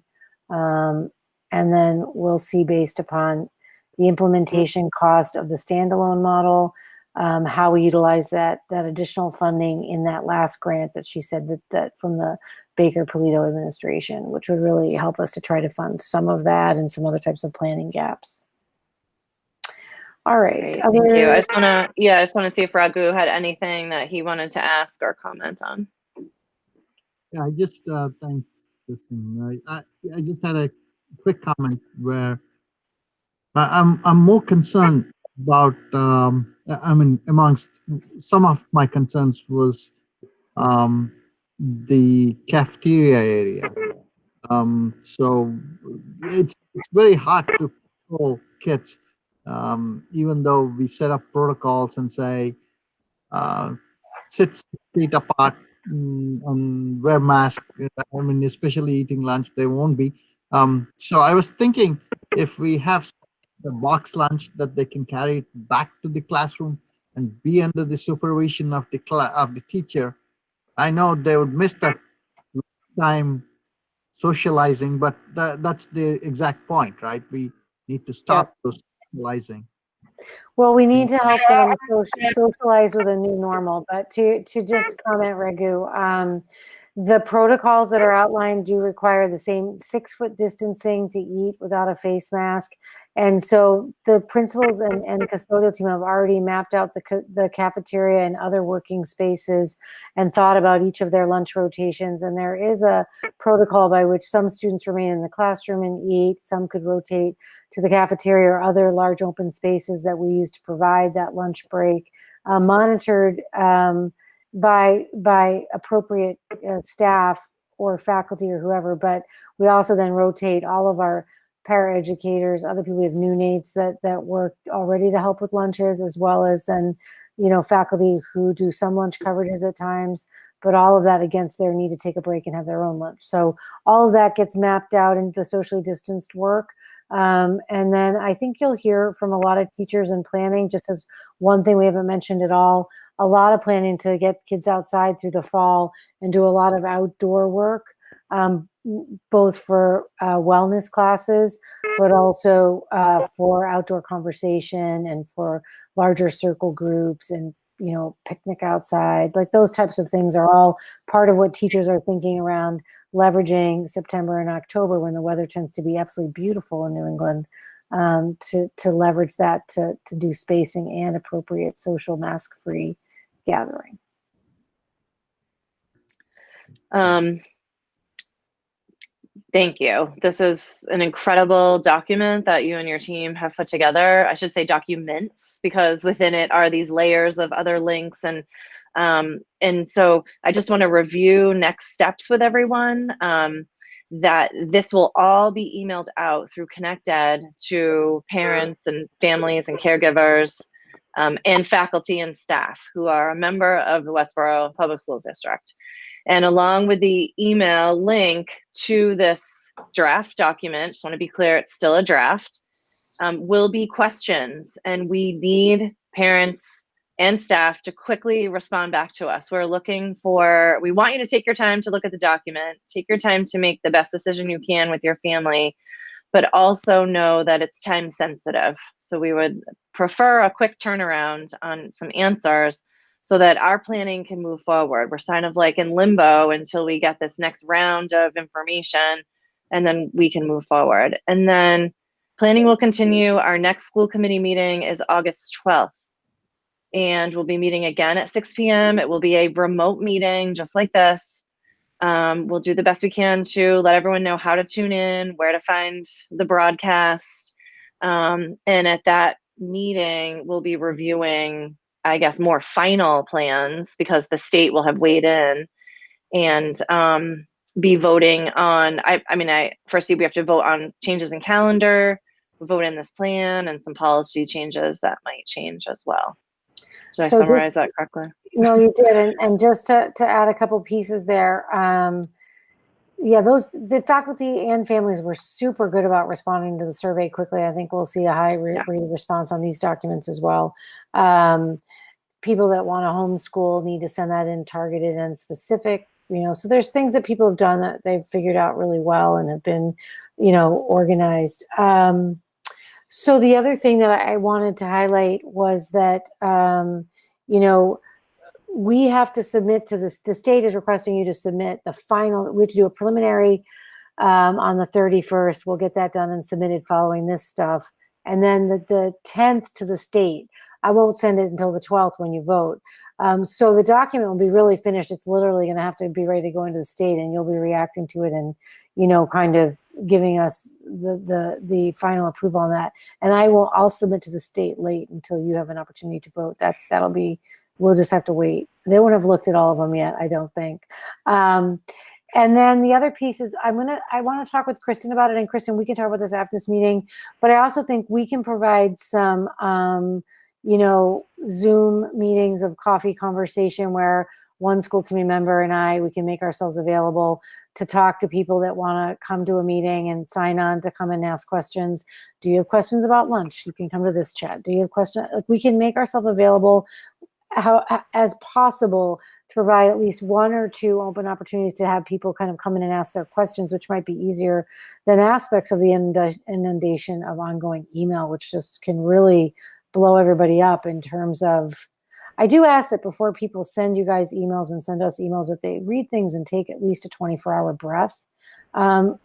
And then we'll see, based upon the implementation cost of the standalone model, how we utilize that additional funding in that last grant that she said that from the Baker Polito administration, which would really help us to try to fund some of that and some other types of planning gaps. All right. Thank you. I just want to see if Raghu had anything that he wanted to ask or comment on. Yeah, I just thanks, Kristen. I just had a quick comment where I'm more concerned about. I mean, amongst some of my concerns was the cafeteria area. So it's very hard to control kids, even though we set up protocols and say sit 6 feet apart and wear masks. I mean, especially eating lunch, they won't be. So I was thinking, if we have a box lunch that they can carry back to the classroom and be under the supervision of the teacher, I know they would miss that time socializing, but that's the exact point, right? We need to stop those socializing. Well, we need to help them socialize with a new normal. But to just comment, Raghu, the protocols that are outlined do require the same 6-foot distancing to eat without a face mask. And so the principals and custodial team have already mapped out the cafeteria and other working spaces and thought about each of their lunch rotations. And there is a protocol by which some students remain in the classroom and eat. Some could rotate to the cafeteria or other large open spaces that we use to provide that lunch break, monitored by appropriate staff or faculty or whoever. But we also then rotate all of our paraeducators, other people. We have neonates that work already to help with lunches, as well as then, faculty who do some lunch coverages at times, but all of that against their need to take a break and have their own lunch. So all of that gets mapped out into the socially distanced work. And then I think you'll hear from a lot of teachers in planning, just as one thing we haven't mentioned at all, a lot of planning to get kids outside through the fall and do a lot of outdoor work. Both for wellness classes, but also for outdoor conversation and for larger circle groups and, picnic outside. Like those types of things are all part of what teachers are thinking around leveraging September and October, when the weather tends to be absolutely beautiful in New England, to leverage that to do spacing and appropriate social mask-free gathering. Thank you. This is an incredible document that you and your team have put together. I should say documents, because within it are these layers of other links. And so I just want to review next steps with everyone, that this will all be emailed out through ConnectEd to parents and families and caregivers and faculty and staff who are a member of the Westborough Public Schools District. And along with the email link to this draft document, just want to be clear, it's still a draft, will be questions, and we need parents and staff to quickly respond back to us. We want you to take your time to look at the document, take your time to make the best decision you can with your family, but also know that it's time sensitive. So we would prefer a quick turnaround on some answers so that our planning can move forward. We're kind of like in limbo until we get this next round of information, and then we can move forward. And then planning will continue. Our next school committee meeting is August 12th. And we'll be meeting again at 6 p.m. It will be a remote meeting just like this. We'll do the best we can to let everyone know how to tune in, where to find the broadcast. And at that meeting, we'll be reviewing, I guess, more final plans because the state will have weighed in and be voting on, firstly, we have to vote on changes in calendar, vote in this plan, and some policy changes that might change as well. Did I summarize that correctly? No, you did. And just to add a couple pieces there, the faculty and families were super good about responding to the survey quickly. I think we'll see a high rate of response on these documents as well. People that want to homeschool need to send that in targeted and specific, so there's things that people have done that they've figured out really well and have been, organized. So the other thing that I wanted to highlight was that, we have to submit to this. The state is requesting you to submit the final. We have to do a preliminary on the 31st. We'll get that done and submitted following this stuff. And then the 10th to the state. I won't send it until the 12th when you vote. So the document will be really finished. It's literally going to have to be ready to go into the state, and you'll be reacting to it and, kind of giving us the final approval on that. And I'll submit to the state late until you have an opportunity to vote. That'll be, we'll just have to wait. They won't have looked at all of them yet, I don't think. And then the other piece is I want to talk with Kristen about it. And Kristen, we can talk about this after this meeting, but I also think we can provide some, Zoom meetings of coffee conversation where one school committee member we can make ourselves available to talk to people that want to come to a meeting and sign on to come and ask questions. Do you have questions about lunch? You can come to this chat. Do you have questions? We can make ourselves available as possible to provide at least one or two open opportunities to have people kind of come in and ask their questions, which might be easier than aspects of the inundation of ongoing email, which just can really blow everybody up in terms of, I do ask that before people send you guys emails and send us emails, that they read things and take at least a 24-hour breath to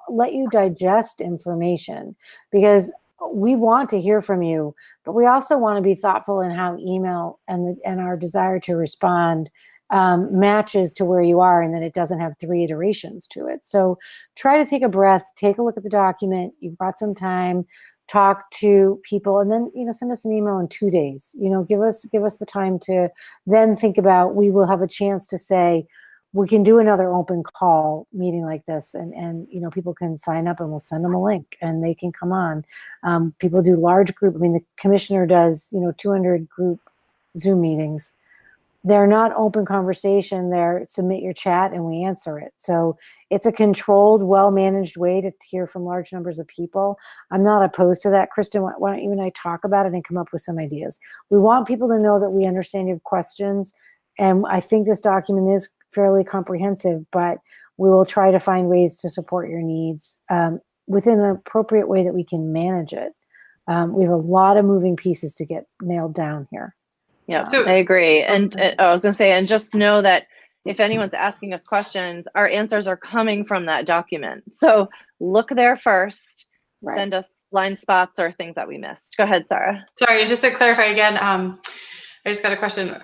let you digest information, because we want to hear from you, but we also want to be thoughtful in how email and our desire to respond matches to where you are, and that it doesn't have 3 iterations to it. So try to take a breath, take a look at the document. You've got some time, talk to people, and then, send us an email in 2 days. Give us the time to then think about, we will have a chance to say, we can do another open call meeting like this, and people can sign up and we'll send them a link and they can come on. People do large group. The commissioner does, 200 group Zoom meetings. They're not open conversation. They're submit your chat and we answer it. So it's a controlled, well-managed way to hear from large numbers of people. I'm not opposed to that. Kristen, why don't you and I talk about it and come up with some ideas? We want people to know that we understand your questions. And I think this document is fairly comprehensive, but we will try to find ways to support your needs within an appropriate way that we can manage it. We have a lot of moving pieces to get nailed down here. Yeah, so, I agree. And I was going to say, and just know that if anyone's asking us questions, our answers are coming from that document. So look there first, send us blind spots or things that we missed. Go ahead, Sarah. Sorry, just to clarify again, I just got a question.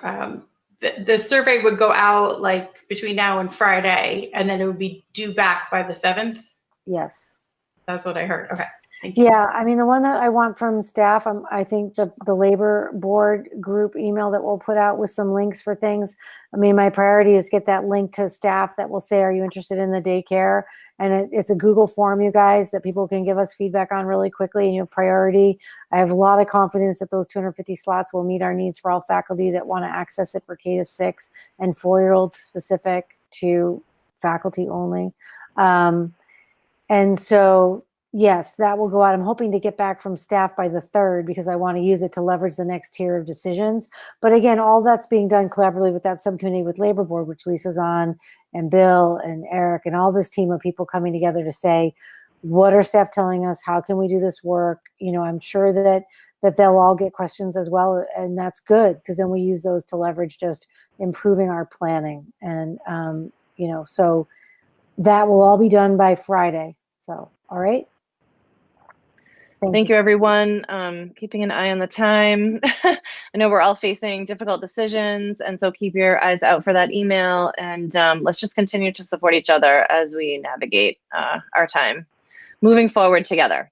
The survey would go out like between now and Friday, and then it would be due back by the 7th? Yes. That's what I heard. Okay. Thank you. Yeah, I mean, the one that I want from staff, I think the labor board group email that we'll put out with some links for things. I mean, my priority is get that link to staff that will say, are you interested in the daycare? And it's a Google form, you guys, that people can give us feedback on really quickly. And your priority, I have a lot of confidence that those 250 slots will meet our needs for all faculty that want to access it for K-6 and 4-year-olds specific to faculty only. And so, yes, that will go out. I'm hoping to get back from staff by the 3rd because I want to use it to leverage the next tier of decisions. But again, all that's being done collaboratively with that subcommittee with Labor Board, which Lisa's on, and Bill and Eric and all this team of people coming together to say, what are staff telling us? How can we do this work? You know, I'm sure that they'll all get questions as well. And that's good because then we use those to leverage just improving our planning. And, you know, so that will all be done by Friday. So, all right. Thank you, everyone. Keeping an eye on the time. I know we're all facing difficult decisions, and so keep your eyes out for that email, and let's just continue to support each other as we navigate our time moving forward together.